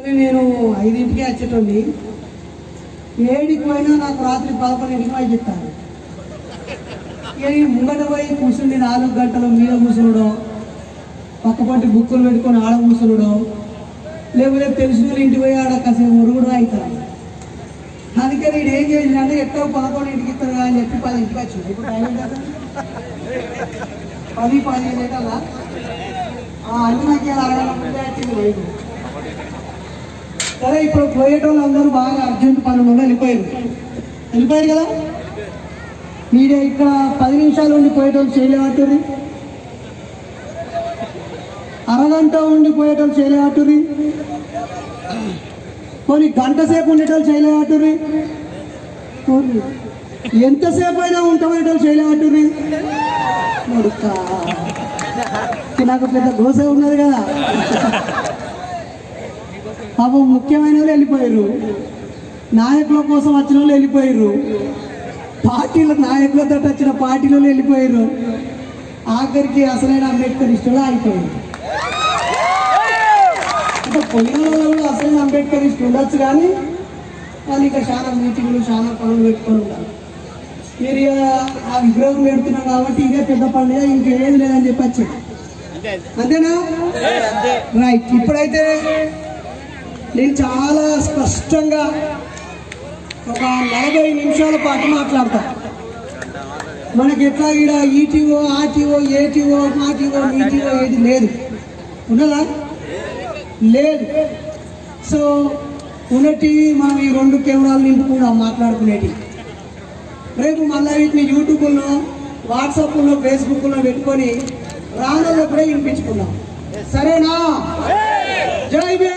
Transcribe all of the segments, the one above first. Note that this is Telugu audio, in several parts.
నేను 5ంటికే వచ్చేటోని 7కి పోయినా నాకు రాత్రి 11ంటికి వాయి చెప్తాను. ఇక ముంగట పోయి కూర్చుండి 4 గంటలు మీద కూర్చునుడో, పక్కపట్టి బుక్కులు పెట్టుకొని ఆడ కూర్చునుడో, లేకపోతే తెలిసిన వాళ్ళు ఇంటికి పోయి ఆడ కాసేపు మురుగుడు అవుతాను. అందుకే నేను ఏం చేసినా అంటే ఎక్కడో 11ంటికి ఇస్తాను అని చెప్పి 10ంటికి వచ్చింది. ఇప్పుడు టైం కదా 10 కదా అన్ని నాకు అరగంట ముందే వచ్చింది బయట. సరే ఇప్పుడు పోయేటోళ్ళు అందరూ బాగా అర్జెంట్ పనులు వెళ్ళిపోయారు కదా. మీరే ఇక్కడ 10 నిమిషాలు ఉండి పోయేటోళ్ళు చేయలేవాటుర్రి, అరగంట ఉండి పోయేటోళ్ళు చేయలేవాటుర్రి, కొన్ని గంట సేపు ఉండేటోళ్ళు చేయలేవాటుర్రి, ఎంతసేపు అయినా ఉంటామనేటోళ్ళు చేయలేవాటుర్రి. నాకు పెద్ద దోశ ఉన్నది కదా. పాపం ముఖ్యమైన వాళ్ళు వెళ్ళిపోయారు, నాయకుల కోసం వచ్చిన వాళ్ళు వెళ్ళిపోయారు, పార్టీల నాయకులతో వచ్చిన పార్టీలో వెళ్ళిపోయారు, ఆఖరికి అసలైన అంబేద్కర్ ఇష్టంలో అయిపోయారు. అంటే పోయిన వాళ్ళు కూడా అసలైన అంబేద్కర్ ఇష్టం ఉండొచ్చు, కానీ వాళ్ళు ఇక చాలా మీటింగ్లు చాలా పనులు పెట్టుకొని ఉంటారు. మీరు ఆ విగ్రహం పెడుతున్నాం కాబట్టి ఇదే పెద్ద పండుగ, ఇంకేది లేదని చెప్పచ్చు. అంతేనా? రైట్. ఇప్పుడైతే నేను చాలా స్పష్టంగా ఒక 40 నిమిషాల పాటు మాట్లాడతా. మనకి ఎట్లా ఇక్కడ ఈటీఓ, ఆర్టీఓ, ఏటీఓ, మాటీఓ, మీటీఓ ఏది లేదు, ఉన్నదా? లేదు. సో ఉన్నటివి మనం ఈ 2 కెమెరాలు నింపుకుందాం మాట్లాడుకునేటివి. రేపు మళ్ళీ వీటిని యూట్యూబ్లో, వాట్సాప్లో, ఫేస్బుక్లో పెట్టుకొని రానుల్లో కూడా వినిపించుకుందాం. సరేనా? జై భీమ్.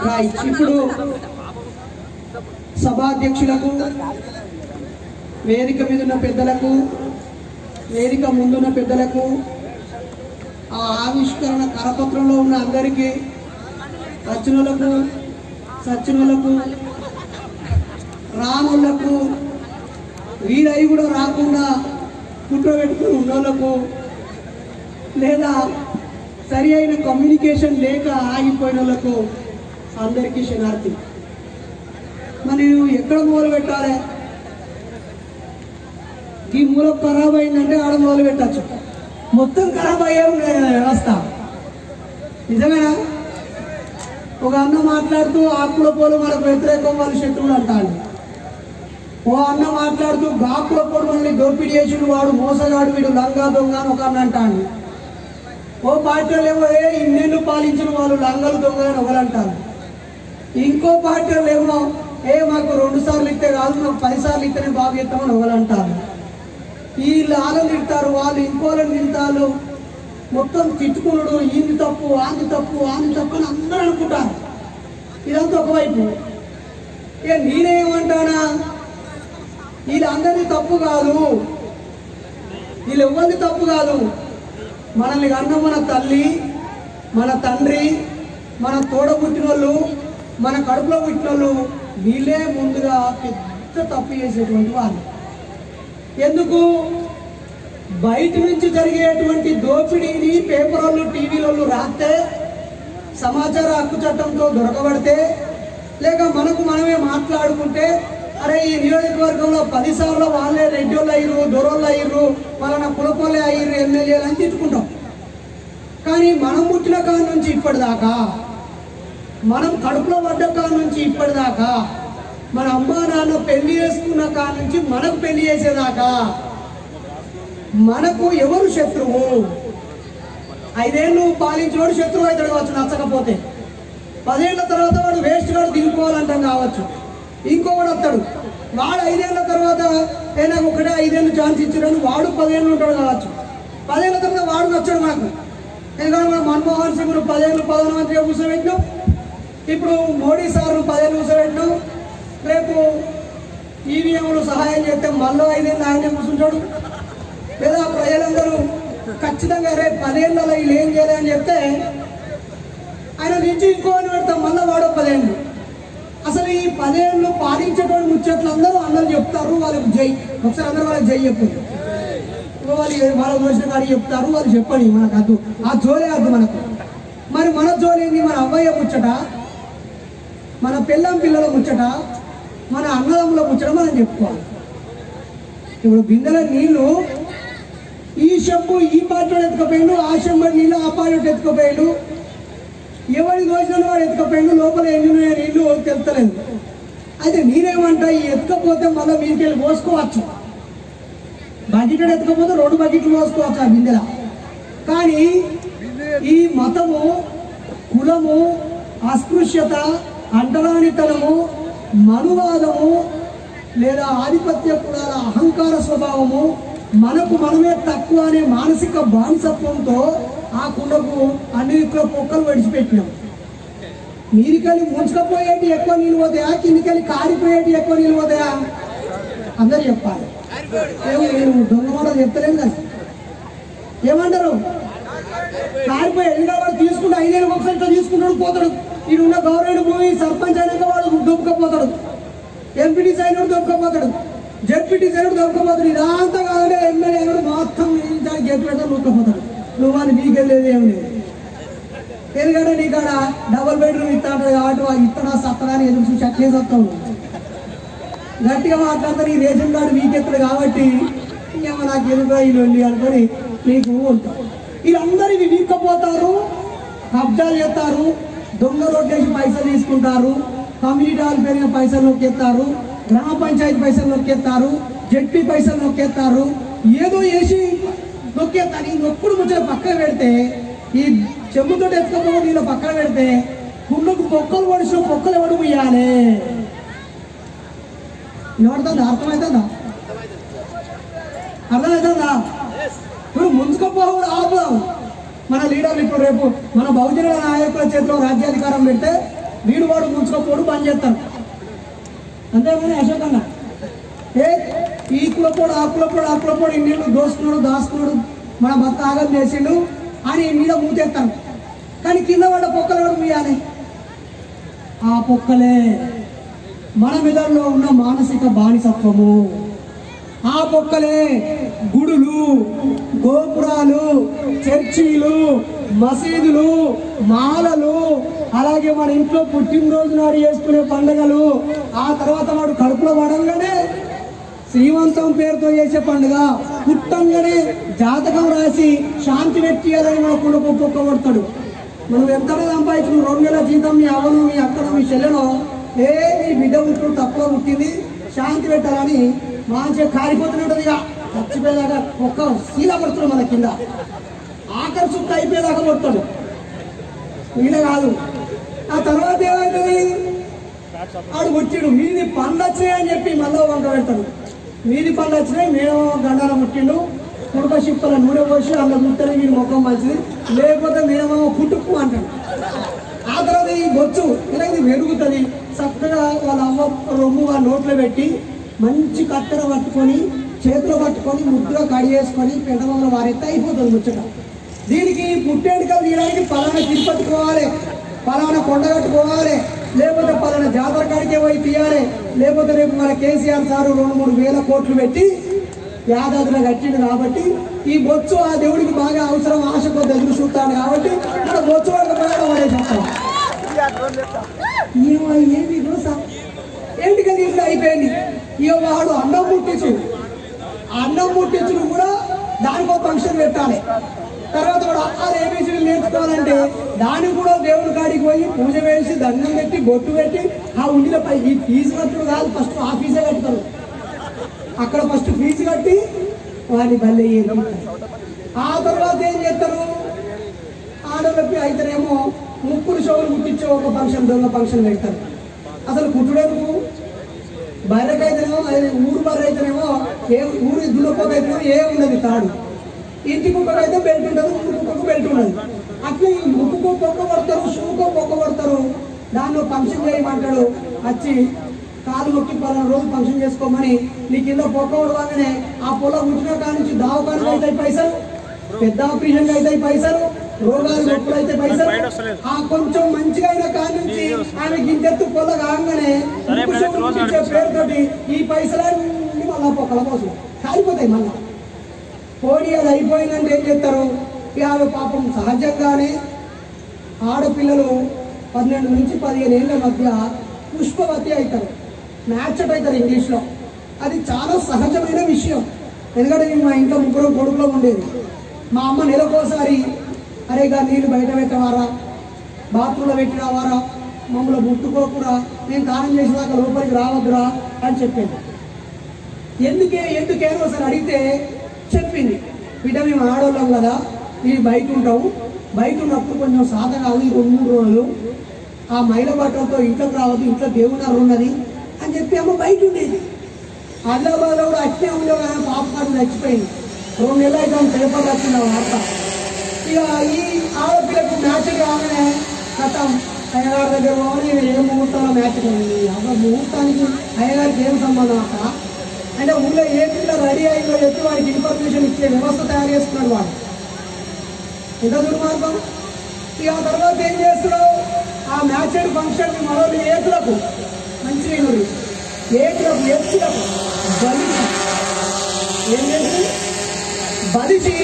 రైట్. ఇప్పుడు సభాధ్యక్షులకు, వేదిక మీద ఉన్న పెద్దలకు, వేదిక ముందున్న పెద్దలకు, ఆ ఆవిష్కరణ కరపత్రంలో ఉన్న అందరికీ, వచ్చినోళ్లకు, సచ్చినోళ్లకు, రానోళ్లకు, వీరై కూడా రాకుండా కూర్చోబెట్టుకుని ఉన్నోళ్లకు, లేదా సరి అయిన కమ్యూనికేషన్ లేక ఆగిపోయిన వాళ్ళకు అందరికీ శనార్థి. మరి ఎక్కడ మొదలు పెట్టాలి? ఈ మూలం ఖరాబ్ అయిందంటే ఆడ మొదలు పెట్టచ్చు. మొత్తం ఖరాబ్ అయ్యే ఉన్నాయి కదా వ్యవస్థ. నిజమేనా? ఒక అన్న మాట్లాడుతూ ఆకుల పోలు మనకు వ్యతిరేకం, వాళ్ళు శత్రువులు అంటాడు. ఓ అన్న మాట్లాడుతూ గాకుల పోలు మనల్ని దోపిడీ చేసిన వాడు మోసగాడు, వీడు లంగా దొంగ అని ఒక అన్న అంటాడు. ఓ పార్టీలు ఏమో ఇన్నేళ్ళు పాలించిన వాళ్ళు లంగలు దొంగలని ఒకరంటారు. ఇంకో పార్టీలు ఏమో మాకు 2 సార్లు ఇస్తే కాదు, మాకు 10 సార్లు ఇస్తేనే బాగా ఇస్తామని ఒకరంటారు. వీళ్ళు వాళ్ళని తింటారు, వాళ్ళు ఇంకోళ్ళని తింటారు. మొత్తం తిట్టుకున్నాడు, ఈంది తప్పు, ఆంది తప్పు, ఆంది తప్పు అని అందరూ అనుకుంటారు. ఇదంతా ఒకవైపు. ఇక నేనేమంటానా, వీళ్ళందరినీ తప్పు కాదు, వీళ్ళు ఎవరిది తప్పు కాదు. మనల్ని కన్న మన తల్లి, మన తండ్రి, మన తోడ పుట్టిన వాళ్ళు, మన కడుపులో పుట్టిన వాళ్ళు, వీళ్ళే ముందుగా పెద్ద తప్పు చేసేటువంటి వాళ్ళు. ఎందుకు? బయట నుంచి జరిగేటువంటి దోపిడీని పేపర్ వాళ్ళు, టీవీలలో రాస్తే, సమాచార హక్కు చట్టంతో దొరకబడితే, లేక మనకు మనమే మాట్లాడుకుంటే, అరే ఈ నియోజకవర్గంలో 10 సార్లు వాళ్ళే రెడ్డోళ్ళు అయ్యారు, దొరోళ్ళు అయ్యారు, వాళ్ళ కులపోలే అయ్యారు, ఎమ్మెల్యేలు అని తిట్టుకుంటాం. కానీ మనం పుట్టిన కాడ నుంచి ఇప్పటిదాకా, మనం కడుపులో పడ్డ కాడ నుంచి ఇప్పటిదాకా, మన అమ్మా నాన్న పెళ్లి చేసుకున్న కాడ నుంచి మనకు పెళ్లి చేసేదాకా మనకు ఎవరు శత్రువు? 5 ఏళ్ళు పాలించేవాడు శత్రువు అవుతాడు కావచ్చు నచ్చకపోతే. 10 ఏళ్ల తర్వాత వాడు వేస్ట్ గాడు దిగిపోవాలంటాం కావచ్చు. ఇంకొకడు వస్తాడు, వాడు 5 ఏళ్ల తర్వాత నాకు ఒకటే 5 ఏళ్ళు ఛాన్స్ ఇచ్చాడని వాడు 10 ఏళ్ళు ఉంటాడు కావచ్చు. 10 ఏళ్ల తర్వాత వాడు నచ్చాడు మనకు. ఎందుకంటే మనం మన్మోహన్ సింగ్ 10 ఏళ్ళు ప్రధానమంత్రిగా కూర్చోబెట్టినాం, ఇప్పుడు మోడీ సార్ను 10 ఏళ్ళు కూర్చోబెట్టినాం, రేపు ఈవీఎంలు సహాయం చేస్తే మళ్ళీ 5 ఏళ్ళు ఆయనే కూర్చుంటాడు. లేదా ప్రజలందరూ ఖచ్చితంగా రేపు 10 ఏళ్ళలో వీళ్ళు ఏం చేయాలని చెప్తే ఆయన నుంచి ఇంకోని పెడతాం, మళ్ళీ వాడో 10 ఏళ్ళు. అసలు ఈ 10 ఏళ్ళు పాలించేటువంటి ముచ్చట్లు అందరూ అందరూ చెప్తారు, వాళ్ళకి జై. ఒకసారి అందరూ వాళ్ళకి జై చెప్పు. వాళ్ళు వాళ్ళ దోషణ కాడికి చెప్తారు, వాళ్ళు చెప్పండి, మనకు అద్దు, ఆ జోలే అద్దు మనకు. మరి మన జోలేంది? మన అవ్వయ్య ముచ్చట, మన పిల్లల ముచ్చట, మన అన్నదమ్ముల ముచ్చట మనం చెప్పుకోవాలి. ఇప్పుడు బిందెల నీళ్లు ఈ చెంబు ఈ పాటలో ఎత్తుకపోయాడు, ఆ చెంబు నీళ్ళు ఆ పాటలో ఎత్తుకపోయాడు, ఎవరి దోషాలు వాడు ఎత్తుకపోయాడు, లోపల ఎన్ని నీళ్ళు తెలుస్తలేదు. అయితే మీరేమంటా, ఈ ఎత్తుకపోతే మళ్ళీ మీరికి వెళ్ళి పోసుకోవచ్చు, బకెట్ ఎత్తుకపోతే 2 బకెట్లు పోసుకోవచ్చు ఆ బిందెల. కానీ ఈ మతము, కులము, అస్పృశ్యత, అంటరానితనము, మనువాదము లేదా ఆధిపత్య కులాల అహంకార స్వభావము, మనకు మనమే తక్కువ అనే మానసిక బానిసత్వంతో ఆ కుండకు అన్ని దిక్కుల పొక్కలు విడిచిపెట్టినాం. నీరికెళ్ళి ముంచుకపోయేటి ఎక్కువ నీళ్ళు పోతాయా, కిందికెళ్ళి కారిపోయేటి ఎక్కువ నీళ్ళు పోతాయా? అందరు చెప్పాలి. నేను దొంగ మాట చెప్తలేను కదా. ఏమంటారు? కారిపోయి ఎందుకంటే వాడు తీసుకుంటే 5 ఏళ్ళకి ఒకసారి తీసుకుంటాడు, పోతాడు. ఇది ఉన్న గవర్నమెంట్ భూమి సర్పంచ్ అయినాక వాడు దొబ్బకపోతాడు, ఎంపీటీసీ అయినాడు దొబ్బకపోతాడు, జెడ్పీటీసీ అయినాడు దొబ్బకపోతాడు. ఇదంతా కాదంటే ఎమ్మెల్యే అయినాడు మొత్తం గెట్ పెడతాడు, దొబ్బకపోతాడు. నువ్వు అని నీకెళ్ళేది ఏం లేదు. ఎందుకంటే నీకాడ డబుల్ బెడ్రూమ్ ఇస్తాడు కాబట్టి ఇత్తడా సత్తడా అని ఎదురు చూసి అట్లే వస్తావు. గట్టిగా మాట్లాడతారు, ఈ రేషన్ కార్డు వీకెత్తాడు కాబట్టి ఇంకేమో నాకు ఎదురుగా వీళ్ళు వెళ్ళి అనుకొని నీకు ఉంటావు. వీళ్ళందరూ ఇవి వీక్కపోతారు, కబ్జాలు చేస్తారు, దొంగ రోడ్డేసి పైసలు తీసుకుంటారు, కమ్యూనిటీ హాల్ పెరిగిన పైసలు నొక్కేస్తారు, గ్రామ పంచాయతీ పైసలు నొక్కేస్తారు, జెడ్పీ పైసలు నొక్కేస్తారు, ఏదో వేసి నొక్కేస్తారు. ఈ నొక్కుడు ముచ్చట పక్కన పెడితే, ఈ చెంబుతో ఎత్తుకపోతే నీళ్ళ పక్కన పెడితే, కుండకు పొక్కలు పడిచి పొక్కలు ఎవడు ముయ్యాలి? ఎవడుతుందా? అర్థమవుతుందా? అర్థమవుతుందా? ఇప్పుడు ముంచుకపోవడం ఆపుదాం. మన లీడర్లు ఇప్పుడు రేపు మన బహుజన నాయకుల చేతిలో రాజ్యాధికారం పెడితే వీడు వాడు ముంచుకపోవడం పని చేస్తాను. అంతేగాని అశోకన్నా ఈ కులపోడు ఆ కులపోడు ఇన్నిళ్ళు దోసుకున్నాడు దాసుకున్నాడు మన భర్త ఆగం చేసిండు అని మీద మూతేస్తాను. కానీ కింద పడ్డ పొక్కలు కూడా ముయ్యాలి. ఆ పొక్కలే మన మెదడులో ఉన్న మానసిక బానిసత్వము. ఆ పొక్కలే గుడులు, గోపురాలు, చర్చీలు, మసీదులు, మాలలు, అలాగే మన ఇంట్లో పుట్టినరోజు నాడు చేసుకునే పండుగలు, ఆ తర్వాత వాడు కడుపులో పడంగానే శ్రీమంతం పేరుతో చేసే పండుగ, పుట్టంగానే జాతకం రాసి శాంతి పెట్టియాలని మన కుటుంబం పొక్కబడతాడు. మనం ఎంత సంపాదించు 2 నెలల జీతం మీ అవ్వను మీ అక్కను మీ చెల్లెనో నీ బిడ్డ పుట్టు తక్కువ పుట్టింది శాంతి పెట్టాలని మంచిగా కారిపోతున్నట్టు ఇక చచ్చిపోయేదాకా ఒక్క శీల పడుతున్నాడు మన కింద, ఆఖరి చుట్టూ అయిపోయేదాకా పడతాడు. ఈయన కాదు. ఆ తర్వాత ఏమవుతుంది? ఆడు పుట్టిడు మీది పండ్లు వచ్చినాయని చెప్పి మళ్ళీ వంక పెడతాడు. మీది పండ్లు వచ్చినాయి, మేము గండాల పుట్టిండు, కుడుక షిప్పల నూనె పోసి అలా చూస్తేనే మీరు ముఖం మంచిది, లేకపోతే మేమేమో పుట్టుకు అంటాడు. ఆ తర్వాత ఈ బొచ్చు ఇలా ఇది వెలుగుతుంది. చక్కగా వాళ్ళ అమ్మ రొమ్ము వాళ్ళ నోట్లో పెట్టి మంచి కత్తెర పట్టుకొని చేతిలో పట్టుకొని ముద్దుగా కడిగేసుకొని పెంటమంలో వారెత్తే అయిపోతుంది ముచ్చట. దీనికి పుట్టేడుకలు తీయడానికి పలానా తిరుపతికోవాలి, పలానా కొండ కట్టుకోవాలి, లేకపోతే పలానా జాతర కాడికే పోయి తీయాలి, లేకపోతే రేపు మన కేసీఆర్ సారు 2-3 వేల కోట్లు పెట్టి యాదాద్రిలో కట్టిండు కాబట్టి ఈ బొచ్చు ఆ దేవుడికి బాగా అవసరం, ఆశ కొద్ది ఎదురు చూస్తాడు కాబట్టి మన బొచ్చు పడేసేస్తాం. ఏంటి ఏంటికి తీసుకు అయిపోయింది. ఇక వాడు అన్నం ముట్టించుడు కూడా దానికో ఫంక్షన్ పెట్టాలి. తర్వాత వాడు అక్కాలు ఏబీసీలు నేర్చుకోవాలంటే దానికి కూడా దేవుడి కాడికి పోయి పూజ వేసి దండం పెట్టి బొట్టు పెట్టి ఆ ఉండిలపై ఈ ఫీజు కట్టుడు కాదు, ఫస్ట్ ఆ ఫీజే కట్టుతారు. అక్కడ ఫస్ట్ ఫీజు కట్టి వాడిని బల్లె. ఆ తర్వాత ఏం చేస్తారు? ఆడవాళ్ళకి అయితేనేమో ముక్కుడు షోలు ముట్టించే ఒక ఫంక్షన్, దొంగ ఫంక్షన్ పెడతారు. అసలు కుట్టుడేందుకు? బర్రెకైతేనేమో ఊరు బర్రె అయితేనేమో ఊరి దున్నపోకైతేనేమో ఉండదు తాడు, ఇంటి కుక్కకైతే బెల్ట్ ఉండదు, ఊరు కుక్కకు బెల్ట్ ఉండదు. అట్లా ఈ ముక్కుకో పొక్క పడతారు, షూకో పొక్క పడతారు. దానిలో ఫంక్షన్ చేయమంటాడు, వచ్చి కాలు మొక్కి 10 రోజులు ఫంక్షన్ చేసుకోమని నీ కింద పొక్క పడగానే ఆ పొల ఉట్టిన కాడ నుంచి దావకానికి అవుతాయి పైసలు, పెద్ద ఆపరేషన్ అవుతాయి పైసలు, రోగాలు నొప్పులు అయితే పైసలు. ఆ కొంచెం మంచిగా అయిన కాడ నుంచి ఆమె గింతెత్తు పొల కాగానే పేరుతోటి ఈ పైసలన్నీ మళ్ళా పొక్కల కోసం కాలిపోతాయి. మళ్ళా పోనీ అది అయిపోయిందంటే ఏం చేస్తారు? ఇక ఆమె పాపం సహజంగానే ఆడపిల్లలు 12 నుంచి 15 ఏళ్ళ మధ్య పుష్పవతి అవుతారు, మ్యాచట్ అవుతారు ఇంగ్లీష్లో. అది చాలా సహజమైన విషయం. ఎందుకంటే నేను మా ఇంట్లో 3 కొడుకులో ఉండేది. మా అమ్మ నెలకోసారి అరే గా నీళ్ళు బయట పెట్టవారా, బాత్రూంలో పెట్టినవారా, మమ్మల్ని ముట్టుకోకురా, నేను స్నానం చేసేదాకా లోపలికి రావద్దురా అని చెప్పేది. ఎందుకే ఒకసారి అడిగితే చెప్పింది, బిడ్డ మేము ఆడవాళ్ళం కదా, ఇవి బయట ఉంటాము, బయట ఉన్నప్పుడు కొంచెం సాధ కాదు, ఈ 2-3 రోజులు ఆ మైల బట్టలతో ఇంట్లోకి రావద్దు, ఇంట్లో దేవునారు ఉన్నది అని చెప్పి అమ్మ బయట ఉండేది. ఆదిలాబాద్లో కూడా అట్నే ఉండేవి కానీ పాప కాదు చచ్చిపోయింది. 2 నెలలు అయితే పేపర్లు వచ్చింది వార్త. ఇక ఈ ఆడపిల్లకు మ్యాచ్ కాగానే గతం అయ్యగారి దగ్గర పోవాలి, ఏ ముహూర్తంలో మ్యాచ్ కావాలి, అసలు ముహూర్తానికి అయ్యగారికి ఏం సంబంధం అక్క అంటే ఊళ్ళో ఏ పిల్ల రెడీ అయిందో చెప్పి వాడికి ఇన్ఫర్మేషన్ ఇచ్చే వ్యవస్థ తయారు చేస్తున్నాడు వాడు. ఎంత దుర్మార్గం. ఇక ఆ తర్వాత ఏం చేస్తున్నావు, ఆ మ్యాచ్ ఫంక్షన్ మనోళ్ళు ఏకులకు మంచి వినుడు ఏకులకు ఎత్తులకు బలిసి ఏం చేసి బలిసి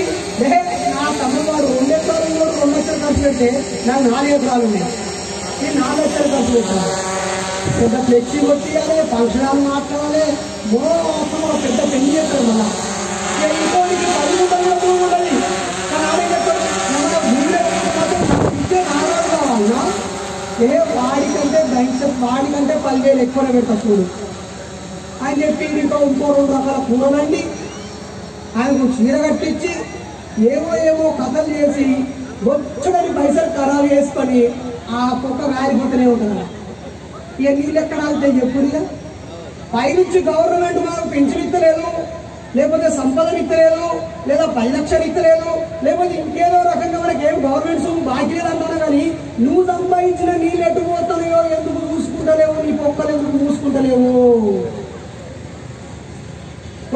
నా తమ్ముడు 2 ఎకరాలు 2 లక్షలు ఖర్చు పెడితే నాకు 4 ఎకరాలు ఉన్నాయి, నేను 4 లక్షలు ఖర్చు పెట్టాను. పెద్ద ఫ్లెక్సీ కొట్టియాలి, ఫంక్షన్ హాల్ మాట్లాడాలి, పెద్ద పెళ్లి చేస్తారు. మళ్ళా ఇంకోటికి 10 ఉండదు కానీ కావాలన్నా వాడికంటే 10,000 ఎక్కువ పెడతా చూడు అని చెప్పి ఇంకో 2 రకాల కూరలండి ఆయనకు చీర కట్టించి ఏవో కథలు చేసి బొచ్చడని పైసలు ఖరాబు చేసుకొని ఆ కుక్క గారిపోతూనే ఉంటుంది. ఇక నీళ్ళు ఎక్కడ ఆగుతాయి చెప్పుడుగా. పైనుంచి గవర్నమెంట్ మనకు పెన్షన్ ఇస్తలేదు, లేకపోతే సంపదను ఇస్తలేదు, లేదా 10 లక్షలు ఇస్తలేదు, లేకపోతే ఇంకేదో రకంగా మనకి ఏం గవర్నమెంట్స్ బాకీ లేదంటాను. కానీ నువ్వు సంపాదించిన నీళ్ళు ఎటు పోతున్నాయో ఎందుకు చూసుకుంటలేవు, నీ పొక్కలు ఎందుకు చూసుకుంటలేవు?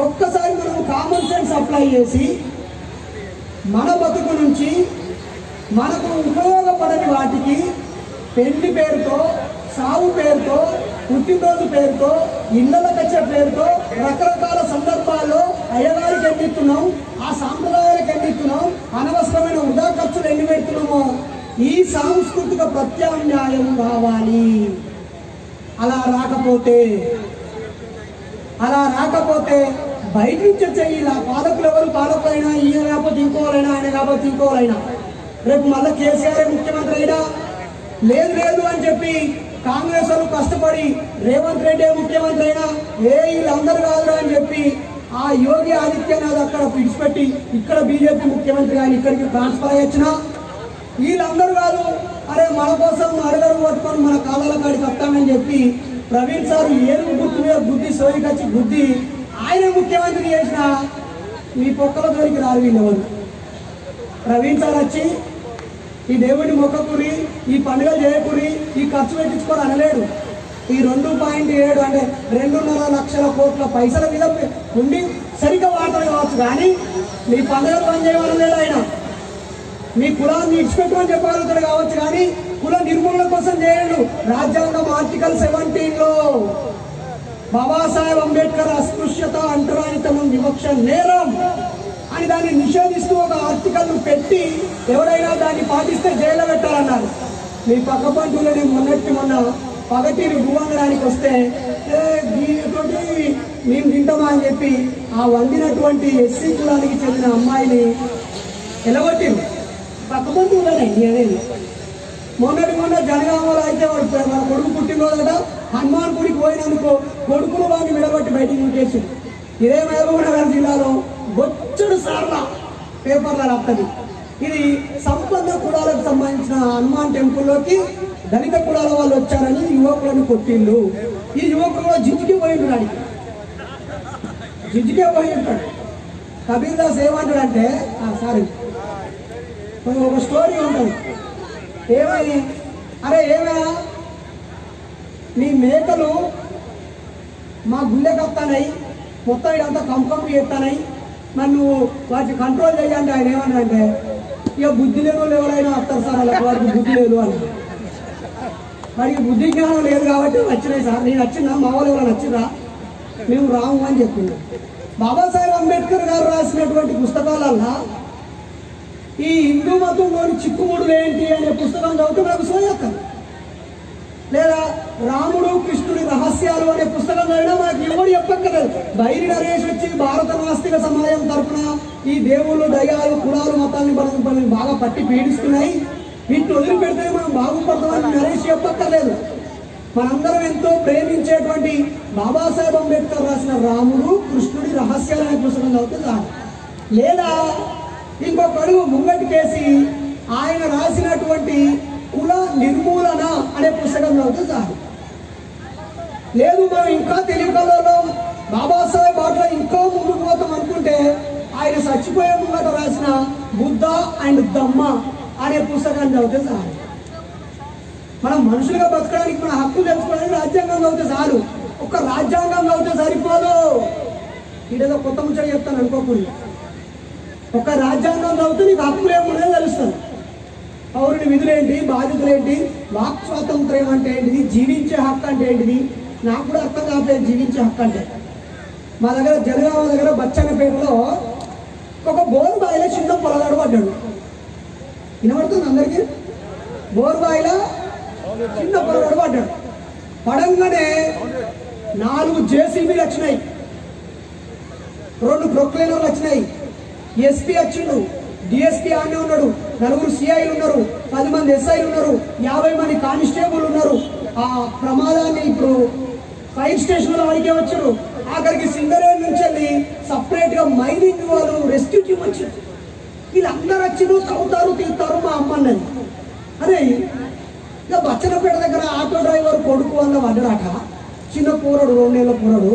ఒక్కసారి మనం కామన్ సెన్స్ అప్లై చేసి మన బతుకు నుంచి మనకు ఉపయోగపడని వాటికి పెళ్లి పేరుతో, సాగు పేరుతో, పుట్టినరోజు పేరుతో, ఇళ్ళ కచ్చ పేరుతో రకరకాల సందర్భాల్లో అయ్యగారికి ఎన్నిస్తున్నాం, ఆ సాంప్రదాయాలకు ఎన్నిస్తున్నాం, అనవసరమైన వృధా ఖర్చులు ఎన్ని పెడుతున్నామో ఈ సాంస్కృతిక ప్రత్యామ్నాయం కావాలి. అలా రాకపోతే బయట నుంచి వచ్చాయి ఇలా పాలకులు ఎవరు పాలకులైనా, ఈయన కాకపోతే ఇంకోవాలైనా, ఆయన కాకపోతే ఇంకోవాలైనా, రేపు మళ్ళీ కేసీఆర్ ముఖ్యమంత్రి అయినా లేదు అని చెప్పి కాంగ్రెస్ వాళ్ళు కష్టపడి రేవంత్ రెడ్డి ముఖ్యమంత్రి అయినా వీళ్ళందరూ కాదు అని చెప్పి ఆ యోగి ఆదిత్యనాథ్ అక్కడ విడిచిపెట్టి ఇక్కడ బీజేపీ ముఖ్యమంత్రి కానీ ఇక్కడికి ట్రాన్స్ఫర్ అయ్యొచ్చినా వీళ్ళందరూ కాదు, అరే మన కోసం అడుగడుగు పట్టుకొని మన కాలాల కాడికి వస్తామని చెప్పి ప్రవీణ్ సార్ ఏనుగు గుర్తు మీద బుద్ధి సోయికొచ్చి బుద్ధి ఆయన ముఖ్యమంత్రి చేసిన మీ పొక్కల జోలికి రారు వీళ్ళెవరు. ప్రవీణ్ సార్ వచ్చి ఈ దేవుడి మొక్కకురి, ఈ పండుగలు చేయకురి, ఈ ఖర్చు పెట్టించుకొని అనలేడు. ఈ 2.7 అంటే 2.5 లక్షల కోట్ల పైసల మీద ఉండి సరిగ్గా వాడతాడు కావచ్చు, కానీ మీ పండుగలు పని చేయమనలేడు ఆయన. మీ కులాన్ని ఇచ్చిపెట్టమని చెప్పగలుగుతాడు కావచ్చు, కానీ కుల నిర్మూలన కోసం చేయడు. రాజ్యాంగం ఆర్టికల్ 17లో బాబాసాహెబ్ అంబేద్కర్ అస్పృశ్యత, అంటరానితనం, వివక్ష నేరం అని దాన్ని నిషేధిస్తూ ఒక ఆర్టికల్ పెట్టి ఎవరైనా దాన్ని పాటిస్తే జైల్లో పెట్టాలన్నారు. మీ పక్క పంటలని మొన్న పగటిని భూవంగడానికి వస్తే దీనితోటి మేము తింటామా అని చెప్పి ఆ వండినటువంటి ఎస్సీ కులానికి చెందిన అమ్మాయిని ఎలగొట్టింది. పక్క పంటలనే అనేది మొన్న జనగామలో అయితే మన కొడుకు పుట్టినరోజట హనుమాన్ గుడికి పోయినందుకు కొడుకును వాడిని విడగొట్టి బయటికి ఇంకేసి ఇదే మహబూబ్నగర్ జిల్లాలో బొచ్చడు సార్ల పేపర్ల రాస్తుంది. ఇది సంపన్న కులాలకు సంబంధించిన హనుమాన్ టెంపుల్లోకి దళిత కులాల వాళ్ళు వచ్చారని యువకులను కొట్టిండు. ఈ యువకులు కూడా జిజ్జికే పోయి ఉంటాడు. కబీర్ దాస్ ఏమంటాడంటే సారీ ఒక స్టోరీ ఉంటుంది. ఏమని ఏమైనా నీ మేకలు మా గుళ్ళెకి వస్తానයි, మొత్తం ఇదంతా కంపంపు చేస్తానయి, మరి నువ్వు వాటిని కంట్రోల్ చేయాలంటే ఆయన ఏమన్నాడంటే ఇక బుద్ధి లేని వాళ్ళు ఎవరైనా వస్తారు సార్, అలా వాడికి బుద్ధి లేదు అని. వాడికి బుద్ధి జ్ఞానం లేదు కాబట్టి వచ్చినాయి సార్, నేను వచ్చినా మా వాళ్ళు ఎవరైనా వచ్చిరా, మేము రాము అని చెప్పింది. బాబాసాహెబ్ అంబేద్కర్ గారు రాసినటువంటి పుస్తకాలల్లో ఈ హిందూ మతంలోని చిక్కుముడులు ఏంటి అనే పుస్తకం చదివితే మనకు సోయొస్తాం. లేదా రాముడు కృష్ణుడి రహస్యాలు అనే పుస్తకం చదివినా మనకు ఎవరు చెప్పక్కర్లేదు. బైరి నరేష్ వచ్చి భారత నాస్తిక సమాజం తరఫున ఈ దేవుళ్ళు దయ్యాలు కులాలు మతాన్ని మనం బాగా పట్టి పీడిస్తున్నాయి, వీటిని వదిలిపెడితే మనం బాగుపడతామని నరేష్ చెప్పక్కర్లేదు. మనందరం ఎంతో ప్రేమించేటువంటి బాబాసాహెబ్ అంబేద్కర్ రాసిన రాముడు కృష్ణుడి రహస్యాలు అనే పుస్తకం చదివితే చాలు. లేదా ఇంకొక అడుగు ముంగటికేసి ఆయన రాసినటువంటి కుల నిర్మూలన అనే పుస్తకం చదివితే చాలు. లేదు మనం ఇంకా తెలియకలలో బాబాసాహెబ్ అట్లా ఇంకా ముందుకు పోతాం అనుకుంటే ఆయన చచ్చిపోయే ముంగట రాసిన బుద్ధ అండ్ దమ్మ అనే పుస్తకాన్ని చదివితే చాలు. మనం మనుషులుగా బతకడానికి మన హక్కు తెలుసుకోవడానికి రాజ్యాంగం చదివితే చాలు. ఒక్క రాజ్యాంగం చదివితే సరిపోదు. ఇదేదో కొత్త ముచ్చట చెప్తాను అనుకోకుండా, ఒక రాజ్యాంగం చదివితే నీకు హక్కులు ఏమున్నాయో తెలుస్తుంది. పౌరుని విధులేంటి, బాధ్యతలేంటి, వాక్ స్వాతంత్ర్యం అంటే ఏంటిది, జీవించే హక్కు అంటే ఏంటిది. నాకు కూడా అర్థం కావట్లేదు జీవించే హక్కు అంటే. మా దగ్గర జనగామ దగ్గర బచ్చన్నపేటలో ఒక బోరుబాయిలో చిన్న పొలగాడు పడ్డాడు. వినబడుతుంది అందరికీ? బోరుబాయిలో చిన్న పొలగాడు పడ్డాడు. పడంగానే 4 జేసీబీలు వచ్చినాయి, 2 ప్రొక్లైనర్లు వచ్చినాయి, ఎస్పీ వచ్చిండు, డిఎస్పీ ఆనే ఉన్నాడు, 4 సిఐలు ఉన్నారు, 10 మంది ఎస్ఐలు ఉన్నారు, 50 మంది కానిస్టేబుల్ ఉన్నారు. ఆ ప్రమాదాన్ని ఇప్పుడు ఫైర్ స్టేషన్లో అడిగే వచ్చారు. ఆఖరికి సింగరేణి నుంచి వెళ్ళి సపరేట్ గా మైనింగ్ వాళ్ళు రెస్క్యూ టీమ్ వచ్చారు. వీళ్ళందరూ వచ్చి తవ్వుతారు తీస్తారు మా అమ్మన్నది. అదే ఇక బచ్చన్నపేట దగ్గర ఆటో డ్రైవర్ కొడుకు అన్న పడ్డాడట. చిన్న పోరడు, 2 ఏళ్ళ పోరడు.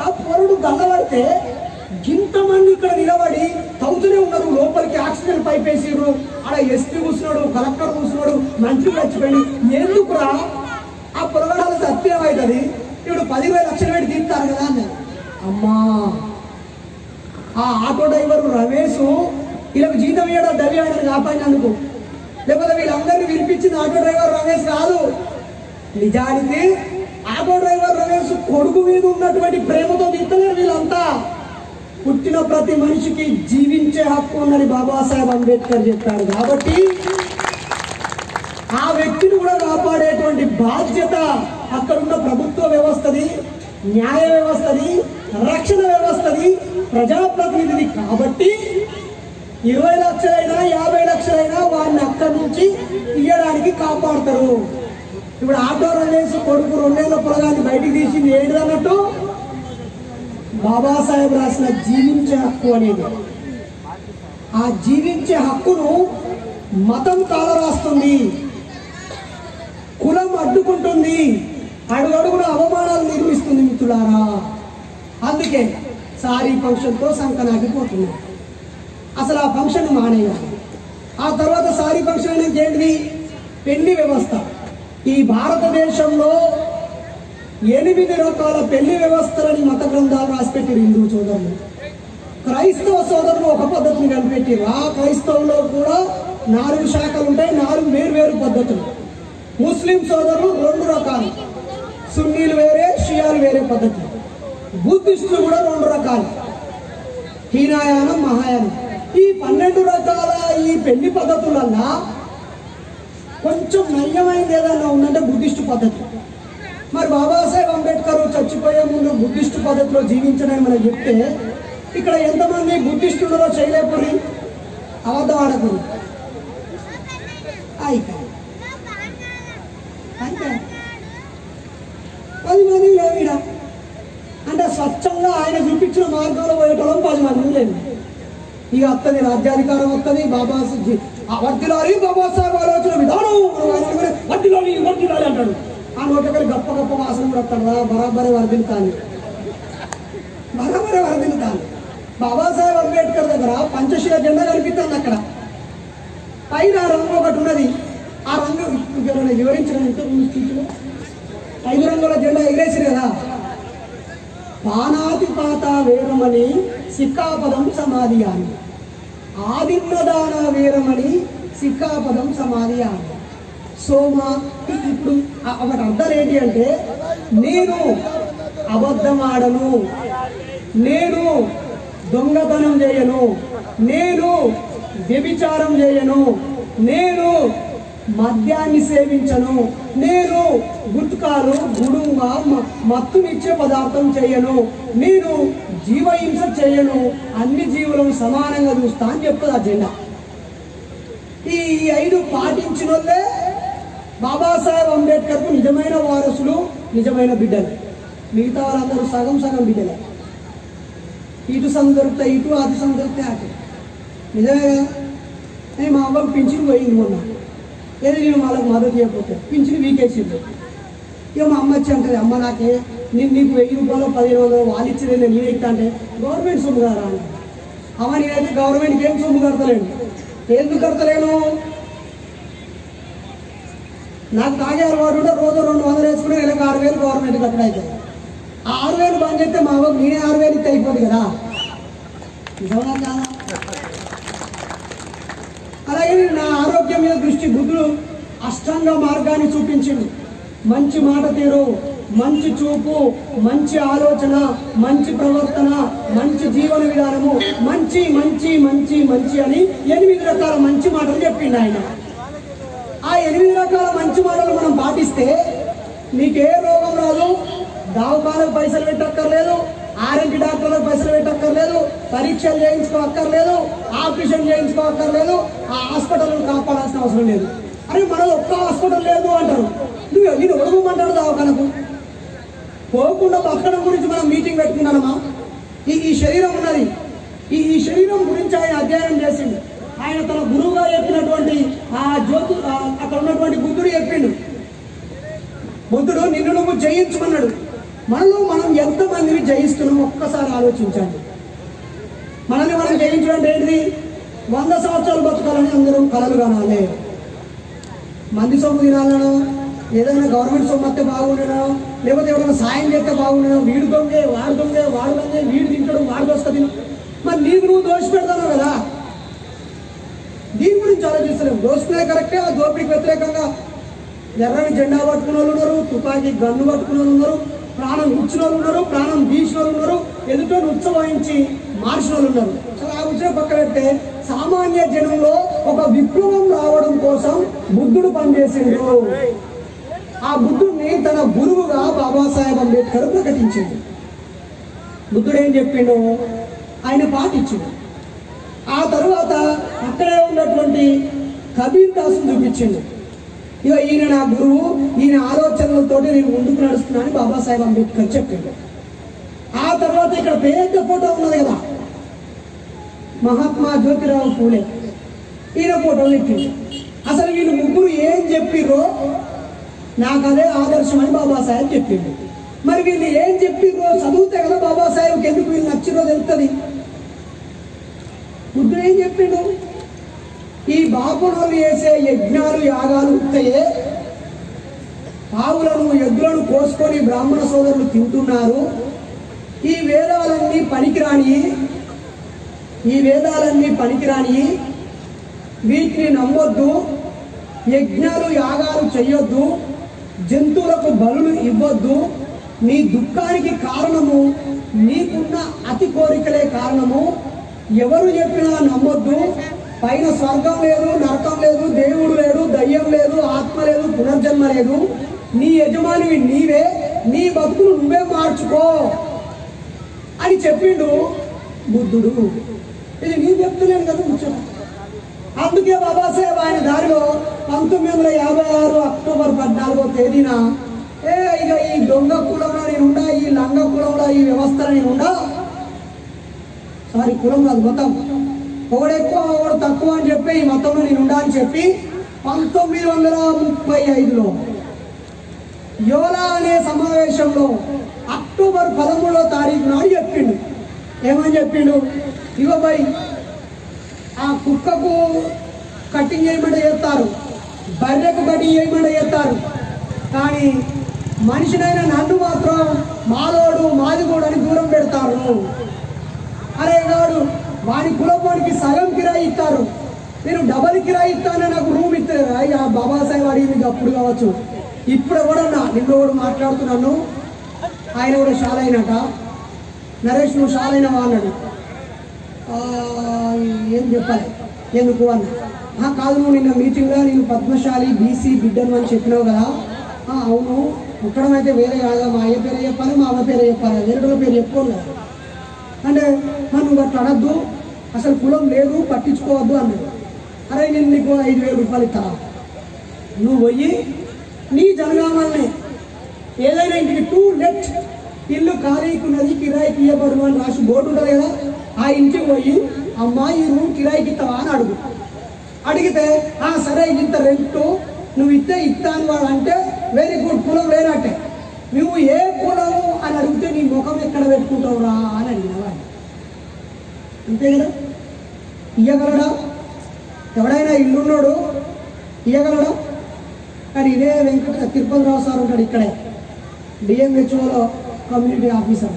ఆ పోరడు గల్లబడితే ఇంతమంది ఇక్కడ నిలబడి తవ్వుతూనే ఉన్నారు. లోపలికి ఆక్సిజన్ పైప్ వేసిరు. ఆడ ఎస్పీ కూర్చున్నాడు, కలెక్టర్ కూర్చున్నాడు, మంత్రి చచ్చిపోయి. ఎందుకురా ఆ పొరగడాల సత్యం అవుతుంది, ఇప్పుడు 10,000 లక్షలు పెట్టి తీస్తారు కదా అన్న. అమ్మా ఆ ఆటో డ్రైవర్ రమేష్ వీళ్ళకి జీతం ఇవ్వడం దవి ఆయన కాపాడినందుకు. లేకపోతే వీళ్ళందరినీ వినిపించింది ఆటో డ్రైవర్ రమేష్ కాదు. నిజానికి ఆటో డ్రైవర్ రమేష్ కొడుకు మీద ఉన్నటువంటి ప్రేమతో తీస్తలేరు వీళ్ళంతా. పుట్టిన ప్రతి మనిషికి జీవించే హక్కు ఉందని బాబాసాహెబ్ అంబేద్కర్ చెప్పాడు. కాబట్టి ఆ వ్యక్తిని కూడా కాపాడేటువంటి బాధ్యత అక్కడున్న ప్రభుత్వ వ్యవస్థది, న్యాయ వ్యవస్థది, రక్షణ వ్యవస్థది, ప్రజాప్రతినిధిది. కాబట్టి 20 లక్షలైనా 50 లక్షలైనా వారిని అక్కడి నుంచి తీయడానికి కాపాడతారు. ఇప్పుడు ఆటో రమేష్ కొడుకు 2 ఏళ్ళ పొలగాన్ని బయటికి తీసింది ఏంటి అన్నట్టు బాబాసాహెబ్ రాసిన జీవించే హక్కు అనేది. ఆ జీవించే హక్కును మతం కాలరాస్తుంది, కులం అడ్డుకుంటుంది, అడుగడుగున అవమానాలు నిర్మిస్తుంది మిత్రులారా. అందుకే సారీ ఫంక్షన్తో సంకనాగిపోతున్నాం. అసలు ఆ ఫంక్షన్ మానేయాలి. ఆ తర్వాత సారీ ఫంక్షన్ అనేది ఏంటిది? పెళ్లి వ్యవస్థ. ఈ భారతదేశంలో 8 రకాల పెళ్లి వ్యవస్థలని మత గ్రంథాలు రాసిపెట్టారు హిందూ సోదరులు. క్రైస్తవ సోదరులు ఒక పద్ధతిని కనిపెట్టారు. ఆ క్రైస్తవులో కూడా 4 శాఖలు ఉంటాయి, 4 వేరు పద్ధతులు. ముస్లిం సోదరులు 2 రకాలు, సున్నీలు వేరే, షియాలు వేరే పద్ధతులు. బుద్ధిస్టులు కూడా 2 రకాలు, హీనాయానం, మహాయానం. ఈ 12 రకాల ఈ పెళ్లి పద్ధతులన్నా కొంచెం నయ్యమైంది ఏదన్నా ఉందంటే బుద్ధిస్టు పద్ధతి. మరి బాబాసాహెబ్ అంబేద్కర్ చచ్చిపోయే ముందు బుద్ధిస్టు పద్ధతిలో జీవించడని మనం చెప్తే ఇక్కడ ఎంతమంది బుద్ధిస్టులలో చేయలేకపోయి అబద్ధం ఆడకూడదు. 10 మంది లేవిడ అంటే స్వచ్ఛంగా ఆయన చూపించిన మార్గంలో పోయేటోళ్ళం 10 మంది లేదు. ఇక వస్తుంది రాజ్యాధికారం వస్తుంది, వర్దిలాలి బాబాసాహెబ్ ఆలోచన విధానం వర్దిలాలి అంటాడు. ఆ నోటకలి గొప్ప వాసన కూడా వస్తాడు. బరాబరే వర్దిలుతాను. బాబాసాహెబ్ అంబేద్కర్ దగ్గర పంచశీల జెండా కనిపిస్తుంది. అక్కడ పైన రంగు ఒకటి ఉన్నది. ఆ రంగు వివరించిన 5 రంగుల జెండా ఎగిరేసారు కదా. పానాతిపాత వేరమని సిక్కాపదం సమాధి అని, ఆదిన్నదాన వీరమణి సిక్కాపదం సమాధి అని. సోమా ఇప్పుడు ఒకటి అర్థం ఏంటి అంటే, నేను అబద్ధం ఆడను, నేను దొంగతనం చేయను, నేను వ్యభిచారం చేయను, నేను మద్యాన్ని సేవించను, నేను గుట్కాలు గుడుంగా మత్తునిచ్చే పదార్థం చేయను, నేను జీవహింస చేయను, అన్ని జీవులను సమానంగా చూస్తా అని చెప్తుంది అజెండా. ఈ 5 పాటించిన వాళ్ళే బాబాసాహెబ్ అంబేద్కర్కు నిజమైన వారసులు, నిజమైన బిడ్డలు. మిగతా వాళ్ళందరూ సగం సగం బిడ్డలే. ఇటు సగం దొరుకుతాయి, ఇటు అటు సగం దొరుకుతాయి, అటు. నిజమే కదా. నేను మా అవ్వకు పింఛను పోయింది మొన్న. ఏదో నేను వాళ్ళకి మద్దతు చేయకపోతే పింఛను వీకేసింది. ఇక మా అమ్మ వచ్చి అంటుంది, అమ్మ నాకే నీకు 1000 రూపాయలు 1500 వాళ్ళు ఇచ్చేది నేను ఇస్తా అంటే గవర్నమెంట్ సొమ్ము కదా అని. అమ్మ నేనైతే గవర్నమెంట్కి ఏం సొమ్ము కడతలేను. ఎందుకు కడతలేను? నాకు తాగే అలవాటు ఉంటే రోజు 200 వేసుకుని నెలకు 6000 గవర్నమెంట్ కట్టడం అవుతుంది. ఆ 6000 బంద్ చేస్తే మా అవ్వకు నేనే 6000 ఇస్తే అయిపోతుంది కదా. నిజమా కాదా? అలాగే నా ఆరోగ్యం మీద దృష్టి బుద్ధుడు అష్టాంగ మార్గాన్ని చూపించింది. మంచి మాట తీరు, మంచి చూపు, మంచి ఆలోచన, మంచి ప్రవర్తన, మంచి జీవన విధానము, మంచి మంచి మంచి మంచి అని 8 రకాల మంచి మాటలు చెప్పిండు ఆయన. ఆ 8 రకాల మంచి మాటలు మనం పాటిస్తే నీకే రోగం రాదు, దవాఖానకు పైసలు పెట్టక్కర్లేదు, ఆర్ఎంపీ డాక్టర్లకు పైసలు పెట్టక్కర్లేదు, పరీక్షలు చేయించుకోక్కర్లేదు, ఆపరేషన్ చేయించుకోక్కర్లేదు, ఆ హాస్పిటల్ను కాపాడాల్సిన అవసరం లేదు. అరే మనం ఒక్క హాస్పిటల్ లేదు అంటారు, నేను ఒడగమంటాడు దవాఖానకు. పోకుండా బతకడం గురించి మనం మీటింగ్ పెట్టుకున్నామా? ఈ శరీరం ఉన్నది, ఈ శరీరం గురించి ఆయన అధ్యయనం చేసిండు. ఆయన తన గురువుగా చెప్పినటువంటి ఆ జ్యోతి అక్కడ ఉన్నటువంటి బుద్ధుడు చెప్పిండు. బుద్ధుడు నిన్ను నువ్వు జయించమన్నాడు. మనలో మనం ఎంతమందిని జయిస్తున్నాం ఒక్కసారి ఆలోచించండి. మనల్ని మనం జయించడం అంటే ఏంటిది? 100 సంవత్సరాలు బతకాలని అందరం కలలు కానాలి. మంది సొమ్ము తినాలనో, ఏదైనా గవర్నమెంట్ సొమ్ము వస్తే బాగుండేనో, లేకపోతే ఎవరైనా సాయం చేస్తే బాగుండేనో, వీడు దొంగే వాడు దొంగే వాడు దొంగే, వీడు తింటాడు వాడు దోస్తుంది. మరి నీకు నువ్వు దోషి పెడతావు కదా. దీని గురించి ఆలోచిస్తలేము. దోసుకునే కరెక్టే, ఆ దోపిడికి వ్యతిరేకంగా ఎర్రని జెండా పట్టుకున్న వాళ్ళు ఉన్నారు, తుపాకీ గన్ను పట్టుకున్న వాళ్ళు ఉన్నారు, ప్రాణం ఇచ్చిన వాళ్ళు ఉన్నారు, ప్రాణం తీసిన వాళ్ళు ఉన్నారు, ఎదుటో ఉత్సవాయించి మార్చిన వాళ్ళు ఉన్నారు. చాలా ఉత్సవ పక్కన పెడితే సామాన్య జనంలో ఒక విప్లవం రావడం కోసం బుద్ధుడు పనిచేసిండు. ఆ బుద్ధుడిని తన గురువుగా బాబాసాహెబ్ అంబేద్కర్ ప్రకటించిండు. బుద్ధుడు ఏం చెప్పిండు ఆయన పాటించిండు. ఆ తరువాత అక్కడే ఉన్నటువంటి కబీర్ దాసును చూపించిండు. ఇక ఈయన నా గురువు, ఈయన ఆలోచనలతో నేను ముందుకు నడుస్తున్నా అని బాబాసాహెబ్ అంబేద్కర్ చెప్పిండు. ఆ తర్వాత ఇక్కడ పెద్ద ఫోటో ఉన్నది కదా, మహాత్మా జ్యోతిరావు పూలే, ఈయన ఫోటో పెట్టిండు. అసలు వీళ్ళు ముగ్గురు ఏం చెప్పిర్రో నాకు అదే ఆదర్శం అని బాబాసాహెబ్ చెప్పిండు. మరి వీళ్ళు ఏం చెప్పిర్రో చదివితే కదా బాబాసాహెబ్కి ఎందుకు వీళ్ళు నచ్చిరో తెలుస్తుంది. బుద్ధుడు ఏం చెప్పిండు? ఈ బాపునోళ్ళు చేసే యజ్ఞాలు యాగాలు ఉంటాయే, ఆవులను ఎద్దులను కోసుకొని బ్రాహ్మణ సోదరులు తింటున్నారు. ఈ వేదాలన్నీ పనికిరాని, వీటిని నమ్మొద్దు, యజ్ఞాలు యాగాలు చెయ్యొద్దు, జంతువులకు బలులు ఇవ్వద్దు. నీ దుఃఖానికి కారణము నీకున్న అతి కోరికలే కారణము. ఎవరు చెప్పినా నమ్మొద్దు. పైన స్వర్గం లేదు, నరకం లేదు, దేవుడు లేడు, దయ్యం లేదు, ఆత్మ లేదు, పునర్జన్మ లేదు. నీ యజమానివి నీవే, నీ బతుకులు నువ్వే మార్చుకో అని చెప్పిండు బుద్ధుడు. ఇది నేను చెప్తున్నాను కదా ముచ్చట. అందుకే బాబాసాహెబ్ ఆయన దారిలో 1956 అక్టోబర్ 14వ తేదీన ఇక ఈ దొంగ కులంలో నేనుండా, ఈ లంగ కులంలో ఈ వ్యవస్థలో నేనుండా, సారీ కులం కాదు మొత్తం, ఒకడు ఎక్కువ ఒకడు తక్కువ అని చెప్పి ఈ మొత్తంలో నేనుండా అని చెప్పి 1935లో యోలా అనే సమావేశంలో అక్టోబర్ 13వ తారీఖు నాడు చెప్పిండు. ఏమని చెప్పిండు? ఇగో బై, ఆ కుక్కకు కటింగ్ చేయమంటే చేస్తారు, బర్రెకు కటింగ్ చేయమంటే చేస్తారు, కానీ మనిషినైనా నన్ను మాత్రం మాలోడు మాది కూడా అని దూరం పెడతారు. అరే వాడు వాడి కులపానికి సగం కిరాయి ఇస్తారు, నేను డబల్ కిరాయి ఇస్తానని నాకు రూమ్ ఇస్తారు. ఇక బాబాసాహెబ్ అడిగింది అప్పుడు కావచ్చు. ఇప్పుడు ఎవడన్నా నిన్న కూడా మాట్లాడుతున్నాను, ఆయన కూడా షాల్ అయినట. నరేష్ నువ్వు షాల్ అయినవా అన్నాడు. ఏం చెప్పాలి, ఎందుకు అన్న. కాదు, నువ్వు నిన్న మీటింగ్లో నేను పద్మశాలి బీసీ బిడ్డను అని చెప్పినావు కదా. అవును, పుట్టడం అయితే వేరే కాదా, మా అయ్య పేరే చెప్పాలి, మా అమ్మ పేరే చెప్పాలి, వేరే పేరు చెప్పుకోను కదా అంటే, నువ్వు అట్లా అడద్దు, అసలు కులం లేదు, పట్టించుకోవద్దు అన్నాడు. అరే నేను నీకు 5,000 రూపాయలు ఇస్తాను, నువ్వు పోయి నీ జనగామల్ని ఏదైనా ఇంటికి టూ లెట్ ఇల్లు ఖాళీకున్నది కిరాయికి ఇవ్వబడు అని రాసి బోర్డు ఉంటుంది కదా, ఆ ఇంటికి పోయి అమ్మా ఈ రూమ్ కిరాయికి ఇస్తావా అని అడుగు. అడిగితే సరే ఇంత రెంటు నువ్వు ఇస్తా అని వాడు అంటే వెరీ గుడ్, కులం లేనట్టే. నువ్వు ఏ కులము అని అడిగితే నీ ముఖం ఎక్కడ పెట్టుకుంటావురా అని అడిగినవాడు. అంతే కదా, ఇయ్యగలడా? ఎవడైనా ఇల్లున్నాడు ఇయ్యగలడా? కానీ ఇదే తిరుపతిరావు సార్ ఉంటాడు ఇక్కడే, డిఎంహెచ్ఓలో కమ్యూనిటీ ఆఫీసర్.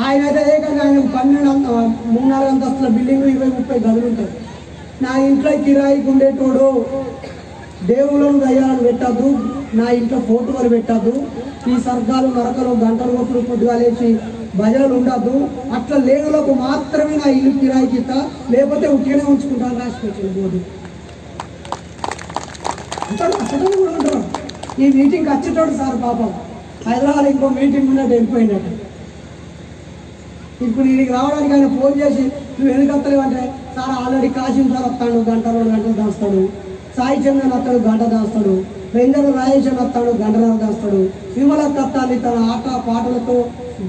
ఆయన అయితే ఏకంగా ఆయన 3-4 అంతస్తుల బిల్డింగ్ 20-30 గదులు ఉంటాయి. నా ఇంట్లో కిరాయికి ఉండేటోడు, దేవుళ్ళను దయ్యాలను పెట్టద్దు, నా ఇంట్లో ఫోటోలు పెట్టద్దు, ఈ సర్గాలు నరకలు గంటలు కొట్టుడు పొద్దుగా లేచి భజనలు ఉండద్దు, అట్లా లేనులకు మాత్రమే నా ఇల్లు కిరాయికి ఇస్తా, లేకపోతే ఉట్టిగానే ఉంచుకుంటాను రాసిపోయింది బోర్డు. అంటాడు కూడా ఉంటాడు. ఈ మీటింగ్కి వచ్చేటోడు సార్ పాపం హైదరాబాద్ ఇంకో మీటింగ్ ఉన్నట్టు వెళ్ళిపోయినట్టు. ఇప్పుడు నీకు రావడానికి ఆయన ఫోన్ చేసి నువ్వు ఎందుకు వస్తలేవు అంటే, సార్ ఆల్రెడీ కాశీం సార్ వస్తాడు, 1-2 గంటలు దాస్తాడు, సాయి చంద్రన్ వస్తాడు, 1 గంట దాస్తాడు, వెంకట రాజేశ్వర్ వస్తాడు, 1.5 గంట దాస్తాడు, విమల కత్తాన్ని తన ఆట పాటలతో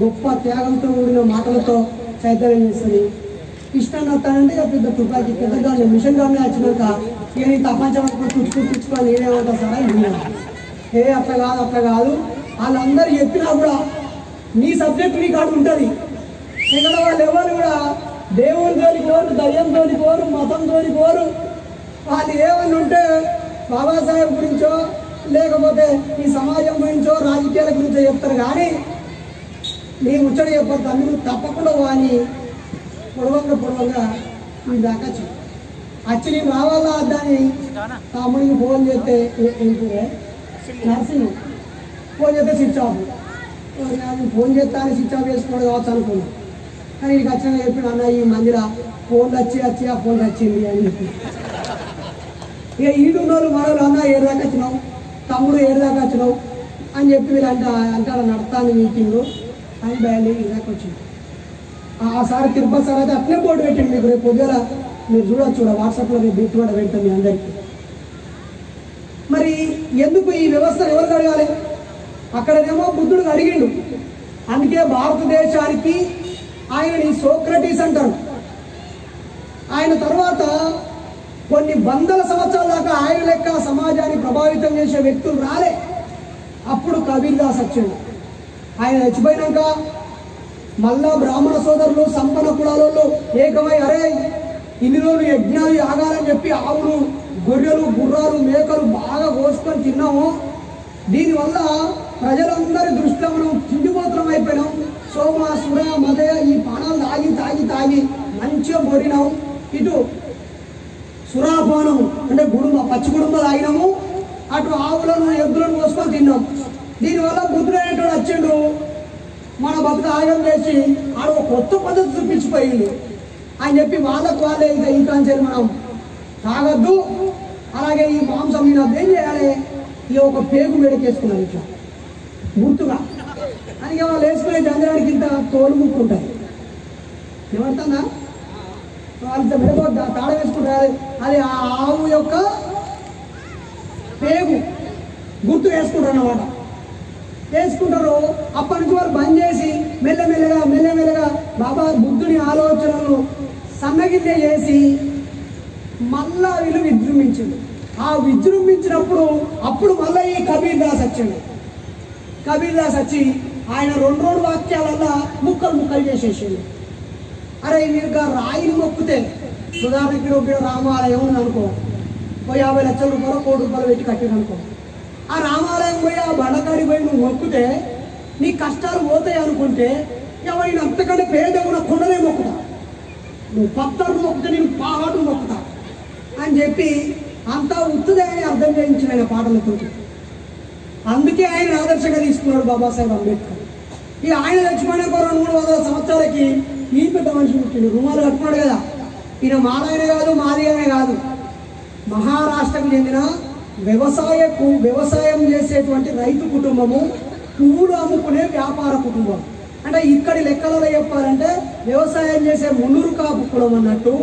గొప్ప త్యాగంతో కూడిన మాటలతో చైతన్యం చేస్తుంది. కృష్ణన్ వస్తానంటే పెద్ద తుపాకి పెద్దగా మిషన్ గానే వచ్చినాక ఇక నీ తప్పంచమని తుచ్చుకొని నేనేమంటా సార్ విన్నాను. అట్లా కాదు వాళ్ళందరూ చెప్పినా కూడా నీ సబ్జెక్ట్ నీ కాడు ఉంటుంది. ఇక్కడ వాళ్ళు ఎవరు కూడా దేవునితోని కోరు, దయ్యంతోని కోరు, మతంతోని కోరు. వాళ్ళు ఏమని ఉంటే బాబాసాహెబ్ గురించో లేకపోతే ఈ సమాజం గురించో రాజకీయాల గురించో చెప్తారు. కానీ నీ ముచ్చడి చెప్పొద్దు, అందరూ తప్పకుండా వాని పొడవంగా నీ దాకా వచ్చి నేను రావాలా దాన్ని తమ్ముడికి ఫోన్ చేస్తే ఏంటంటే నర్సింగ్ ఫోన్ చేస్తే స్విచ్ ఆఫ్. ఫోన్ చేస్తా అని స్విచ్ ఆఫ్ చేసుకోవడం కావచ్చు అనుకున్నాను. కానీ నీకు ఖచ్చితంగా చెప్పిన అన్న ఈ మందిలో ఫోన్లు వచ్చి ఆ ఫోన్ వచ్చింది అని చెప్పి. ఇక ఈడున్నోళ్ళు మనోళ్ళు అన్న 7 దాకా వచ్చినావు, తమ్ముడు 7 దాకా వచ్చినావు అని చెప్పి వీళ్ళు అంటారు నడతాను మీటింగ్ అని బయలుదేరి దాకా వచ్చింది. సార్ తిరుపతి సార్ అయితే అట్లే బోర్డు పెట్టండి, మీకు రేపు పొద్దున మీరు చూడొచ్చు వాట్సాప్లో రేపు బిట్ కూడా పెడతాం మీ అందరికీ. మరి ఎందుకు ఈ వ్యవస్థను ఎవరికి అడగాలి? అక్కడనేమో బుద్ధుడు అడిగిండు. అందుకే భారతదేశానికి ఆయనని సోక్రటీస్ అంటారు. ఆయన తర్వాత కొన్ని 100 సంవత్సరాల దాకా ఆయన లెక్క సమాజాన్ని ప్రభావితం చేసే వ్యక్తులు రాలే. అప్పుడు కబీర్ దాస్ వచ్చాడు. ఆయన చచ్చిపోయినాక మళ్ళా బ్రాహ్మణ సోదరులు సంపన్న కులాలలో ఏకమై అరే ఇన్ని రోజులు యజ్ఞాలు యాగాలని చెప్పి ఆవులు, గొర్రెలు, గుర్రాలు, మేకలు బాగా కోసుకొని తిన్నాము. దీనివల్ల ప్రజలందరి దృష్టిలో మనం తిండిపోతనం అయిపోయినాం. సోమ సుర మదయ ఈ పానాలు తాగి మంచిగా బొరినాం. ఇటు సురాపానము అంటే పచ్చి కుటుంబ తాగినాము, అటు ఆవులను ఎద్దులను కోసుకొని తిన్నాం. దీనివల్ల బుద్ధుడైనటువంటి వచ్చిండు మన భక్తి ఆగం చేసి ఆడ ఒక కొత్త పద్ధతి చూపించిపోయింది అని చెప్పి వాళ్ళకు వాళ్ళే ఇంకా మనం తాగద్దు. అలాగే ఈ మాంసం నేను అదేం చేయాలి, ఇక ఒక పేగు వేడికేసుకున్నాను ఇట్లా గుర్తుగా అని వాళ్ళు వేసుకునే జంజరానికి ఇంత తోలు ముక్కుంటాయి. ఏమంటుందా వాళ్ళ మెడలో తాడ వేసుకుంటారు. అది ఆ ఆవు యొక్క పేగు గుర్తు వేసుకుంటారు అన్నమాట. వేసుకుంటారు. అప్పటి నుంచి వారు బంద్ చేసి మెల్లమెల్లగా బాబా బుద్ధుని ఆలోచనలు సన్నగిల్లే చేసి మళ్ళా వీళ్ళు విజృంభించింది. ఆ విజృంభించినప్పుడు అప్పుడు మళ్ళీ ఈ కబీర్ దాస్ వచ్చాడు. కబీర్ దాస్ వచ్చి ఆయన 2 వాక్యాలల్లా ముక్కలు చేసేసాడు. అరే మీరు రాయిని మొక్కితే ఉదాహరణకి ఒక రామాలయం ఉంది అనుకో, 50 లక్షల రూపాయలు 1 కోటి రూపాయలు పెట్టి కట్టిరు అనుకో. ఆ రామాలయం పోయి ఆ బండకాడికి పోయి నువ్వు మొక్కితే నీ కష్టాలు పోతాయి అనుకుంటే ఎవరైనా అంతకంటే పేదవున కొండలే మొక్కుతా, నువ్వు పత్తరు మొక్కితే నేను పాహాడు మొక్కుతా అని చెప్పి అంతా ఉత్తుదే అని అర్థం చేయించిన ఆయన పాటలతో. అందుకే ఆయన ఆదర్శంగా తీసుకున్నాడు బాబాసాహెబ్ అంబేద్కర్. ఈ ఆయన చచ్చిపోయిన 200-300 సంవత్సరాలకి ఈ పెద్ద మనిషి పుట్టిండు. రుమాలు కట్టుకున్నాడు కదా, ఈయన మాలైన కాదు, మాది అనే కాదు, మహారాష్ట్రకు చెందిన వ్యవసాయం చేసేటువంటి రైతు కుటుంబము, పువ్వులు అమ్ముకునే వ్యాపార కుటుంబం. అంటే ఇక్కడి లెక్కలలో చెప్పాలంటే వ్యవసాయం చేసే మున్నూరు కాపు కులం అన్నట్టు,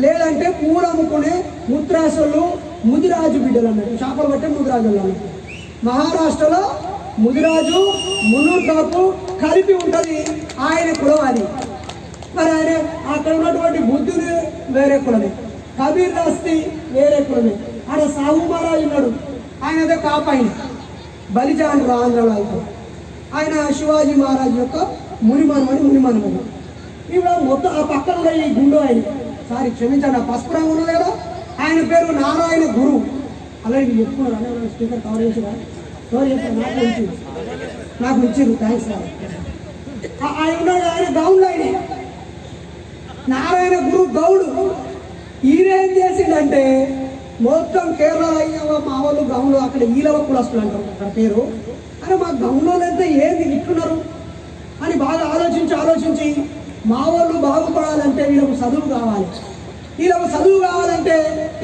లేదంటే పువ్వులు అమ్ముకునే ముద్రాసులు, ముదిరాజు బిడ్డలు అన్నట్టు, చేపలు పట్టే ముదిరాజులు అన్నట్టు. మహారాష్ట్రలో ముదిరాజు, మున్నూరు కాపు కలిపి ఉంటుంది ఆయన కులం అది. మరి ఆయన అక్కడ ఉన్నటువంటి బుద్ధుడు వేరే కులమే, కబీర్ దాస్తి వేరే కులమే. ఆడ సాహు మహారాజు ఉన్నాడు, ఆయన అదే కాపు, ఆయన బలిజాండ్రు ఆంధ్రలో అయితే. ఆయన శివాజీ మహారాజు యొక్క మునిమనుమడు. ఇప్పుడు మొత్తం ఆ పక్కన ఈ గుండు ఆయన, సారీ క్షమించండి, ఆ పసుపు రంగు ఉన్నది కదా, ఆయన పేరు నారాయణ గురు. అలాగే చెప్పుకున్నారు అనే స్పీకర్ కవర్ చేసిరా, ఎవరు చెప్పారు? నాకు ఇచ్చింది, థ్యాంక్స్. ఆయన ఉన్నాడు, ఆయన గౌండ్, ఆయన నారాయణ గురు గౌడు. ఈయనేం చేసిండంటే మొత్తం కేరళ మా వాళ్ళు గౌండ్లు, అక్కడ ఈలవ కులస్తులు అంటారు అక్కడ పేరు. అని మా గౌండ్లో అయితే ఏంది ఇట్లున్నారు అని బాగా ఆలోచించి మా వాళ్ళు బాగుపడాలంటే వీళ్ళకు చదువు కావాలి. వీళ్ళకు చదువు కావాలంటే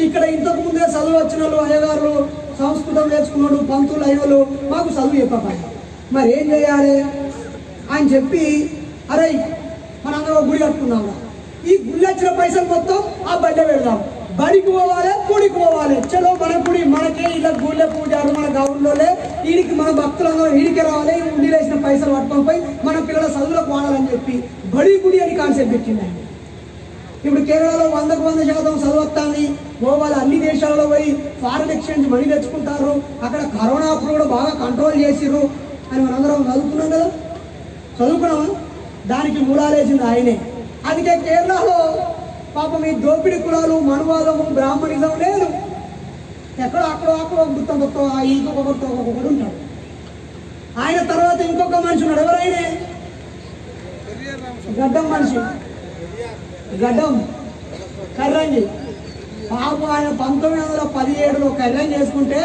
ఇక్కడ ఇంతకు ముందే చదువు వచ్చిన వాళ్ళు, అయ్యగారులు, సంస్కృతం నేర్చుకున్నాడు, పంతులు అయిన వాళ్ళు మాకు చదువు చెప్పాలి. మరి ఏం చేయాలి అని చెప్పి, అరే మనందరం గుడి కట్టుకున్నాము, ఈ గుడి వచ్చిన పైసలు మొత్తం ఆ బడ్డ పెడదాం, బడికి పోవాలి, గుడికి పోవాలి. చలో మన గుడి మనకే, ఇలా గుళ్ళే పూజారు మన గౌన్లోనే, వీడికి మన భక్తులందరూ వీడికి రావాలి, ఉండి వేసిన పైసలు పట్టుకొని పోయి మన పిల్లల చదువులకు వాడాలని చెప్పి బడి గుడి అని కాన్సెప్ట్ పెట్టింది ఆయన. ఇప్పుడు కేరళలో 100% చదువుతాన్ని పోవాలి, అన్ని దేశాలలో పోయి ఫారెన్ ఎక్స్చేంజ్ మనీ తెచ్చుకుంటారు, అక్కడ కరోనా అప్పుడు కూడా బాగా కంట్రోల్ చేసిర్రు అని మనందరం చదువుకున్నాం కదా, చదువుకున్నామా? దానికి మూలాలేసింది ఆయనే. అందుకే కేరళలో పాపం ఈ దోపిడి కులాలు, మనువాదము, బ్రాహ్మణిజం లేదు. ఎక్కడో అక్కడ గుర్తం ఇంకొకరు ఉంటాడు. ఆయన తర్వాత ఇంకొక మనిషి ఉన్నాడు, ఎవరైనా గడ్డం మనిషి, గడ్డం కర్రంగి. పాపం ఆయన 1917లో కర్రంగి చేసుకుంటే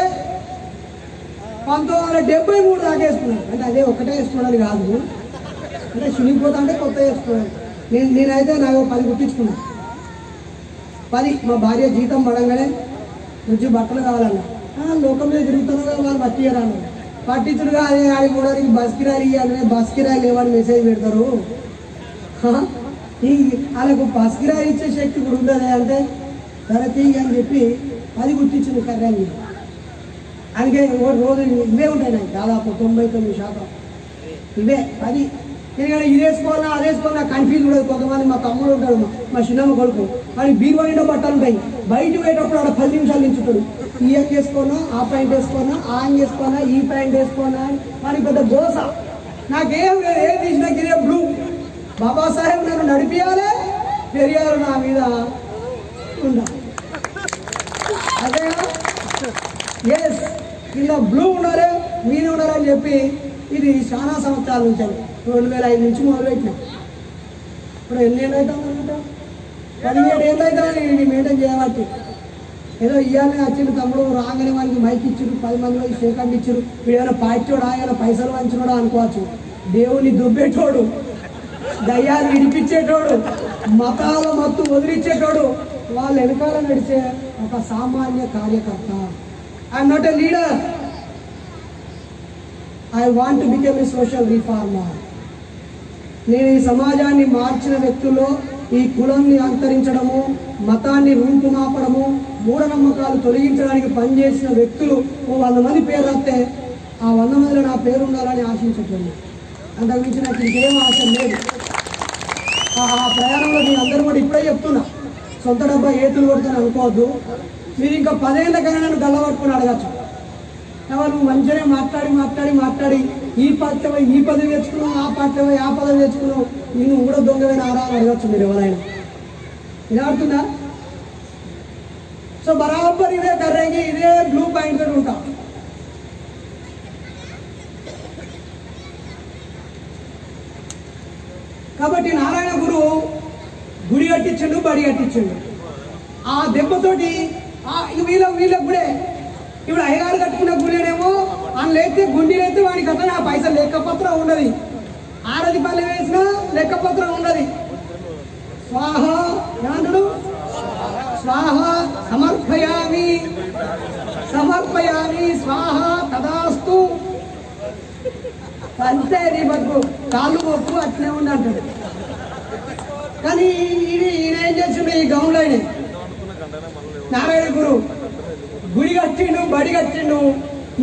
1973 దాకా వేసుకున్నాడు. అంటే అదే ఒకటే వేసుకున్నాడు కాదు, అంటే చినిగిపోతా అంటే కొత్త వేసుకున్నాడు. నేనైతే నాకు 10 కుట్టించుకున్నాను. 10 మా భార్య జీతం పడంగానే మంచి బట్టలు కావాలన్నా, లోకం మీద తిరుగుతున్నా కదా వాళ్ళు పట్టియరాను, పట్టించుడుగా అదే ఆడి కూడా బస్ కిరాయి ఇవ్వాలి, బస్ కిరాయి లేవని మెసేజ్ పెడతారు. వాళ్ళకు బస్ కిరాయి ఇచ్చే శక్తి కూడా ఉండదు అంటే సరే తీయి అని చెప్పి 10 కుట్టించింది కర్రాన్ని. అందుకే రోజు ఇవే ఉంటాయి నాకు దాదాపు 99% ఇవే 10. ఎందుకంటే ఇది వేసుకోవాలా అది వేసుకోవాలా కన్ఫ్యూజ్ ఉండదు. కొంతమంది మా తమ్ముడు ఉంటాడు, మా చిన్నమ్మ కొడుకు, వాడి బీరువా నిండా బట్టలు ఉంటాయి, బయటకు పోయేటప్పుడు ఆడ 10 నిమిషాలు నించుంటాడు. ఈ అంగ్ వేసుకోనా, ఆ ప్యాంట్ వేసుకోనా, ఆ అంగ్ వేసుకోనా, ఈ ప్యాంట్ వేసుకోనా అని వాడికి పెద్ద గోస. నాకేం లేదు, ఏం తీసినా ఇదే బ్లూ. బాబాసాహెబ్ నన్ను నడిపియాలి, పెరియారు నా మీద ఉండాలి, అదేనా? ఎస్, ఇలా బ్లూ ఉండాలి, మీరు ఉండాలని చెప్పి ఇది చాలా సంవత్సరాల నుంచి 2005 నుంచి మొదలుపెట్టినాం. ఇప్పుడు ఎన్ని ఏళ్ళు అవుతాం అనమాట, 17 ఏళ్ళు అవుతామని ఇది మెయింటైన్ చేయబట్టి. ఏదో ఇవ్వాలని వచ్చింది తమ్ముడు, రాగానే వానికి మైక్ ఇచ్చారు, 10 మంది వచ్చి షేకండ్ ఇచ్చారు. వీడు ఏమైనా పార్టీవాడు, ఆయన పైసలు వంచినోడు అనుకోవచ్చు. దేవుని దుబ్బేటోడు, దయ్యాలు విడిపించేటోడు, మతాల మత్తు వదిలిచ్చేటోడు, వాళ్ళ వెనకాల నడిచే ఒక సామాన్య కార్యకర్త. I'm not a leader, I want to become a social reformer. నేను ఈ సమాజాన్ని మార్చిన వ్యక్తుల్లో ఈ కులాన్ని అంతరించడము, మతాన్ని రూపుమాపడము, మూఢనమ్మకాలు తొలగించడానికి పనిచేసిన వ్యక్తులు 100 మంది పేరు వస్తే ఆ 100 మందిలో నా పేరు ఉండాలని ఆశించట్లేదు. అంతకుమించి నాకు ఇంకేం ఆశ లేదు. ఆ ప్రయాణంలో మీరు అందరూ కూడా ఇప్పుడే చెప్తున్నా, సొంత డబ్బా ఏతులు కొడుతాను అనుకోవద్దు. మీరు ఇంకా 10 ఏళ్ళకైనా నన్ను గల్లబట్టుకుని అడగచ్చు. ఎవరు మంచిగానే మాట్లాడి ఈ పార్టీలో ఈ పదవి తెచ్చుకున్నావు, ఆ పార్టీలో ఆ పదవి తెచ్చుకున్నావు, నేను కూడా దొంగమైన ఆరాలు అడగచ్చు మీరు ఎవరైనా. ఇలా ఆడుతుందా? సో బరాబర్ ఇదే కర్రేకి ఇదే బ్లూ పాయింట్ తోటి ఉంటాం. కాబట్టి నారాయణ గురు గుడి కట్టించండు, బడి కట్టించండు. ఆ దెబ్బతోటి వీళ్ళ గుడే. ఇప్పుడు అయ్యగారు కట్టుకున్న గుడినేమో అందులో ఎత్తే గుండీలు ఎత్తే వాడికి అట్లా ఆ పైసలు లెక్కపత్రం ఉండదు, 6 పల్లె వేసినా లెక్కపత్రం ఉండదు. స్వాహ ఏమన్నాడు? స్వాహ సమర్పయామి సమర్పయామి స్వాహ తదాస్తు. అంతే నీ బతుకు, కాళ్ళు మొక్కు అట్లే ఉండి అంటాడు. కానీ ఈయన ఏం చేసిండు? ఈ గౌండ్లో నారాయణ గురు గుడి కట్టిండు, బడి కట్టిండు.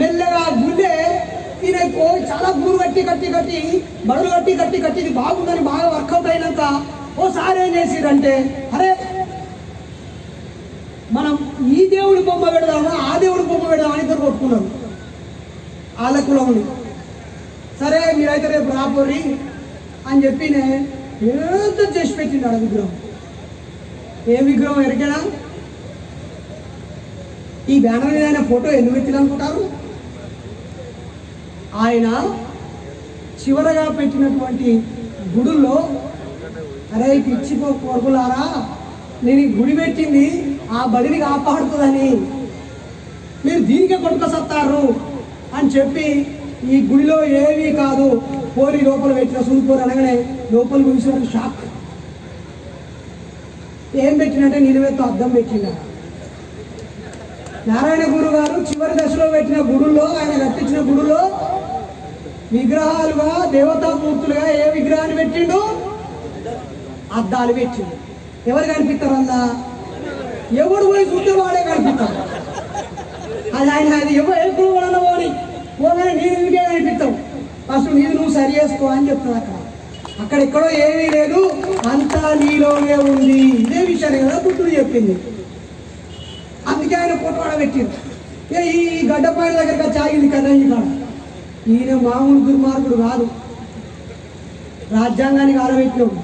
మెల్లగా గుళ్ళే ఈయన చాలా గురు కట్టి కట్టి కట్టి బడులు కట్టి కట్టి కట్టి ఇది బాగుందని బాగా వర్కౌట్ అయినాక ఓసారి ఏం చేసిరంటే, అరే మనం ఈ దేవుడి బొమ్మ పెడదామా ఆ దేవుడి బొమ్మ పెడదామా అని ఇద్దరు కొట్టుకున్నారు వాళ్ళ కులంలో. సరే మీరైతే రేపు రాపోరి అని చెప్పి ఏదో చేసి పెట్టిండు విగ్రహం. ఏ విగ్రహం ఎరికేనా? ఈ బ్యానర్ మీద ఆయన ఫోటో ఎందుకు పెట్టింది అనుకుంటారు? ఆయన చివరగా పెట్టినటువంటి గుడుల్లో, అరే పిచ్చిపో కొడుకులారా, నేను ఈ గుడి పెట్టింది ఆ బడిని కాపాడుతుందని, మీరు దీనికే కొట్టుకొస్తారు అని చెప్పి ఈ గుడిలో ఏమీ కాదు పోరి లోపల పెట్టిన సులుకోరు అనగానే లోపల చూసిన షాక్. ఏం పెట్టినట్టే నిలువెత్తు అద్దం పెట్టిండ. నారాయణ గురు గారు చివరి దశలో పెట్టిన గుడుల్లో, ఆయన కట్టించిన గుడులో విగ్రహాలుగా దేవతామూర్తులుగా ఏ విగ్రహాన్ని పెట్టిండు? అద్దాలు పెట్టిండు. ఎవరు కనిపిస్తారు అలా? ఎవడు పోయి చూస్తే వాడే కనిపిస్తాడు. అది ఆయన ఎప్పుడు కూడా పోని పోగానే నేను ఎందుకే కనిపిస్తావు, ఫస్ట్ నీది నువ్వు సరి చేసుకో అని చెప్తాడు. అక్కడ ఎక్కడో ఏమీ లేదు, అంతా నీలోనే ఉంది. ఇదే విషయాన్ని కదా బుద్ధుడు చెప్పింది. అందుకే ఆయన ఫోటో పెట్టింది. ఈ గడ్డపాయల దగ్గరగా చాగింది కదండి కాడ. ఈయన మామూలు దుర్మార్గుడు కాదు, రాజ్యాంగానికి ఆరబెట్టినాడు.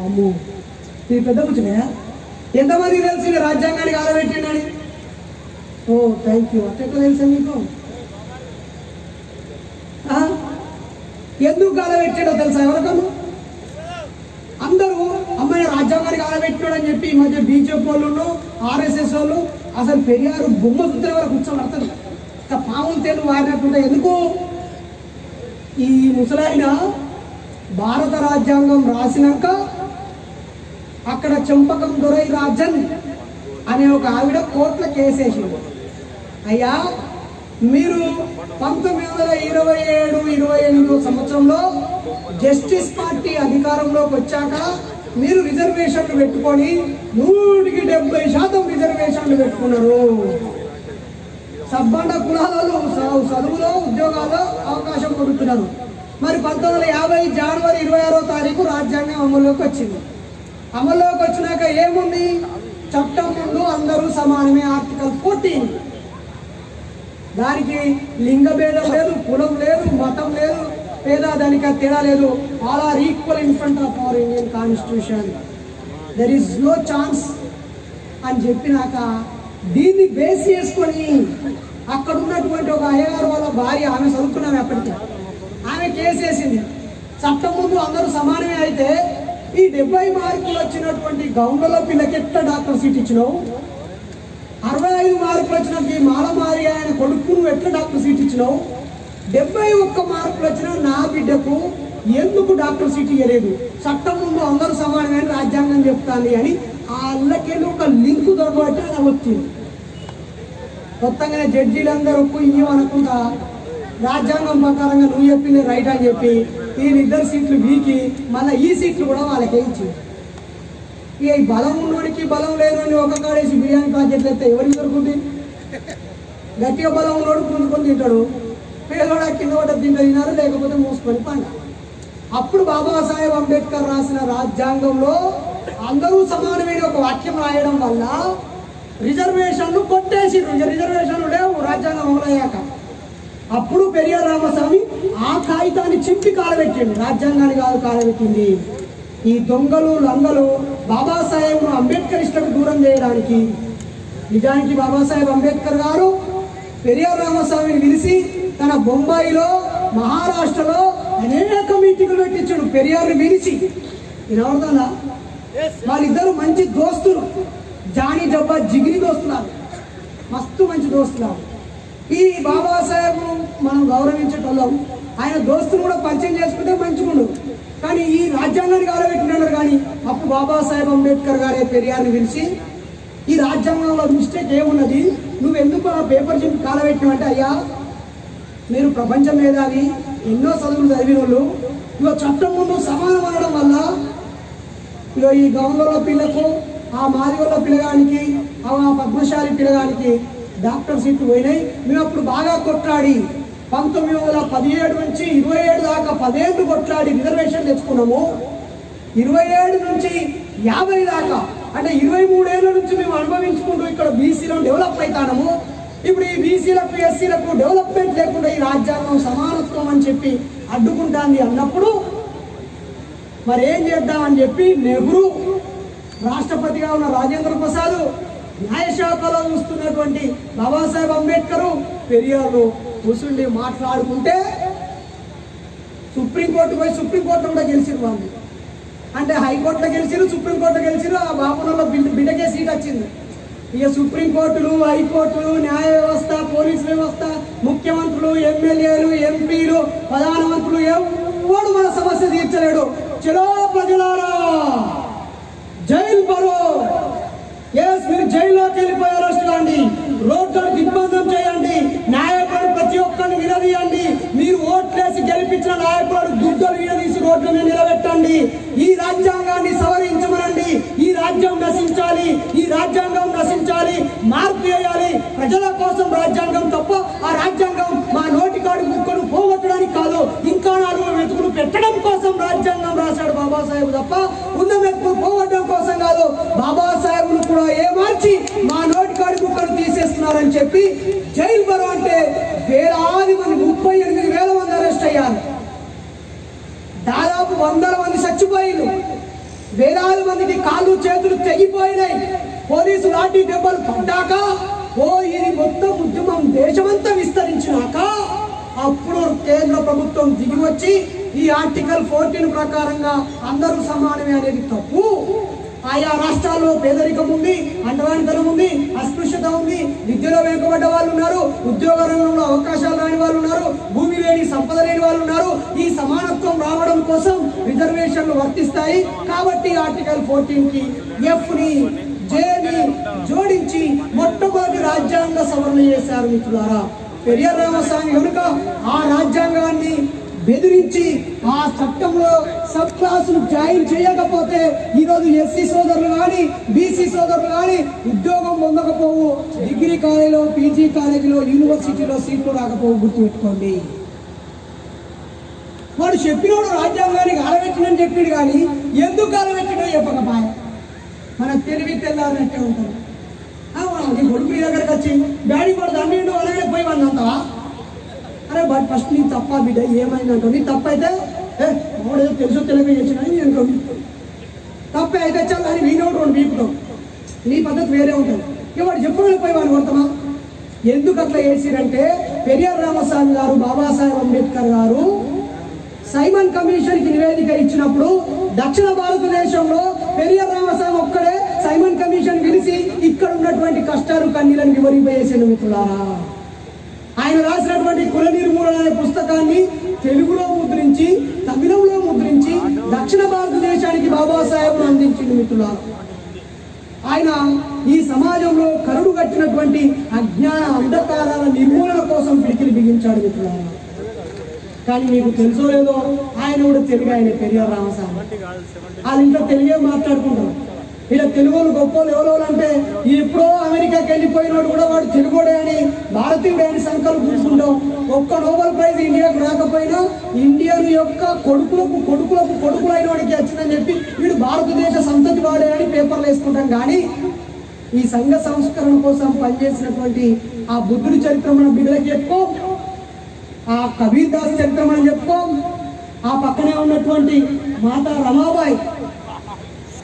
అమ్మో ఇది పెద్ద కూర్చునే ఎంతమందికి తెలిసింది రాజ్యాంగానికి ఆరబెట్టిండని? ఓ థ్యాంక్ యూ. అట్టెట్లా తెలుసా మీకు? ఎందుకు ఆరబెట్టాడో తెలుసా ఎవరికన్నా? అందరూ అమ్మాయి రాజ్యాంగానికి ఆరబెట్టాడు అని చెప్పి ఈ మధ్య బీజేపీ వాళ్ళు, ఆర్ఎస్ఎస్ వాళ్ళు అసలు పెరియారు బొమ్మ చూస్తే వరకు కూర్చోబడతారు. ఇంకా పాములు తేలు వారినట్టుంటే ఎందుకు? ఈ ముసలాయన భారత రాజ్యాంగం రాసినాక అక్కడ చెంపకం దొరై రాజన్ అనే ఒక ఆవిడ కోర్టులో కేసేసింది. అయ్యా మీరు 1927-28 సంవత్సరంలో జస్టిస్ పార్టీ అధికారంలోకి వచ్చాక మీరు రిజర్వేషన్లు పెట్టుకొని 100% రిజర్వేషన్లు పెట్టుకున్నారు. సబ్బండ కులాలలో చదువులో ఉద్యోగాల్లో అవకాశం పొందుతున్నారు. మరి 1950 జనవరి 26వ తారీఖు రాజ్యాంగం అమల్లోకి వచ్చింది. అమల్లోకి వచ్చినాక ఏముంది? చట్టం ముందు అందరూ సమానమే. ఆర్టికల్ 14. దానికి లింగ భేదం లేదు, కులం లేదు, మతం లేదు, పేద దానికి తేడా లేదు. All are equal in front of our Indian constitution. There is no chance అని చెప్పినాక దీన్ని బేస్ చేసుకొని అక్కడ ఉన్నటువంటి ఒక అయ్యగారు వాళ్ళ భార్య, ఆమె చదువుకున్నామే అప్పటికే, ఆమె కేసేసింది. చట్టం ముందు అందరూ సమానమే అయితే ఈ 70 మార్కులు వచ్చినటువంటి గౌండ్ల పిల్లకి ఎట్లా డాక్టర్ సీట్ ఇచ్చినావు? 65 మార్కులు వచ్చినప్పుడు మాలమారి ఆయన కొడుకు నువ్వు ఎట్లా డాక్టర్ సీట్ ఇచ్చినావు? 71 మార్కులు వచ్చిన నా బిడ్డకు ఎందుకు డాక్టర్ సీట్ ఇవ్వలేదు? చట్టం ముందు అందరూ సమానమైన రాజ్యాంగం చెప్తాను అని ఆ అల్లకెళ్ళి ఒక లింక్ దొరకబట్టి అది వచ్చింది. కొత్తగానే జడ్జీలందరూ ఇవ్వనుకుంటా రాజ్యాంగం ప్రకారంగా నువ్వు చెప్పింది రైట్ అని చెప్పి ఈ 2 సీట్లు వీకి మళ్ళీ ఈ సీట్లు కూడా వాళ్ళకే ఇచ్చింది. ఇక ఈ బలం ఉన్నోడికి బలం లేదు అని ఒక కాడేసి బిర్యానీ ప్యాకెట్లు ఎత్తే ఎవరికి దొరుకుతుంది? గట్టిగా బలం ఉన్నోడు పుంజుకొని తింటాడు, పేదోడు కింద పడ్డ తింటారు, లేకపోతే మూసుకొని పంట. అప్పుడు బాబాసాహెబ్ అంబేద్కర్ రాసిన రాజ్యాంగంలో అందరూ సమానమైన ఒక వాక్యం రాయడం వల్ల రిజర్వేషన్లు కొట్టేసి, రిజర్వేషన్లు లేవు రాజ్యాంగం అమలయ్యాక. అప్పుడు పెరియార్ రామస్వామి ఆ కాగితాన్ని చింపి కాలబెట్టిండు. రాజ్యాంగాన్ని కాదు కాలబెట్టింది. ఈ దొంగలు లంగలు బాబాసాహెబ్ను అంబేద్కరిస్టులకు దూరం చేయడానికి. నిజానికి బాబాసాహెబ్ అంబేద్కర్ గారు పెరియార్ రామస్వామిని పిలిచి తన బొంబాయిలో, మహారాష్ట్రలో అనేక మీటింగులు పెట్టించాడు. పెరియార్ని పిలిచి వినవడదా? వాళ్ళిద్దరు మంచి దోస్తులు, జానీ జబ్బా జిగిరి దోస్తున్నారు, మస్తు మంచి దోస్తున్నారు. ఈ బాబాసాహెబ్ మనం గౌరవించేటోళ్ళం, ఆయన దోస్తులు కూడా పరిచయం చేసుకుంటే మంచిగుండు. కానీ ఈ రాజ్యాంగాన్ని కాలబెట్టినాడు. కానీ అప్పుడు బాబాసాహెబ్ అంబేద్కర్ గారే పెరియార్ని పిలిచి, ఈ రాజ్యాంగంలో మిస్టేక్ ఏమున్నది, నువ్వు ఎందుకు ఆ పేపర్ చెప్పి కాలబెట్టినావంటే, అయ్యా మీరు ప్రపంచ మేధావి, ఎన్నో చదువులు చదివిన వాళ్ళు, ఇక చట్టం ముందు సమానం అనడం వల్ల ఇక ఈ గౌండ్ల పిల్లకు, ఆ మాదిగొల్ల పిల్లగానికి, ఆ పద్మశాలి పిల్లగానికి డాక్టర్ సీట్లు పోయినాయి. మేము అప్పుడు బాగా కొట్లాడి 1917 నుంచి 27 దాకా 10 ఏళ్ళు కొట్లాడి రిజర్వేషన్ తెచ్చుకున్నాము. 27 నుంచి 50 దాకా అంటే 23 ఏళ్ళ నుంచి మేము అనుభవించుకుంటూ ఇక్కడ బీసీలను డెవలప్ అవుతాము. ఇప్పుడు ఈ బీసీలకు ఎస్సీలకు డెవలప్మెంట్ లేకుండా ఈ రాజ్యాంగం సమానత్వం అని చెప్పి అడ్డుకుంటాంది అన్నప్పుడు మరి ఏం చేద్దామని చెప్పి నెహ్రూ, రాష్ట్రపతిగా ఉన్న రాజేంద్ర ప్రసాద్, న్యాయశాఖలో చూస్తున్నటువంటి బాబాసాహెబ్ అంబేద్కర్, పెరియార్లు కూర్చుండి మాట్లాడుకుంటే సుప్రీంకోర్టు పోయి సుప్రీంకోర్టులో కూడా గెలిచిరు వాళ్ళు. అంటే హైకోర్టులో గెలిచిరు, సుప్రీంకోర్టులో గెలిచిరు. ఆ బాపులలో బిడ్డకే సీట్ వచ్చింది. ఇక సుప్రీంకోర్టులు, హైకోర్టులు, న్యాయ వ్యవస్థ, పోలీసు వ్యవస్థ, ముఖ్యమంత్రులు, ఎమ్మెల్యేలు, ఎంపీలు, ప్రధానమంత్రులు ఎవడు మన సమస్య తీర్చలేడు. చలో ప్రజలారా, జైలు బరో, మీరు జైల్లోకి వెళ్ళిపోయి అరెస్ట్ కాండి, రోడ్లను దిగ్బంధం చేయండి, నాయకులను ప్రతి ఒక్కరిని విడదీయండి, మీరు ఓట్లేసి గెలిపించిన నాయకులను దుడ్డలు విడదీసి రోడ్ల మీద నిలబెట్టండి, ఈ రాజ్యాంగాన్ని సవరించమనండి, ఈ రాజ్యం నశించాలి, ఈ రాజ్యాంగం నశించాలి, మార్పు చేయాలి. ప్రజల కోసం రాజ్యాంగం తప్ప ఆ రాజ్యాంగం మా నోటికాడు ముక్కను పోగొట్టడానికి కాదు, ఇంకా 4 మెతుకులు పెట్టడం కోసం రాజ్యాంగం రాశాడు బాబాసాహెబ్ తప్ప ఉన్న మెతుకులు పోగొట్టడం కోసం కాదు. బాబాసాహెబ్ను కూడా ఏమార్చి మా నోటికాడి ముక్కను తీసేస్తున్నారని చెప్పి జైలు బరో అంటే వేలాది మంది, 38,000 మంది అరెస్ట్ అయ్యారు. దాదాపు 100 మంది చచ్చిపోయిలు, వేలాది మందికి కాళ్ళు చేతులు తెగిపోయినాయి. పోలీసు లాఠీ దెబ్బలు పడ్డాక ఇది మొత్తం ఉద్యమం దేశమంతా విస్తరించినాక అప్పుడు కేంద్ర ప్రభుత్వం దిగి వచ్చి ఈ ఆర్టికల్ 14 ప్రకారంగా అందరూ సమానమే అనేది తప్పు, ఆయా రాష్ట్రాల్లో పేదరికం ఉంది, అంటరానితనం ఉంది, అస్పృశ్యత ఉంది, విద్యలో వెనుకబడ్డ వాళ్ళు ఉన్నారు, ఉద్యోగ రంగంలో అవకాశాలు రాని వాళ్ళు ఉన్నారు, భూమి లేని సంపద లేని వాళ్ళు ఉన్నారు. ఈ సమానత్వం రావడం కోసం రిజర్వేషన్లు వర్తిస్తాయి. కాబట్టి ఆర్టికల్ 14కి ఎఫ్ని, జేని జోడించి మొట్టమొదటి రాజ్యాంగ సవరణ చేశారు. మిత్రులారా, పెరియార్ రామస్వామి కనుక ఆ రాజ్యాంగాన్ని బెదిరించి ఆ చట్టంలో సబ్ క్లాసులు జాయిన్ చేయకపోతే ఈరోజు ఎస్సీ సోదరులు కానీ, బీసీ సోదరులు కానీ ఉద్యోగం పొందకపోవు, డిగ్రీ కాలేజీలో, పీజీ కాలేజీలో, యూనివర్సిటీలో సీట్లు రాకపోవు. గుర్తుపెట్టుకోండి. వాడు చెప్పినోడు రాజ్యాంగానికి ఆలబెట్టినని చెప్పిండు, కానీ ఎందుకు ఆలబెట్టినో చెప్పకపోయా. మన తెలివి తెల్లారినట్టే ఉంటారు. నీ కొడుకు మీ దగ్గరకు వచ్చి డాడీ కూడా దండిండు అలాగే పోయి వందంటావా? అరే బట్ ఫస్ట్ నీ తప్ప బిడ్డ ఏమైందంటావు. నీ తప్ప అయితే ఏదో తెలుసో తెలివి చేసిన నేను తప్పే అయితే చాలు అని వీనోడు 2 వీపుతాం. నీ పద్ధతి వేరే ఉంటుంది. ఇక వాడు చెప్పుకొని పోయి వాడు కొడతామా? ఎందుకు అట్లా చేసిరంటే పెరియార్ రామస్వామి గారు, బాబాసాహెబ్ అంబేద్కర్ గారు సైమన్ కమిషన్ కి నివేదిక ఇచ్చినప్పుడు దక్షిణ భారతదేశంలో పెరియార్ రామస్వామి ఒక్కడే సైమన్ కమిషన్ పిలిచి ఇక్కడ ఉన్నటువంటి కష్టాలు కన్నీలను వివరింపజేసాడు. మిత్రులారా, ఆయన రాసినటువంటి కుల నిర్మూలన అనే పుస్తకాన్ని తెలుగులో ముద్రించి, తమిళంలో ముద్రించి దక్షిణ భారతదేశానికి బాబాసాహెబ్ను అందించింది. మిత్రులారా, ఆయన ఈ సమాజంలో కరుడు కట్టినటువంటి అజ్ఞాన అంధకారాల నిర్మూలన కోసం పిలికిలి బిగించాడు. మిత్రులారా, కానీ మీకు తెలుసో లేదో ఆయన కూడా తెలుగు, ఆయన పెరియార్ రామస్వామి. వాళ్ళు ఇంట్లో తెలుగే మాట్లాడుకుంటారు. ఇలా తెలుగులు గొప్పలు ఎవరో అంటే ఎప్పుడో అమెరికాకి వెళ్ళిపోయినోడు కూడా వాడు తెలుగుడే అని, భారతీయుడే అని సంకల్పించుకుంటాం. ఒక్క నోబెల్ ప్రైజ్ ఇండియాకు రాకపోయినా ఇండియన్ యొక్క కొడుకులైన వాడికి వచ్చిందని చెప్పి వీడు భారతదేశ సంతతి వాడే అని పేపర్లు వేసుకుంటాం. కానీ ఈ సంఘ సంస్కరణ కోసం పనిచేసినటువంటి ఆ బుద్ధుడి చరిత్ర మన బిడ్డలకి చెప్పుకోం, ఆ కబీర్ దాస్ చరిత్ర మనం చెప్పుకోం. ఆ పక్కనే ఉన్నటువంటి మాతా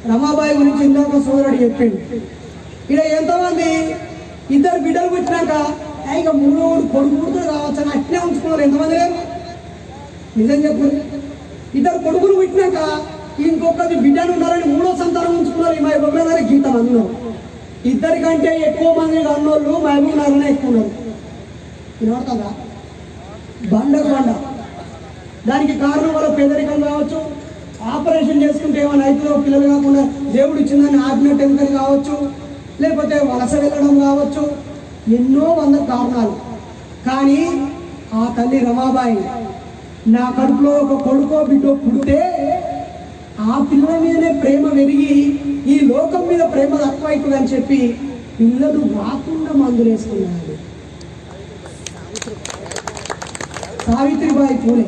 రమాబాయి గురించి ఇందాక సోదరుడు చెప్పిండు. ఇక్కడ ఎంతమంది 2 బిడ్డలు పుట్టినాక ఇక 3 కొడుకు పుడుతులు కావచ్చు అని అట్నే ఉంచుకున్నారు. ఎంతమంది లేరు? నిజం చెప్పారు. 2 కొడుకులు పుట్టినాక ఇంకొకటి బిడ్డలు ఉన్నారని 3వ సంతానం ఉంచుకున్నారు. ఈ మహబూబ్నగర్ గీత మంది ఉన్నారు. 2 కంటే ఎక్కువ మంది అన్నోళ్ళు మహబూబ్నగర్నే ఎక్కువ ఉన్నారు. వినపడుతుందా? బండకు బండ. దానికి కారణం వల్ల పేదరికం కావచ్చు, ఆపరేషన్ చేసుకుంటే ఏమైనా అవుతుందో పిల్లలు కాకుండా దేవుడు ఇచ్చిందని ఆపినట్టు ఎందుకని కావచ్చు, లేకపోతే వలస వెళ్ళడం కావచ్చు, ఎన్నో 100 కారణాలు. కానీ ఆ తల్లి రమాబాయి నా కడుపులో ఒక కొడుకో బిడ్డో పుడితే ఆ పిల్లల మీదనే ప్రేమ పెరిగి ఈ లోకం మీద ప్రేమ తక్కువైతుందని చెప్పి పిల్లలు రాకుండా మందులు వేసుకున్నారు. సావిత్రిబాయి పూలే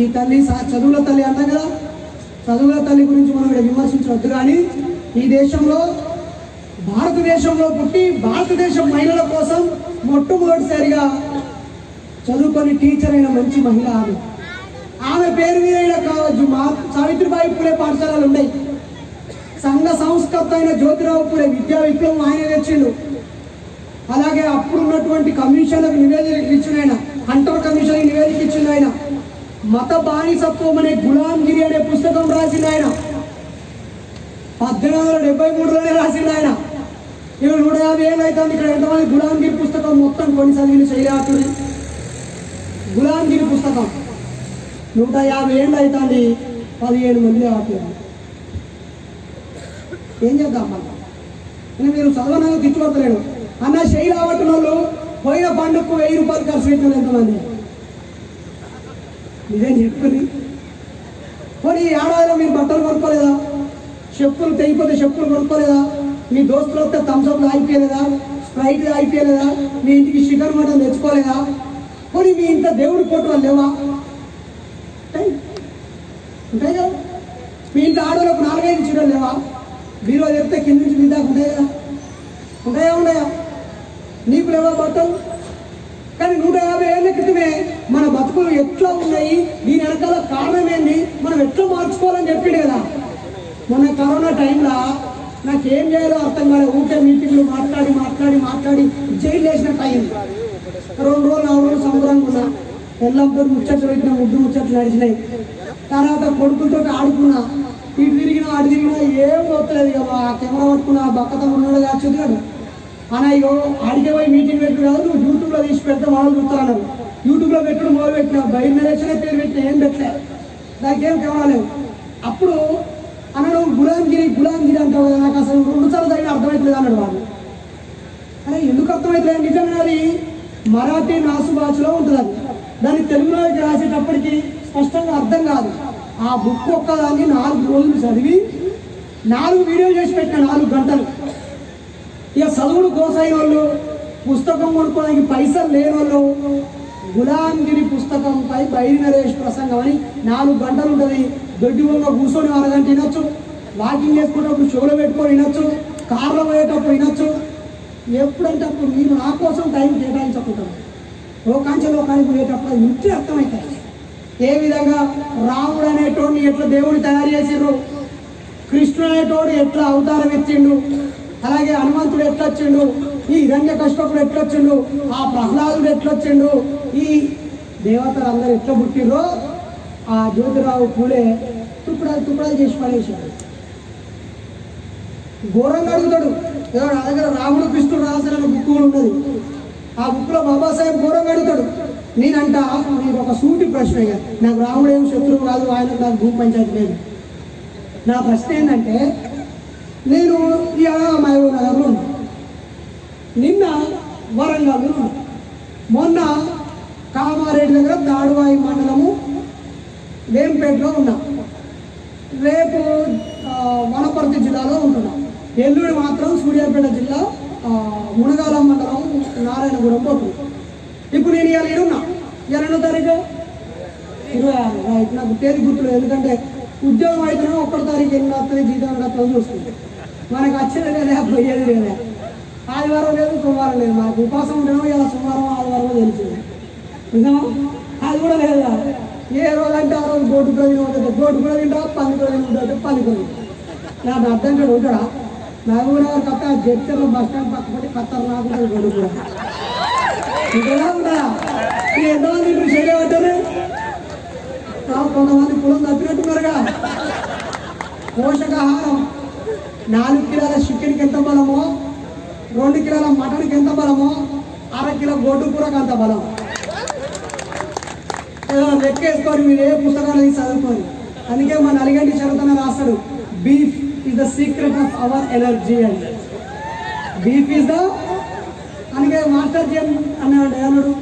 ఈ తల్లి చదువుల తల్లి అన్నా కదా. చదువుల తల్లి గురించి మనం ఇక్కడ విమర్శించవద్దు. కానీ ఈ దేశంలో భారతదేశంలో పుట్టి భారతదేశం మహిళల కోసం మొట్టమొదటిసారిగా చదువుకొని టీచర్ అయిన మంచి మహిళ ఆమె. ఆమె పేరు మీద కావచ్చు సావిత్రిబాయి పూలే పాఠశాలలు ఉన్నాయి. సంఘ సంస్కర్త అయిన జ్యోతిరావు పూలే విద్యా విప్లవం ఆయన తెచ్చిండు. అలాగే అప్పుడున్నటువంటి కమిషన్లకు నివేదిక ఇచ్చిన ఆయన, హంటర్ కమిషన్ నివేదిక ఇచ్చిన ఆయన, మత బానిసత్వం అనే గులాంగిరి అనే పుస్తకం రాసిన ఆయన 1873లోనే రాసిండు ఆయన. ఇవి 150 ఏళ్ళు అవుతుంది. ఇక్కడ ఎంతమంది గులాంగిరి పుస్తకం మొత్తం కొన్నిసార్లు శైలాటుడి గులాంగిరి పుస్తకం 150 ఏళ్ళు అవుతుంది. 17 మంది ఆపారు. ఏం చేద్దాం మనం? మీరు చదవనగా తిట్టుకోలేడు అన్న. శైలి ఆవట్టిన వాళ్ళు పోయిన పండుగకు 1000 రూపాయలు ఖర్చు పెట్టిన ఎంతమంది నిజం చెప్పుకుని. మరి ఈ ఏడాదిలో మీరు బట్టలు కొనుక్కోలేదా? చెప్పులు తెగిపోతే చెప్పులు కొనుక్కోలేదా? మీ దోస్తులు వస్తే థమ్స్అప్లు అయిపోయలేదా? స్ప్రైట్ అయిపోయలేదా? మీ ఇంటికి చికెన్ మటన్ తెచ్చుకోలేదా? మరి మీ ఇంట్లో దేవుడి ఫోటోలు లేవా? ఉంటాయి కదా. మీ ఇంట్లో ఆడవాళ్ళకు 4-5 చీరలు లేవా? బీరో చెప్తే కింద నుంచి మీ దాకా ఉంటాయి కదా. ఉన్నాయా? నీకు లేవా బట్టలు? కానీ 150 ఏళ్ళ క్రితమే మన బతుకులు ఎట్లా ఉన్నాయి, దీని వెనకాల కారణం ఏంది, మనం ఎట్లా మార్చుకోవాలని చెప్పిండు కదా. మొన్న కరోనా టైంలో నాకేం చేయాలో అర్థం కాలేదు. ఊకే మీటింగ్లు మాట్లాడి జైలు వేసినట్టు అయింది. 2 రోజులు 4 రోజులు సంబరంగా ఉన్నా. ఎల్లప్పుడూ ముచ్చట్లు పెట్టిన ముచ్చట్లు నడిచినాయి. తర్వాత కొడుకులతో ఆడుకున్నా. ఇటు తిరిగినా అటు తిరిగినా ఏం పోతలేదు. ఇక కెమెరా పట్టుకున్నా బక్కతో ఉన్నాడు కాదు కాదు అన్న. ఇగో అడిగే పోయి మీటింగ్ పెట్టు కాదు, నువ్వు యూట్యూబ్లో తీసి పెడితే వాళ్ళు చూస్తారన్నారు. యూట్యూబ్లో పెట్టడం మొదలు పెట్టినా బయట నరేషనే పేరు పెట్టినా ఏం పెట్టలే, దానికి ఏం కెమెరా లేవు. అప్పుడు అన్న నువ్వు గులాంగిరి అంటావు కదా, నాకు అసలు 2 సార్లు తగిన అర్థమవుతలేదు అన్నాడు వాళ్ళు. అరే ఎందుకు అర్థమవుతలేదు? నిజంగా అది మరాఠీ నాసు భాషలో ఉంటుంది. అది దాన్ని తెలుగులోకి రాసేటప్పటికి స్పష్టంగా అర్థం కాదు. ఆ బుక్ ఒక్కదాన్ని 4 రోజులు చదివి 4 వీడియో చేసి పెట్టిన 4 గంటలు. ఇక చదువుడు కోసైన వాళ్ళు, పుస్తకం కొనుక్కోవడానికి పైసలు లేని వాళ్ళు గులాంగిరి పుస్తకంపై బైరి నరేష్ ప్రసంగం అని 4 గంటలు ఉంటుంది. దొడ్డి బొమ్మ కూర్చొని 1 గంట వినొచ్చు, వాకింగ్ చేసుకునేటప్పుడు షోలో పెట్టుకొని వినొచ్చు, కార్లో పోయేటప్పుడు వినొచ్చు. ఎప్పుడంటే అప్పుడు మీరు నా కోసం టైం కేటాయించుకుంటారు. లోకానికి పోయేటప్పుడు ఇంటి అర్థమవుతాయి. ఏ విధంగా రాముడు అనేటోడిని ఎట్లా దేవుడు తయారు చేసిండ్రు, కృష్ణుడు అనేటోడు ఎట్లా అవతారం ఎత్తిండు, అలాగే హనుమంతుడు ఎట్లొచ్చిండు, ఈ హిరణ్యకశిపుడు ఎట్లొచ్చిండు, ఆ ప్రహ్లాదుడు ఎట్లొచ్చిండు, ఈ దేవతలు అందరూ ఎట్లా పుట్టిండ్రో ఆ జ్యోతిరావు పూలే తుప్పడాలు చేసి పడేశాడు. ఘోరంగా అడుగుతాడు. నా దగ్గర రాముడు కృష్ణుడు రాసిన బుక్ కూడా ఉన్నది. ఆ బుక్లో బాబాసాహెబ్ ఘోరంగా అడుగుతాడు. నేనంట నీకు ఒక సూటి ప్రశ్న, నాకు రాముడు ఏం శత్రువు కాదు, ఆయన నాకు భూ పంచాయతీ లేదు. నా ప్రశ్న ఏంటంటే, నేను ఈ మహబూబ్ నగర్లో ఉన్నా, నిన్న వరంగల్లో ఉన్నా, మొన్న కామారెడ్డి దగ్గర తాడువాయి మండలము వేంపేటలో ఉన్నా, రేపు వనపర్తి జిల్లాలో ఉంటున్నా, ఎల్లుడి మాత్రం సూర్యాపేట జిల్లా మునగాల మండలం నారాయణగూడెం పోతుంది. ఇప్పుడు నేను ఇవాళ ఇరున్నా, ఇవాళ 2వ తారీఖు 26 నాకు తేదీ గుర్తులేదు. ఎందుకంటే ఉద్యోగం అయితేనే 1వ తారీఖు ఎన్ని వస్తుంది, జీతం వస్తుంది చూస్తుంది. మనకు వచ్చేది లేదా పోయేది లేదా. ఆదివారం లేదు, సోమవారం లేదు. మనకు ఉపాసం ఉండేమో ఇలా సోమవారం ఆదివారం తెలిసింది నిజమా? అది కూడా లేదా. ఏ రోజు అంటే ఆ రోజు గోటు కూడా తింటుంది, గోటు కూడా తింటా, పని కూడా తింటుంది, పని కూడా నాకు అర్థం కూడా ఉంటాడా. మహబూబ్ నగర్ కట్ట జడ్చర్లో బస్ స్టాండ్ పక్కపట్టి ఖత్తర్ నాకు గొడుగు కూడా ఇంకేలా ఉంటా. ఎంతమంది ఇప్పుడు చేయలేమంటారు? కొంతమంది పొలం తప్పినట్టున్నారుగా. పోషకాహారం 4 కిలోల చికెన్కి ఎంత బలమో, 2 కిలోల మటన్కి ఎంత బలమో అరకిలో గొడ్డు కూరకు అంత బలం. లెక్కేసుకొని మీరు ఏ పుస్తకాలు తీసి చదువుకొని. అందుకే మన అలిగంటి చదువుతున్న రాస్తాడు, beef is the secret of our energy అని. బీఫ్ ఈజ్ ద, అందుకే మాస్టర్ జీ అన్నాడు, ఏమన్నాడు,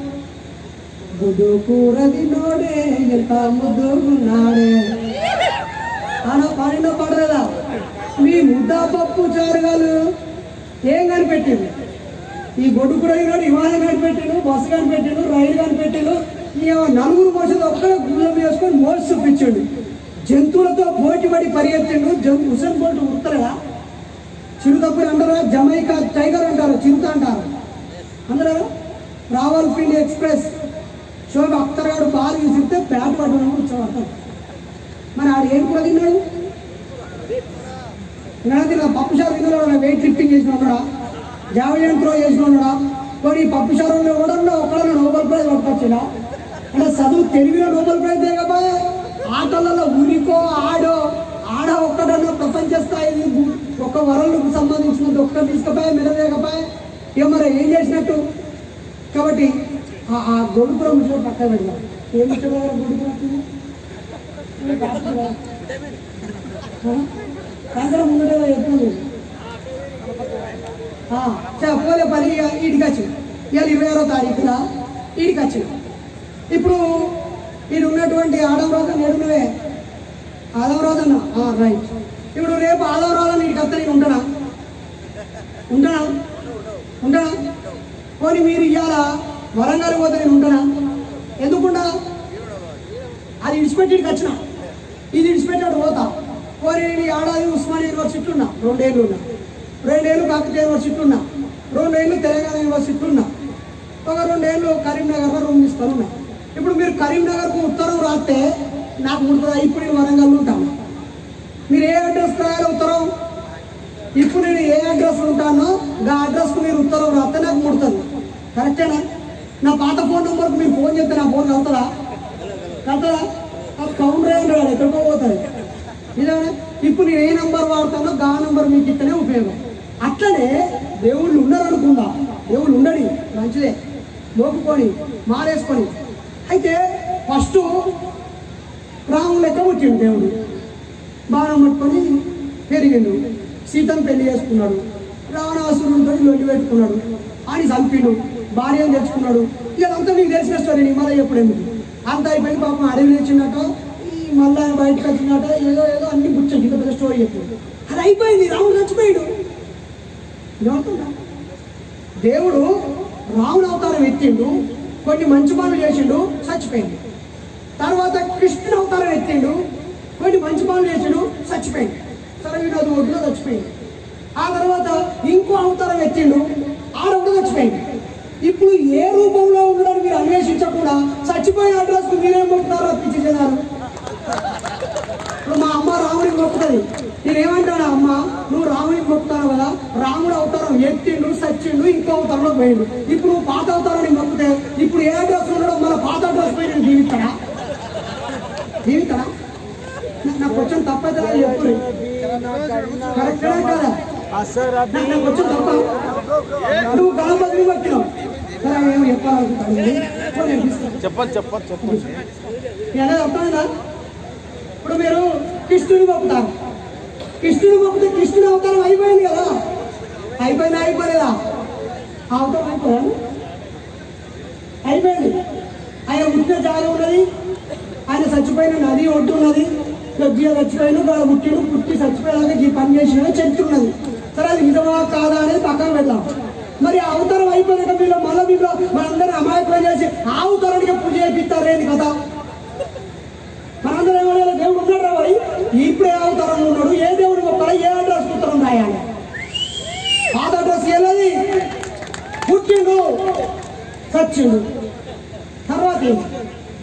గుడ్డు కూర తిన్నోడే ఎంత ముద్దుగున్నాడే అలా పాడిన పడలేదా? మీ ముద్దా పప్పు చారుగాలు ఏం కనిపెట్టిండు? ఈ గొడ్డు కూర తిన్నాడు, విమానం కనిపెట్టిండు, బస్సు కనిపెట్టిండు, రైలు కనిపెట్టిండు. నలుగురు మనుషులు ఒక్కడే గుళ్ళం వేసుకొని మోసి చూపించాడు. జంతువులతో పోటీ పడి పరిగెత్తిండు. Usain Bolt ఉడతలేదా? చిరుతప్పుడు అంటారా? జమైకా టైగర్ అంటారు, చిరుత అంటారు అందరూ. రావల్పిండి ఎక్స్ప్రెస్ షోకి అఖ్తర్ గారు బాగా విసిరితే బ్యాట్ పట్టడం కూర్చోబడతాడు. మరి ఆడు ఏం కూడా తిన్నాడు? తిన్న పప్పు షారు తిన్నాడు, వెయిట్ లిఫ్టింగ్ చేసిన ఉన్నాడా, జావలిన్ త్రో చేసిన ఉన్నాడా? కొన్ని పప్పు షారులో కూడా ఒక్కడన్నా నోబెల్ ప్రైజ్ పట్టుకొచ్చినా? అంటే చదువు తెలివిలో నోబెల్ ప్రైజ్ లేకపోయా? ఆటలలో ఉరికో ఆడ ఒక్కడన్నా ప్రపంచ స్థాయి ఒక వరల్డ్కు సంబంధించినది ఒక్కటి తీసుకుపోయా, మెడలేకపోయా? ఇక మరి ఏం చేసినట్టు? కాబట్టి ఆ గొడుపురం ముచ్చట పక్కన పెడదాం. ఏం ముచ్చట గొడుపురం సాయంత్రం ముందట చెప్తుంది. పోలే పని ఈడికి వచ్చింది. ఇవాళ 26వ తారీఖున ఈడికి వచ్చింది. ఇప్పుడు ఈడు ఉన్నటువంటి ఆడవరాజు నేడునవే ఆదవరాజన్న రైట్. ఇప్పుడు రేపు ఆదవరాజు ఈడికి వస్తే నేను ఉంటానా? పోనీ మీరు ఇవాళ వరంగల్ పోతే నేను ఉంటానా? ఎందుకుండా? అది ఇడిచిపెట్టికి వచ్చిన, ఇది ఇడిచిపెట్టాడు పోతా. పోనీ నేను ఏడాది ఉస్మానియా యూనివర్సిటీ ఉన్నా, 2 ఏళ్ళు ఉన్నా, 2 ఏళ్ళు కాకతీయ యూనివర్సిటీ ఉన్నా, 2 ఏళ్ళు తెలంగాణ యూనివర్సిటీ ఉన్నా, ఒక 2 ఏళ్ళు కరీంనగర్లో రూమ్ తీసుకున్నా. ఇప్పుడు మీరు కరీంనగర్కు ఉత్తరం రాస్తే నాకు ముడుతుందా? ఇప్పుడు నేను వరంగల్ ఉంటాను. మీరు ఏ అడ్రస్ రాయాలి ఉత్తరం? ఇప్పుడు నేను ఏ అడ్రస్ ఉంటానో ఆ అడ్రస్కు మీరు ఉత్తరం రాస్తే నాకు ముడుతుంది. కరెక్టేనా? నా పాత ఫోన్ నెంబర్కి మీరు ఫోన్ చేస్తే నా ఫోన్ కలుతుందా? కౌంటర్ అంటాడు, ఎక్కడికో పోతుంది. నిజమే. ఇప్పుడు నేను ఏ నెంబర్ వాడతానో ఆ నెంబర్ మీకు ఇస్తేనే ఉపయోగం. అట్లనే దేవుళ్ళు ఉండరు అనుకుందా? దేవుళ్ళు ఉండని మంచిదే, మోపుకొని మారేసుకొని. అయితే ఫస్ట్ రాము లెక్క పుట్టిండు దేవుడు, బాణం పట్టుకొని పెరిగిండు, సీతను పెళ్లి చేసుకున్నాడు, రావణాసురుడితో లొల్లి పెట్టుకున్నాడు, అని చంపిండు, భార్యను తెచ్చుకున్నాడు. ఇక అంతా మీకు తెలిసిన స్టోరీ, మళ్ళీ ఎప్పుడు ఎందుకు అంత అయిపోయింది. పాపం అడవి తెచ్చినట్ట, ఈ మళ్ళీ ఆయన బయటకు వచ్చినట్ట, ఏదో అన్ని గుర్చండి, ఇంత పెద్ద స్టోరీ చెప్పింది. అది అయిపోయింది, రాముడు చచ్చిపోయాడు. దేవుడు రాముడు అవతారం ఎత్తిండు, కొన్ని మంచి పనులు చేసిండు, చచ్చిపోయింది. తర్వాత కృష్ణుడు అవతారం ఎత్తిండు, కొన్ని మంచి పనులు చేసిండు, చచ్చిపోయింది. సరే వినోద్ ఒడ్డులో చచ్చిపోయింది. ఆ తర్వాత ఇంకో అవతారం ఎత్తిండు, ఆడొకటి చచ్చిపోయింది. ఇప్పుడు ఏ రూపంలో ఉండడం మీరు అన్వేషించకుండా చచ్చిపోయిన అడ్రస్కు మీరేం మొక్కుతారో పిచ్చి జనాలు. ఇప్పుడు మా అమ్మ రాముడికి మొక్కుతుంది, నేనేమంటాను, అమ్మ నువ్వు రాముడికి మొక్కుతావు కదా, రాముడు అవతారం ఎత్తిండు, సచ్చిండు, ఇంకో అవతారంలో పోయిండు. ఇప్పుడు నువ్వు పాత అవతారాన్ని మొక్కుతే ఇప్పుడు ఏ అడ్రస్ ఉండడం మన పాత అడ్రస్ పోయి నేను జీవిస్తాడా? నాకు కొంచెం తప్పైతే చెప్పు, కరెక్టా కదా? నాకు కొంచెం తప్ప, నువ్వు గణపతిని పట్టినావు సరే, ఏమో చెప్పాలనుకుంటాను. ఎలా చెప్తాను? ఇప్పుడు మీరు కృష్ణుని మొక్కుతారు, కృష్ణుని మొక్కితే కృష్ణుని అవతారం అయిపోయింది కదా, అయిపోలేదా? ఆ అవతారం అయిపోయింది. ఆయన పుట్టిన జాగా ఉన్నది, ఆయన చచ్చిపోయిన నది ఒడ్డు ఉన్నది, చచ్చిపోయిన పుట్టి చచ్చిపోయేలాగా ఈ పని చేసిన చరిత్ర ఉన్నది. సరే, అది నిజమా కాదా అనేది పక్కన పెడదాం. మరి ఆ అవతారం అయిపోయినాక మీరు మళ్ళీ మీరు మనందరూ అమాయకులు చేసి ఆ అవతారానికి పూజ చేపిస్తారేంటి కదా? మనందరూ ఏమన్నా దేవుడు ఉన్నాడు రావాలి, ఇప్పుడు ఏ అవతారంలో ఉన్నాడు, ఏ దేవుడు మొక్కలు, ఏ అడ్రస్ ఉత్తరం రాయాలి? పాత అడ్రస్ ఏది? పుట్టిండు, చచ్చిండు, తర్వాత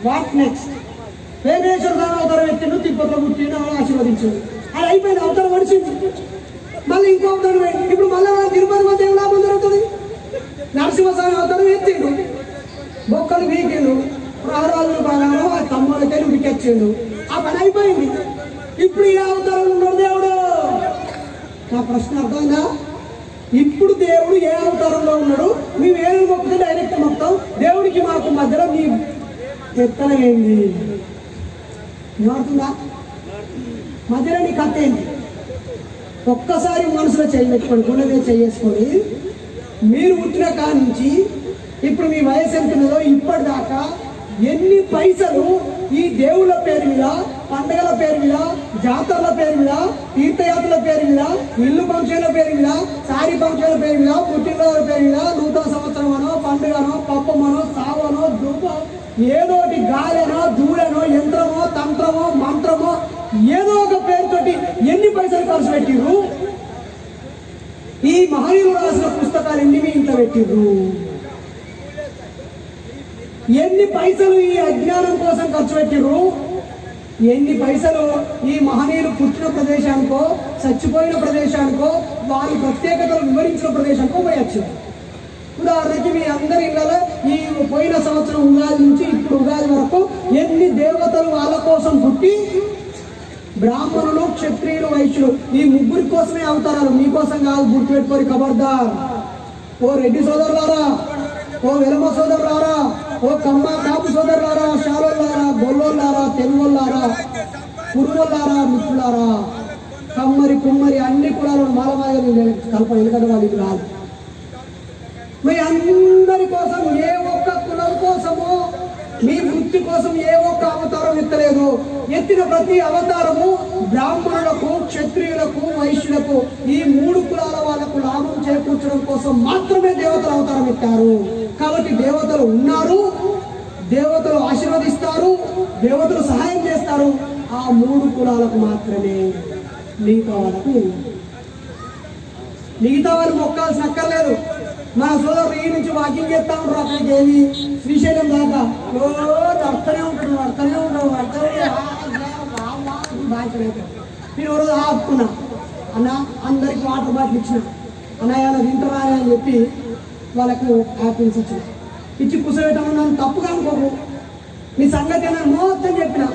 వాట్ నెక్స్ట్? వెంకటేశ్వర స్వామి అవతారం ఎత్తిండు, తిరుపతిలో పుట్టిండు, ఆశీర్వదించిండు, అది అయిపోయింది, అవతారం నడిచింది. మళ్ళీ ఇంకో అవతారం ఏంటి? ఇప్పుడు మళ్ళీ తిరుపతి పోతే ఏం లాభం జరుగుతుంది? నరసింహస్వామి అవతారం ఎత్తిండు, బొక్కలు వీకిండు, రారాజులు బాగా తమ్ముళ్ళకి ఉడికెచ్చిండు, ఆ పని అయిపోయింది. ఇప్పుడు ఈ అవతారం ఉన్నాడు దేవుడు. నా ప్రశ్న అర్థమైందా? ఇప్పుడు దేవుడు ఏ అవతారంలో ఉన్నాడు, మేము ఏమి మొక్కుతే డైరెక్ట్ మొత్తం దేవుడికి మాకు మధ్యలో మీ ఎత్తనమేంది ఏమవుతుందా? మధ్యలో నీ కథ ఏంటి? ఒక్కసారి మనసులో చేయబెట్టుకోండి, గుండె చేసుకొని మీరు పుట్టిన కాడ నుంచి ఇప్పుడు మీ వయసు ఎంత ఉన్నదో ఇప్పటిదాకా ఎన్ని పైసలు ఈ దేవుళ్ళ పేరు మీద, పండుగల పేరు మీద, జాతరల పేరు మీద, తీర్థయాత్రల పేరు మీద, ఇల్లు ఫంక్షన్ల పేరు మీద, సారీ ఫంక్షన్ల పేరు మీద, పుట్టినరోజుల పేరు మీద, నూతన సంవత్సరం అనో, పండుగనో, పప్పమనో, సావనో, ధూపం, ఏదోటి గాలెనో, దూడనో, యంత్రమో, తంత్రమో, మంత్రమో, ఏదో ఒక పేరుతోటి ఎన్ని పైసలు ఖర్చు పెట్టిర్రు? ఈ మహనీయులు రాసిన పుస్తకాలు ఎన్ని మీ ఇంట్లో పెట్టిర్రు? ఎన్ని పైసలు ఈ అజ్ఞానం కోసం ఖర్చు పెట్టిర్రు? ఎన్ని పైసలు ఈ మహనీయులు పుట్టిన ప్రదేశానికో, చచ్చిపోయిన ప్రదేశానికో, వారి ప్రత్యేకతలు వివరించిన ప్రదేశానికో పోయొచ్చు. ఉదాహరణకి మీ అందరి ఇళ్ళలో ఈ పోయిన సంవత్సరం ఉగాది నుంచి ఇప్పుడు ఉగాది వరకు ఎన్ని దేవతలు వాళ్ళ కోసం పుట్టి, బ్రాహ్మణులు, క్షత్రియులు, వైశ్యులు ఈ ముగ్గురి కోసమే అవతారాలు, మీకోసం కాదు. గుర్తుపెట్టుకోరి ఖబర్దార్. ఓ రెడ్డి సోదరులారా, ఓ వెలమ సోదరులారా, ఓ కమ్మ కాపు సోదరులారా, శాలోళ్ళారా, గొల్లోళ్ళారా, తెలుగోళ్ళారా, కురువోళ్ళారా, మిత్రులారా, కమ్మరి కుమ్మరి అన్ని కులాలను మాలమాగా కలప, ఎందుకంటే వాళ్ళకి రాదు. మీ అందరి కోసం ఏ ఒక్క కులం కోసమో, మీ వృత్తి కోసం ఏ ఒక్క అవతారం ఎత్తలేదు. ఎత్తిన ప్రతి అవతారము బ్రాహ్మణులకు, క్షత్రియులకు, వైశ్యులకు, ఈ మూడు కులాల వాళ్ళకు లాభం చేకూర్చడం కోసం మాత్రమే దేవతల అవతారం ఎత్తారు. కాబట్టి దేవతలు ఉన్నారు, దేవతలు ఆశీర్వదిస్తారు, దేవతలు సహాయం చేస్తారు. ఆ మూడు కులాలకు మాత్రమే, మిగతా వాళ్ళకు మిగతా వాళ్ళు మొక్కాల్సిన అక్కర్లేదు. మన సోదరుడు ఈ నుంచి వాకింగ్ చేస్తా ఉంటారు, అక్కడికి ఏమి శ్రీశైలం దాకా అర్థనే ఉంటాడు, అర్థనే ఉంటాడు, నేను రోజు ఆపుకున్నా అన్న, అందరికి వాటర్ బాటిల్ ఇచ్చిన, అన్నయ్య తింటారా అని చెప్పి వాళ్ళకు యాపిల్స్ ఇచ్చిన, ఇచ్చి కూర్చోబెట్టమని నన్ను తప్పుగా అనుకోకు, నీ సంగతి అని మొత్తం చెప్పిన.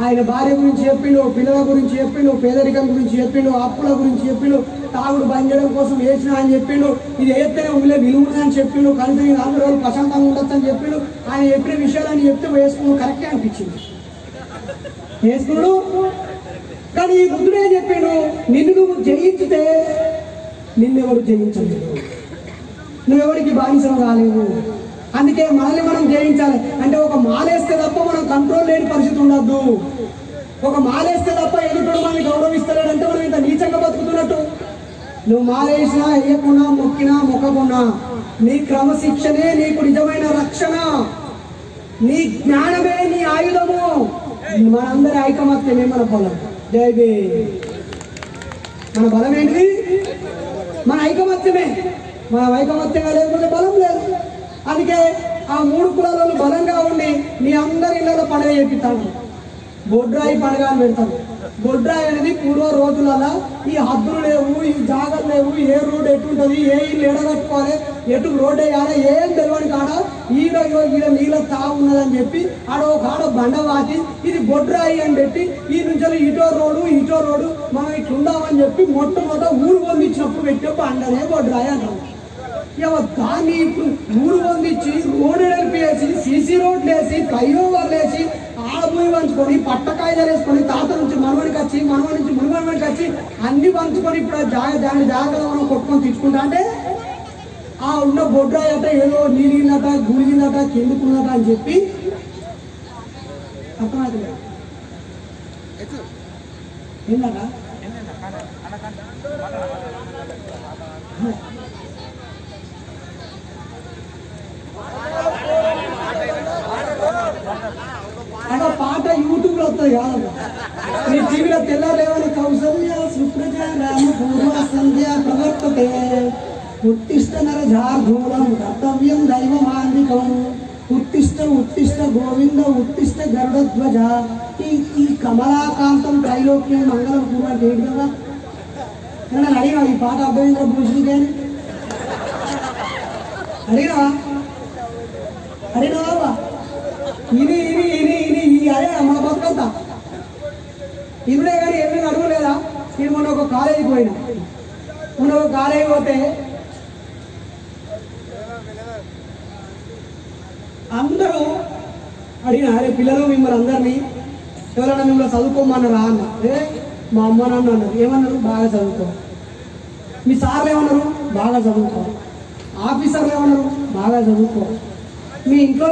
ఆయన భార్య గురించి చెప్పిండు, పిల్లల గురించి చెప్పిండు, పేదరికం గురించి చెప్పిండు, అప్పుల గురించి చెప్పిండు, తాగుడు బంద్ చేయడం కోసం వేసిన అని చెప్పిండు, ఇది వేస్తేనే ఊళ్ళో విలువ అని చెప్పిండు, కలిసి 4 రోజులు ప్రశాంతంగా ఉండొచ్చు అని చెప్పిండు. ఆయన చెప్పిన విషయాలని చెప్తే వేసుకున్నాడు, కరెక్టే అనిపించింది, వేసుకున్నాడు. కానీ ఈ బుద్ధుడు ఏం చెప్పిండు, నిన్ను నువ్వు జయించితే నిన్నెవరు జయించలేదు, నువ్వెవరికి బానిసలు కాలేవు. అందుకే మనల్ని మనం జయించాలి. అంటే ఒక మాలేస్తే తప్ప మనం కంట్రోల్ లేని పరిస్థితి ఉండద్దు. ఒక మాలేస్తే తప్ప ఎదుటి మనల్ని గౌరవిస్తలేడంటే మనం ఇంత నీచంగా బతుకుతున్నట్టు. నువ్వు మాలేసినా, వేయకున్నా, మొక్కినా, మొక్కకున్నా నీ క్రమశిక్షణే నీకు నిజమైన రక్షణ, నీ జ్ఞానమే నీ ఆయుధము. మనందరి ఐకమత్యమే మన బలం. జైబే మన బలం ఏంటి? మన ఐకమత్యమే. మన ఐకమత్యంగా లేకపోతే బలం లేదు. అందుకే ఆ మూడు కులాలను బలంగా ఉండి మీ అందరి ఇళ్ళలో పండుగ చేపిస్తాను. బొడ్రాయి పండుగ అని పెడతాను. బొడ్రాయి అనేది పూర్వ రోజులలో ఈ హద్దులు లేవు, ఈ జాగలు లేవు, ఏ రోడ్డు ఎటుంటుంది, ఏ ఇల్లు ఎడగట్టుకోవాలి, ఎటు రోడ్డు వేయాలి, ఏం తెలియని కాడ ఈడ నీళ్ళ తావు ఉన్నదని చెప్పి ఆడో కాడ బండ వాటి ఇది బొడ్రాయి అని పెట్టి ఈ నుంచి ఇటో రోడ్డు మనం ఇట్లుందామని చెప్పి మొట్టమొదట ఊరు పొందించినప్పుడు పెట్టే బండనే బొడ్రాయి అంటాం. దాన్ని ఇప్పుడు ఊరు పొందించి రోడ్డు నడిపేసి సీసీ రోడ్లు వేసి ఫ్లైఓవర్లు వేసి ఆడభూమి పంచుకొని పట్టకాయలు వేసుకొని తాత నుంచి మనవనికి వచ్చి మనవ నుంచి మునిమనవనికి వచ్చి అన్ని పంచుకొని ఇప్పుడు దాని జాగ్రత్త మనం కొట్టుకొని తెచ్చుకుంటా అంటే ఆ ఉన్న బొడ్రాయి అట ఏదో నీళ్ళట గురిగిందట కిందుకున్నట అని చెప్పి అర్థమవుతుంది. ఏంటట అంటే పాట యూట్యూబ్ లో వస్తుంది కాదు, నీ టీవీలో తెల్లలేవని కౌసల్య సుప్రజ రామ పూర్వ సంధ్య ప్రవర్తతే ఉత్తిష్ట నరజార్ధూలం కర్తవ్యం దైవమాందికం ఉత్తిష్ట గోవింద ఉత్తిష్ట గరుడధ్వజ. ఈ కమలాకాంతం త్రైలోక్యం మంగళం కూడా లేదు కదా. నేను అడిగినా ఈ పాట అర్థమైందా భూషణికి అని అడిగినావా? ఇది అదే మన బతుకంతా ఇప్పుడే కానీ ఎన్ని అడగలేదా? నేను మొన్న ఒక కాలేజీకి పోయినా. మొన్న ఒక కాలేజీ పోతే అడిగిన, అరే పిల్లలు మిమ్మల్ని అందరినీ ఎవరైనా మిమ్మల్ని చదువుకోమన్నారా అన్న. మా అమ్మ నాన్న అన్నారు. ఏమన్నారు? బాగా చదువుకో. మీ సార్లు ఏమన్నారు? బాగా చదువుకో. ఆఫీసర్లు ఏమన్నారు? బాగా చదువుకో. మీ ఇంట్లో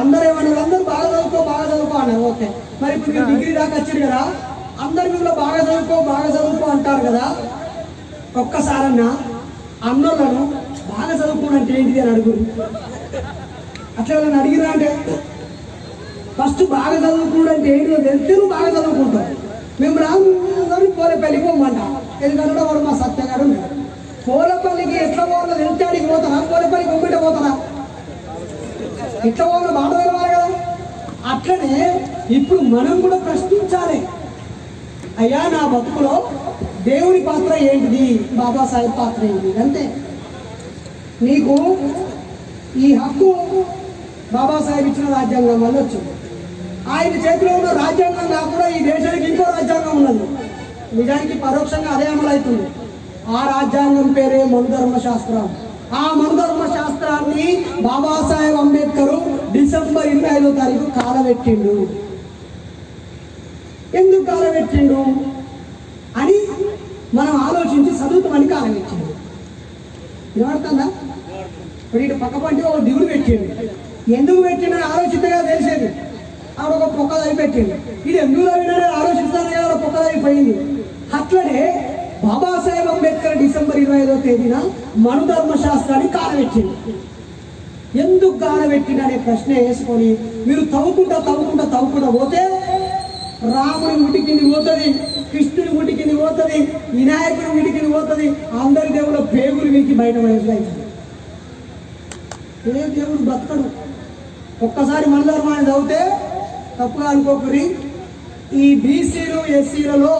అందరూ ఏమన్నారు? అందరూ బాగా చదువుకో అన్నారు. ఓకే, మరి ఇప్పుడు మీరు డిగ్రీ దాకా వచ్చారు కదా, అందరు మిమ్మల్ని బాగా చదువుకో అంటారు కదా, ఒక్కసారన్నా అన్నోళ్ళను బాగా చదువుకోనంటే ఏంటిది అని అడుగురు. అట్లా వాళ్ళని అడిగినా అంటే ఫస్ట్ బాగా చదువుకోవడం ఏంటో తెలిస్తే నువ్వు బాగా చదువుకుంటావు. మేము రాము పోలేపల్లికి పోమంట. ఎందుకంటే వాడు మా సత్యగాడు పోలేపల్లికి ఎట్లా పోవాలో తెలిస్తే అడిగి పోతారా? పోలేపల్లికి బొమ్మిట పోతారా? ఎట్లా పోవాలో మాట వెళ్ళాలి కదా. అట్లనే ఇప్పుడు మనం కూడా ప్రశ్నించాలి. అయ్యా, నా బతుకులో దేవుని పాత్ర ఏంటిది, బాబాసాహెబ్ పాత్ర ఏంటిది? అంతే. నీకు ఈ హక్కు బాబాసాహెబ్ ఇచ్చిన రాజ్యాంగం వల్ల వచ్చింది. ఆయన చేతిలో ఉన్న రాజ్యాంగం కాకుండా ఈ దేశానికి ఇంకో రాజ్యాంగం ఉన్నది. నిజానికి పరోక్షంగా అదే అమలవుతుంది. ఆ రాజ్యాంగం పేరే మనుధర్మ శాస్త్రం. ఆ మనుధర్మ శాస్త్రాన్ని బాబాసాహెబ్ అంబేద్కర్ డిసెంబర్ 25వ తారీఖు కాలబెట్టిండు. ఎందుకు కాలబెట్టిండు అని మనం ఆలోచించి చదువుతామని కాలబెట్టిండు. ఏమడుతుందా? ఇప్పుడు ఇటు పక్క పంటి ఒక దిగుడు పెట్టిండు. ఎందుకు పెట్టిండని ఆలోచిస్తేగా తెలిసేది. ఆవిడ ఒక పొక్కదవి పెట్టిండు. ఇది ఎందుకు తవ్వినని ఆలోచిస్తానే కదా పొక్కదవి పోయింది. అట్లనే బాబాసాహెబ్ అంబేద్కర్ డిసెంబర్ 25వ తేదీన మనుధర్మ శాస్త్రాన్ని కాలబెట్టిండు. ఎందుకు కాలబెట్టిండు అనే ప్రశ్న వేసుకొని మీరు తవ్వుకుంటా పోతే రాముడి ముటి కింది పోతుంది, కృష్ణుడి ముటి కింది పోతుంది, వినాయకుడి ముటి కింది పోతుంది. అందరి దేవుళ్ళ పేగులు వీరికి బయట పడేది. ఏ దేవుడు బతకడు. ఒక్కసారి మనుధర్మాన్ని చదివితే తప్పుగా అనుకోకరి. ఈ బీసీలు ఎస్సీలలో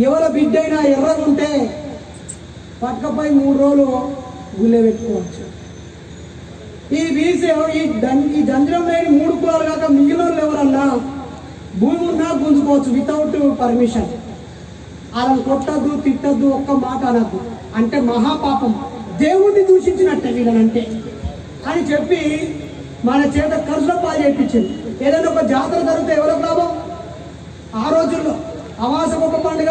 ఎవరి బిడ్డైనా ఎర్రగుంటే పట్టపై 3 రోజులు గుళ్ళె పెట్టుకోవచ్చు. ఈ బీసీ ఈ జంజరం లేని 3 కులాలు కాక మిగిలిన వాళ్ళు ఎవరన్నా భూమి ఉన్నా గుంజుకోవచ్చు వితౌట్ పర్మిషన్. అలా కొట్టద్దు, తిట్టద్దు, ఒక్క మాట అనద్దు. అంటే మహాపాపం, దేవుడిని దూషించినట్టే వీళ్ళనంటే అని చెప్పి మన చేత ఖర్చుల పాలు చేయించింది. ఏదైనా ఒక జాతర జరిగితే ఎవరికి లాభం? ఆ రోజుల్లో అమాసకు ఒక పండుగ,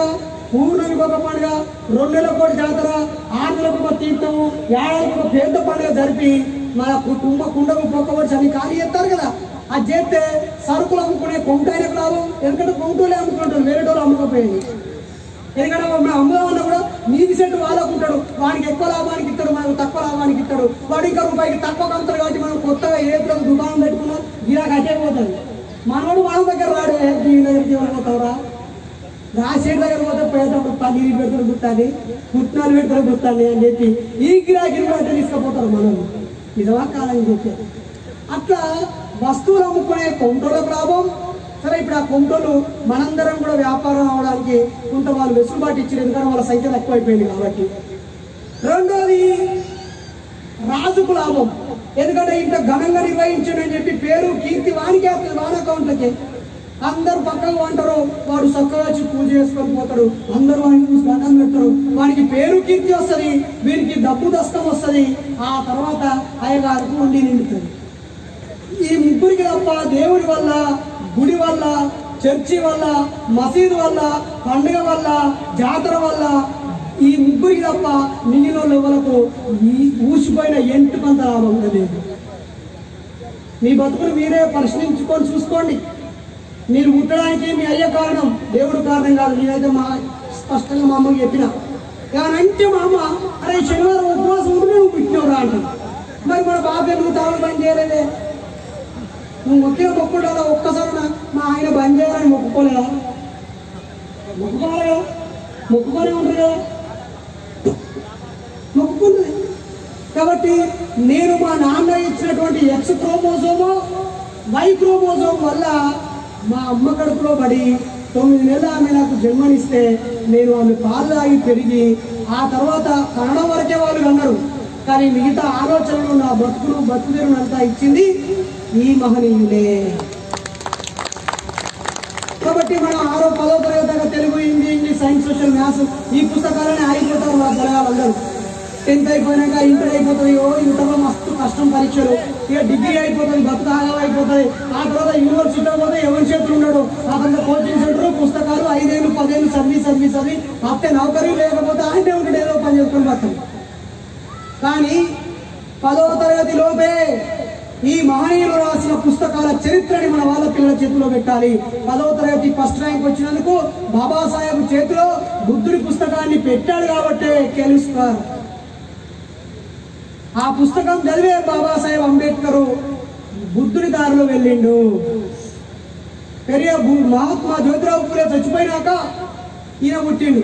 పూర్ణమికి ఒక పండుగ, 2 నెలలకు ఒక జాతర, 6 నెలలకు ఒక తీర్థము, ఏడాదికి ఒక పెద్ద పండుగ జరిపి మన కుండకు పొక్కవచ్చు అని ఖాళీ చేస్తారు కదా. అది చేస్తే సరుకులు అమ్ముకునే కొంటాయినకు లాభం. ఎందుకంటే కొంటూలే అమ్ముకుంటారు, వేరే వాళ్ళు అమ్ముకోపోయింది. ఎందుకంటే అమ్ముదామన్నా కూడా నీది సెట్ వాళ్ళకుంటాడు. వాడికి ఎక్కువ లాభానికి ఇస్తాడు, మనకు తక్కువ లాభానికి ఇస్తాడు. వాడు ఇంకా రూపాయికి తక్కువ కమ్ముతాడు. కాబట్టి మనం కొత్తగా ఏ దుకాణం పెట్టుకున్నాం గిరాకి అట్టేపోతుంది. మనోడు మన దగ్గర రాడు. దీని దగ్గరికి ఎవరు పోతావురా? రాసేటి దగ్గర పోతే పోయేటప్పుడు పన్నీరు పెడతాడు గుర్తాది, పుట్నాలు పెడతాడు గుర్తాది అని చెప్పి ఈ గిరాకీని కూడా అంటే తీసుకుపోతారు. మనం నిజమా కాదని చెప్పేది. అట్లా వస్తువులు అమ్ముకునే కొంటోళ్ళకు లాభం. సరే, ఇప్పుడు ఆ కొంటోళ్ళు మనందరం కూడా వ్యాపారం అవడానికి కొంత వాళ్ళు వెసులుబాటు ఇచ్చారు. ఎందుకంటే వాళ్ళ సంఖ్య తక్కువైపోయింది కాబట్టి. రెండోది రాజుకు లాభం. ఎందుకంటే ఇంత ఘనంగా నిర్వహించడని చెప్పి పేరు కీర్తి వానికి వాని అకౌంట్లకి. అందరూ పక్కకు అంటారు, వాడు చక్కగా వచ్చి పూజ చేసుకొని పోతాడు, అందరూ వాడిని చూసి దండం పెడతారు. వానికి పేరు కీర్తి వస్తుంది, వీరికి డబ్బు దస్తం వస్తుంది. ఆ తర్వాత అయ్యగారికి ఉండి నిండుతుంది. ఈ ముగ్గురికి తప్ప దేవుడి వల్ల, గుడి వల్ల, చర్చి వల్ల, మసీదు వల్ల, పండుగ వల్ల, జాతర వల్ల ఈ ముగ్గురికి తప్ప మిగిలిన వాళ్ళకు ఈ ఊసిపోయిన ఎంటుకంత లాభం లేదు. మీ బతుకులు మీరే ప్రశ్నించుకొని చూసుకోండి. మీరు పుట్టడానికి మీ అయ్యే కారణం, దేవుడు కారణం కాదు. నేనైతే స్పష్టంగా మా అమ్మకి చెప్పిన. అంటే మా అమ్మ, అరే శనివారం ఉపవాసం ఉంటే నువ్వు పుట్టినవురా అంటాను. మరి మన బాబు ఎందుకు తాగుడు బంద్ చేయలేదే? నువ్వు మొక్కిన మొక్కుడా? ఒక్కసారి మా ఆయన బంద్ చేయాలని మొక్కుకోలేదా? మొక్కుకోవాలి కదా, మొక్కుకొని ఉంటుంది కదా, మొక్కుకుంటుంది. కాబట్టి నేను మా నాన్న ఇచ్చినటువంటి X క్రోమోజోము Y క్రోమోజోమ్ వల్ల మా అమ్మ కడుపులో పడి 9 నెలలు ఆమె నాకు జన్మనిస్తే నేను ఆమె పాలు తాగి పెరిగి ఆ తర్వాత కన్నడం వరకే వాళ్ళు అన్నారు. కానీ మిగతా ఆలోచనలు, నా బతుకుదేరును అంతా ఇచ్చింది ఈ మహనీయులే. కాబట్టి మనం 6వ 10వ తరగతి Telugu, Hindi, English, science, social, maths ఈ పుస్తకాలని ఆగిపోతారు మా పిల్లలందరూ. 10th అయిపోయినాక ఇంటర్ అయిపోతుంది, ఇంటర్లో మస్తు కష్టం పరీక్షలు, ఇక డిగ్రీ అయిపోతుంది, బతుకాగం అయిపోతుంది. ఆ తర్వాత యూనివర్సిటీలో పోతే ఎవరి చేతులు ఉన్నాడు, ఆ తర్వాత కోచింగ్ సెంటర్, పుస్తకాలు, 5 ఏళ్ళు 10 ఏళ్ళు చదివి అప్పుడే నౌకరీ లేకపోతే ఆయనే ఉంటాడు, ఏదో పని చేసుకొని బతాడు. కానీ 10వ తరగతి లోపే ఈ మహనీయులు రాసిన పుస్తకాల చరిత్రని మన వాళ్ళ పిల్లల చేతిలో పెట్టాలి. 10వ తరగతి ఫస్ట్ ర్యాంక్ వచ్చినందుకు బాబాసాహెబ్ చేతిలో బుద్ధుడి పుస్తకాన్ని పెట్టాడు కాబట్టే గెలుస్తారు. ఆ పుస్తకం చదివే బాబాసాహెబ్ అంబేద్కర్ బుద్ధుడి దారిలో వెళ్ళిండు. మహాత్మా జ్యోతిరావు పూలే చచ్చిపోయినాక ఈయన పుట్టిండు.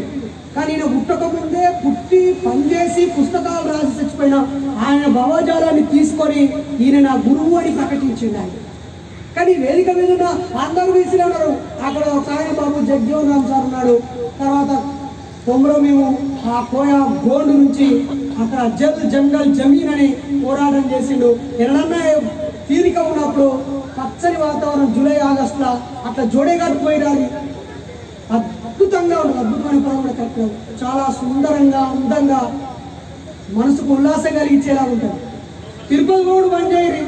కానీ ఈయన పుట్టకముందే పుట్టి పనిచేసి పుస్తకాలు రాసి చచ్చిపోయిన ఆయన భావజాలాన్ని తీసుకొని ఈయన నా గురువు అని ప్రకటించింది ఆయన. కానీ వేదిక మీద ఉన్న అందరూ వీసిలో ఉన్నారు. అక్కడ ఒక ఆయన బాబు జగ్జీవన్ రామ్ సార్ ఉన్నాడు. తర్వాత తొమ్మిదో మేము ఆ కోయా గోండు నుంచి అక్కడ జంగల్ జమీన్ అని పోరాటం చేసిండు. ఎన్నడన్నా తీరిక ఉన్నప్పుడు పచ్చని వాతావరణం జూలై ఆగస్టులో అట్లా జోడేఘాట్ పోయిరాలి, అద్భుతంగా ఉంటుంది. అద్భుతమైన పొలం కట్టడం చాలా సుందరంగా అందంగా మనసుకు ఉల్లాసం కలిగించేలా ఉంటుంది. తిరుపతి పోడు బంజేరి,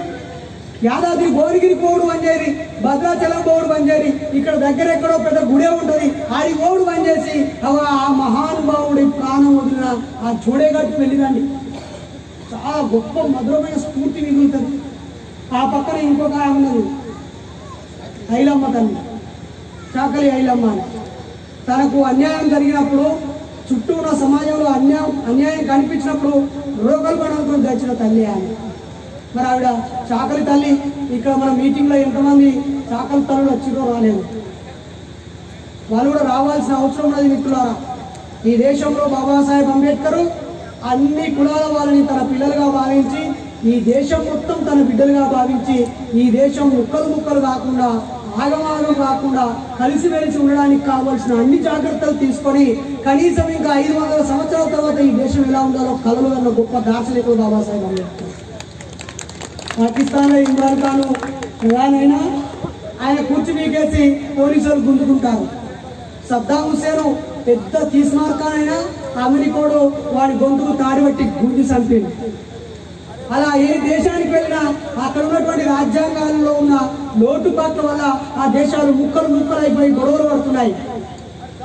యాదాద్రి భువనగిరి పోడు బంజేరి, భద్రాచలం పోడు బంజేరి, ఇక్కడ దగ్గర ఎక్కడో పెద్ద గుడే ఉంటుంది, ఆడి పోడు బంజేసి ఆ మహానుభావుడి ప్రాణం వదిలిన ఆ జోడేఘాట్ వెళ్ళిరండి. చాలా గొప్ప మధురమైన స్ఫూర్తి మిగులుతుంది. ఆ పక్కన ఇంకొక ఉన్నది ఐలమ్మ తల్లి, చాకలి ఐలమ్మ అని. తనకు అన్యాయం జరిగినప్పుడు చుట్టూ ఉన్న సమాజంలో అన్యాయం కనిపించినప్పుడు రోగల్పడంతో తెచ్చిన తల్లి అని. మరి ఆవిడ చాకలి తల్లి. ఇక్కడ మన మీటింగ్లో ఎంతమంది చాకలి తల్లులు వచ్చిరో రాలేదు, వాళ్ళు కూడా రావాల్సిన అవసరం ఉన్నది మిత్రులారా. ఈ దేశంలో బాబాసాహెబ్ అంబేద్కర్ అన్ని కులాల వాళ్ళని తన పిల్లలుగా భావించి, ఈ దేశం మొత్తం తన బిడ్డలుగా భావించి, ఈ దేశం ముక్కలు కాకుండా ఆగమాగం కాకుండా కలిసిమెలిసి ఉండడానికి కావాల్సిన అన్ని జాగ్రత్తలు తీసుకొని కనీసం ఇంకా 500 సంవత్సరాల తర్వాత ఈ దేశం ఎలా ఉండాలో కలలు అన్న గొప్ప దార్శనికుడు బాబాసాహెబ్ అంబేద్కర్. పాకిస్తాన్లో ఇమ్రాన్ ఖాన్ ప్రధానైనా ఆయన కూర్చి మీకేసి పోలీసులు గుంజుకుంటారు. సద్దాం హుస్సేన్ పెద్ద తీస్మార్ఖాన్ అయినా అమెరికాడు వాడి గొంతుకు తాడిబట్టి గుంజి చంపిండు. అలా ఏ దేశానికి వెళ్ళినా అక్కడ ఉన్నటువంటి రాజ్యాంగాల్లో ఉన్న లోటుపాట్ల వల్ల ఆ దేశాలు ముక్కలైపోయి గొడవలు పడుతున్నాయి.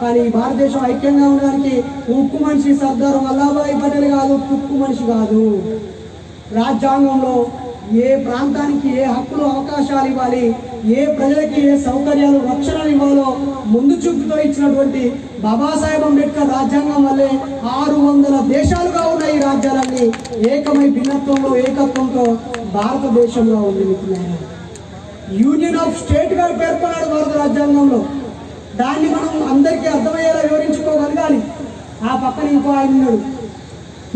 కానీ భారతదేశం ఐక్యంగా ఉండడానికి ఉక్కు మనిషి సర్దార్ వల్లభాయ్ పటేల్ కాదు, తుక్కు మనిషి కాదు. రాజ్యాంగంలో ఏ ప్రాంతానికి ఏ హక్కులు అవకాశాలు ఇవ్వాలి, ఏ ప్రజలకి ఏ సౌకర్యాలు రక్షణలు ఇవ్వాలో ముందు చూపుతో ఇచ్చినటువంటి బాబాసాహెబ్ అంబేద్కర్ రాజ్యాంగం వల్లే 600 దేశాలుగా ఉన్న ఈ రాజ్యాలన్నీ ఏకమై భిన్నత్వంలో ఏకత్వంతో భారతదేశంలో ఉంది. యూనియన్ ఆఫ్ స్టేట్ గా పేర్కొన్నాడు భారత రాజ్యాంగంలో. దాన్ని మనం అందరికీ అర్థమయ్యేలా వివరించుకోగలగాలి. ఆ పక్కన ఇంకో ఆయన ఉన్నాడు,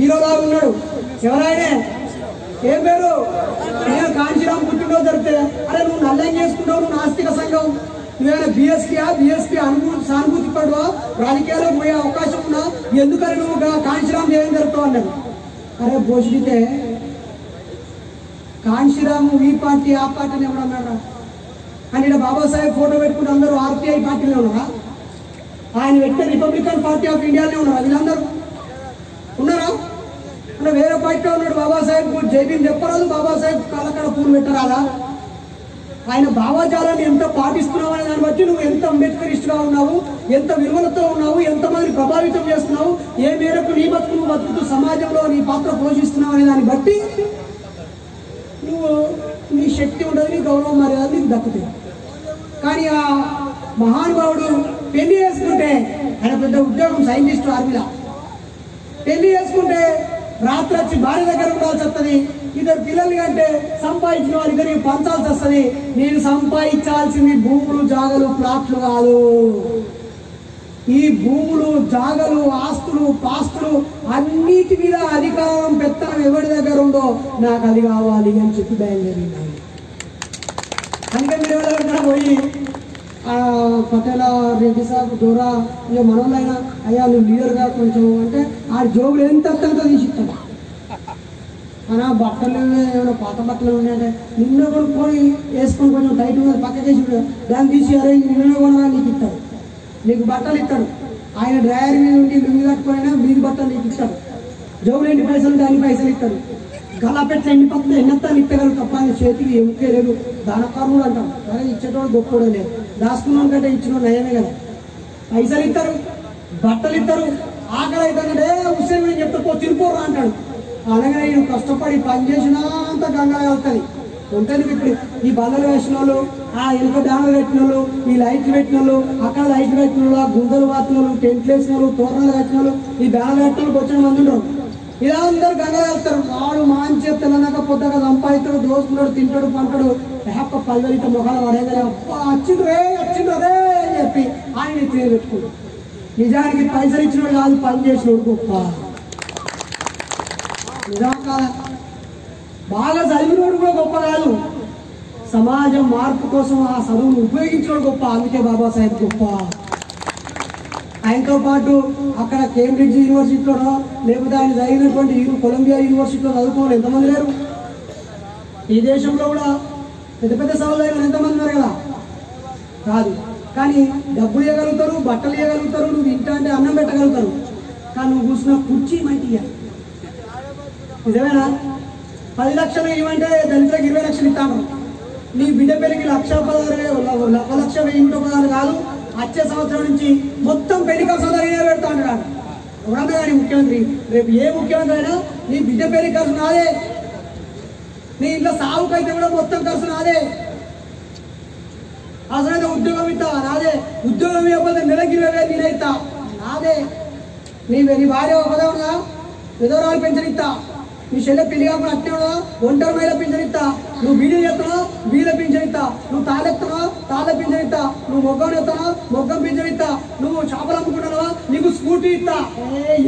హీరోలా ఉన్నాడు. ఎవరైనా ఏం పేరు, నేను కాంచీరామ్ పుట్టినరోజు జరిగితే అరే నువ్వు నల్లం చేసుకుంటావు, నువ్వు నాస్తిక సంఘం, నువ్వేమైనా బిఎస్పీ సానుభూతి పడువా, రాజకీయాల్లో పోయే అవకాశం ఉన్నా, ఎందుకని నువ్వు కాంచీరామ్ ఏం జరుగుతావు అన్నాడు. అరే భోజనితే కాంచీరాము ఈ పార్టీ ఆ పార్టీని ఎవడన్నారా అని ఇక్కడ బాబాసాహెబ్ ఫోటో పెట్టుకుంటే అందరూ ఆర్పిఐ పార్టీలో ఉన్నారా? ఆయన పెట్టే రిపబ్లికన్ పార్టీ ఆఫ్ ఇండియాలోనే ఉన్నారా? వీళ్ళందరూ ఉన్నారా? అంటే వేరే పార్టీలో ఉన్నాడు బాబాసాహెబ్ జైబీని చెప్పరాదు, బాబాసాహెబ్ కాలక్కడ పూలు పెట్టరాదా? ఆయన భావజాలాన్ని ఎంత పాటిస్తున్నావు అనే దాన్ని బట్టి నువ్వు ఎంత అంబేద్కరిస్ట్గా ఉన్నావు, ఎంత విలువలతో ఉన్నావు, ఎంతమందిని ప్రభావితం చేస్తున్నావు, ఏ మేరకు నీ బతుకు బతుకుతూ సమాజంలో నీ పాత్ర పోషిస్తున్నావు అనే దాన్ని బట్టి నువ్వు నీ శక్తి ఉండదు, నీ గౌరవం మర్యాద నీకు దక్కుతుంది. కానీ ఆ మహానుభావుడు పెళ్లి చేసుకుంటే, ఆయన పెద్ద ఉద్యోగం సైంటిస్ట్ ఆర్మీలా, పెళ్లి చేసుకుంటే రాత్రి వచ్చి భార్య దగ్గర ఉండాల్సి వస్తుంది. ఇద్దరు పిల్లలు కంటే సంపాదించిన వాళ్ళిద్దరికి పంచాల్సి వస్తుంది. నేను సంపాదించాల్సింది భూములు జాగలు ప్లాట్లు కాదు, ఈ భూములు జాగలు ఆస్తులు పాస్తులు అన్నిటి మీద అధికారం పెత్తనం ఎవరి దగ్గర ఉందో నాకు అది కావాలి అని చెప్పి బయలుదేరింది. అందుకని మీరు ఎవరైనా పోయి పటేల రెడ్డి సాబ్ దూరా ఇక మనోళ్ళైనా అయ్యా నువ్వు లీడర్గా కొంచెం అంటే ఆ జోబులు ఎంత తీసిస్తాను. మన బట్టలు ఏమైనా పాత బట్టలు ఉన్నాయంటే నిన్న కొనుక్కొని వేసుకొని కొంచెం టైట్ ఉన్నది పక్కకేసి దాన్ని తీసి అరే నిన్న కొనగా నీకు ఇస్తాడు, నీకు బట్టలు ఇస్తాడు. ఆయన డ్రైవర్ మీద ఉండి లుంగి కట్టుకునైనా మీది బట్టలు నీకు ఇస్తాడు. జోబులు ఎన్ని పైసలు ఉంటే అన్ని పైసలు ఇస్తారు. గల్లాపెట్లు ఎన్ని పక్కన ఎన్నెత్తాను ఇప్పగలరు తప్ప చేతికి ఎముకే లేదు. దానకారుడు అంటాం. కానీ ఇచ్చేటోడు గొప్పడు లేదు. దాచుకున్నాను కంటే ఇచ్చిన నయమే కదా. పైసలు ఇస్తారు, బట్టలు ఇస్తారు. ఆకలి అవుతానంటే హుస్సేన్ నేను చెప్తా తిరిపోరా అంటాడు. అనగానే నేను కష్టపడి పని చేసినా అంత గంగా వెళ్తుంది ఉంటుంది. ఇప్పుడు ఈ బల్లలు వేసిన వాళ్ళు, ఆ ఎలుక డానలు పెట్టిన వాళ్ళు, ఈ లైట్లు పెట్టిన వాళ్ళు, అక్కడ లైట్లు పెట్టిన వాళ్ళు, ఆ గుంతలు వాతిన వాళ్ళు, టెంట్లు వేసిన వాళ్ళు, తోరణాలు కట్టిన వాళ్ళు, ఈ బ్యానలు పెట్టిన వాళ్ళు వచ్చిన మంది ఉండరు. ఇలా అందరు గంగా వెళ్తారు. వాడు మంచిగా తెల్లనాక పొద్దుగా సంపాదిస్తాడు, దోసుకున్నాడు, తింటాడు, పంటాడు. హ్యాప పల్లెలిత మొహాలు పడేదే వచ్చిండ్రే వచ్చిండ్రే అని చెప్పి ఆయన ఎత్తి పెట్టుకోడు. నిజానికి పైసలు ఇచ్చినోడు కాదు, పని చేసినోడు గొప్ప. నిజం కాదా? బాగా చదివినోడు కూడా గొప్ప కాదు, సమాజం మార్పు కోసం ఆ చదువును ఉపయోగించినోడు గొప్ప. అందుకే బాబాసాహెబ్ గొప్ప. ఆయనతో పాటు అక్కడ కేంబ్రిడ్జ్ యూనివర్సిటీలో లేకపోతే ఆయన చదివినటువంటి కొలంబియా యూనివర్సిటీలో చదువుకోవాలి ఎంతమంది లేరు? ఈ దేశంలో కూడా పెద్ద పెద్ద సవాళ్ళు అయిన ఎంతమంది ఉన్నారు కదా? కాదు. కానీ డబ్బులు ఇవ్వగలుగుతారు, బట్టలు ఇవ్వగలుగుతారు, నువ్వు తింటా అంటే అన్నం పెట్టగలుగుతారు. కానీ నువ్వు కూర్చున్న కుర్చీ మంచిగా నిజమేనా? 10 లక్షలు ఇవ్వంటే దళితులకు 20 లక్షలు ఇస్తాను. నీ బిడ్డ పెళ్లికి 1,16,1000 కాదు, వచ్చే సంవత్సరం నుంచి మొత్తం పెళ్లి ఖర్చు పెడతా అంటాడు ఎవరన్నా. కానీ ముఖ్యమంత్రి రేపు ఏ ముఖ్యమంత్రి అయినా నీ బిడ్డ పెళ్లి ఖర్చు నాదే, నీ ఇంట్లో సాగుకైతే కూడా మొత్తం ఖర్చు నాదే. అసలైతే ఉద్యోగం ఇస్తా నాదే, ఉద్యోగం ఇవ్వకపోతే నెలకి 20,000 నేను ఇస్తా నాదే. నీ భార్య ఒకదే ఉన్నా విధవరాలు పెన్షన్ ఇస్తా, నీ చెల్లె పెళ్లి కాకుండా అట్టే ఉన్నా ఒంటరి మహిళ పింఛన్ ఇస్తా, నువ్వు బీడీ చేస్తున్నావు బీద పింఛన్ ఇస్తా, నువ్వు తాళెత్తున్నావు తాళ్ళ పింఛన్ ఇస్తా, నువ్వు మొగ్గం ఎత్తున్నావు మొగ్గం పింఛన్ ఇస్తా, నువ్వు చేపలు అమ్ముకుంటున్నావా నీకు స్కూటీ ఇస్తా.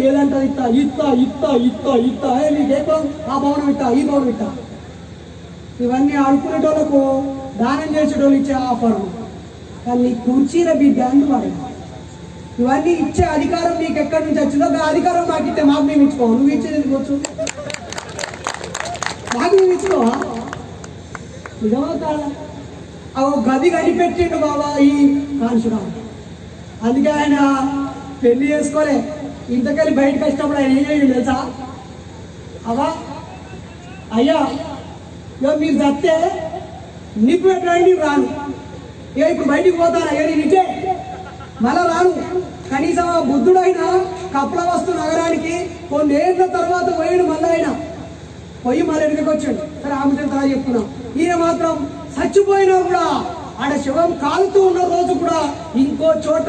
ఏదంటారు ఇస్తా ఇస్తా ఇస్తా ఇస్తా ఇస్తా నీకు ఏ భవనం ఆ భవనం ఇస్తా ఈ భవనం ఇస్తా. ఇవన్నీ ఆడుకునేటోళ్ళకు దానం చేసేటోళ్ళు ఇచ్చే ఆఫర్లు. కానీ నీ కుర్చీల బిడ్డ అని వాడు ఇవన్నీ ఇచ్చే అధికారం నీకు ఎక్కడి నుంచి వచ్చిందో ఆ అధికారం మాకు ఇస్తే మాకు మేము ఇచ్చుకోవాలి. నువ్వు ఇచ్చేది ఎందుకు మాకు మేము ఇచ్చుకోవా? నిజమా కాదా? గది కనిపెట్టిండు బాబా ఈ కాన్షురావు. అందుకే ఆయన పెళ్లి చేసుకోలే. ఇంతకెళ్ళి బయటకు వచ్చినప్పుడు ఆయన ఏం చేయండి తెలుసా? అవా అయ్యా మీరు చస్తే నిప్పు పెట్టండి రాను, ఇప్పుడు బయటికి పోతాను అయ్యా నిజే మళ్ళా రాను. కనీసం ఆ బుద్ధుడు అయినా కప్పల వస్తు నగరానికి కొన్ని ఏళ్ళ తర్వాత పోయాడు. మళ్ళీ ఆయన పోయి మళ్ళీ వెనుకకి వచ్చాడు. సరే రామచంద్ర చెప్తున్నాం. ఈయన మాత్రం చచ్చిపోయినా కూడా ఆడ శవం కాలుతూ ఉన్న రోజు కూడా ఇంకో చోట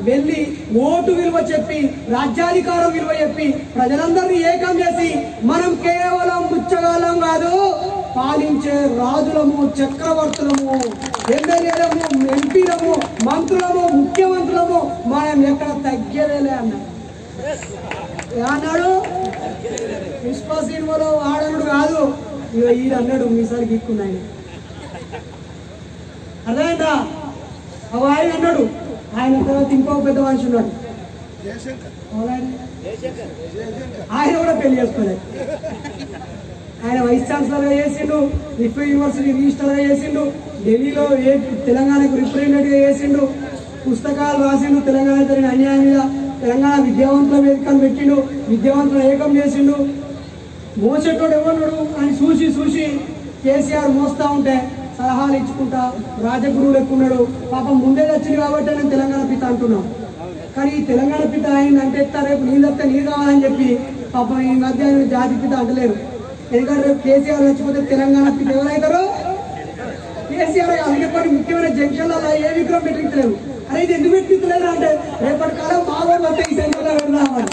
వెళ్ళి ఓటు విలువ చెప్పి రాజ్యాధికారం విలువ చెప్పి ప్రజలందరినీ ఏకం చేసి మనం కేవలం ముచ్చగాలం కాదు, పాలించే రాజులము, చక్రవర్తులము, ఎమ్మెల్యేలము, ఎంపీలము, మంత్రులము, ముఖ్యమంత్రులము, మనం ఎక్కడ తగ్గేదేలే అన్నాడు. ఏమన్నాడు? పుష్ప సినిమాలో ఆడనుడు కాదు, ఈయన అన్నాడు మీసారి గిక్కున్నాయన. అర్థమైందా? ఆయన అన్నాడు. ఆయన తర్వాత ఇంకో పెద్ద మనిషి ఉన్నాడు, ఆయన కూడా పెళ్లి చేసుకోలేదు. ఆయన వైస్ ఛాన్సలర్ గా చేసిండు, రిఫ్యూ యూనివర్సిటీ రిజిస్టర్ గా చేసిండు, ఢిల్లీలో తెలంగాణకు రిప్రజెంటేటివ్ గా చేసిండు, పుస్తకాలు రాసిండు తెలంగాణ జరిగిన అన్యాయం మీద, తెలంగాణ విద్యావంతుల వేదికను పెట్టిండు, విద్యావంతులను ఏకం చేసిండు. మోసేటోడు ఎవరు అని చూసి చూసి కేసీఆర్ మోస్తా ఉంటే సలహాలు ఇచ్చుకుంటా రాజగురువులు ఎక్కున్నాడు. పాపం ముందే వచ్చింది కాబట్టి నేను తెలంగాణ పిత అంటున్నాం. కానీ ఈ తెలంగాణ పిత ఆయన అంటే ఎత్తా రేపు నీళ్ళు వస్తే నీళ్ళు కావాలని చెప్పి పాపం ఈ మధ్య ఆయన జాతి పిత అంటలేరు. ఎందుకంటే రేపు కేసీఆర్ వచ్చిపోతే తెలంగాణ పిత ఎవరైతారో కేసీఆర్. అందుకే కొన్ని ముఖ్యమైన జంక్షన్లలో ఏ విగ్రహం పెట్టించలేరు. అరే ఇది ఎందుకు పెట్టించలేరు అంటే రేపటి కాలం మావాడు వస్తే ఈ సెంటర్లో వెళ్దామని.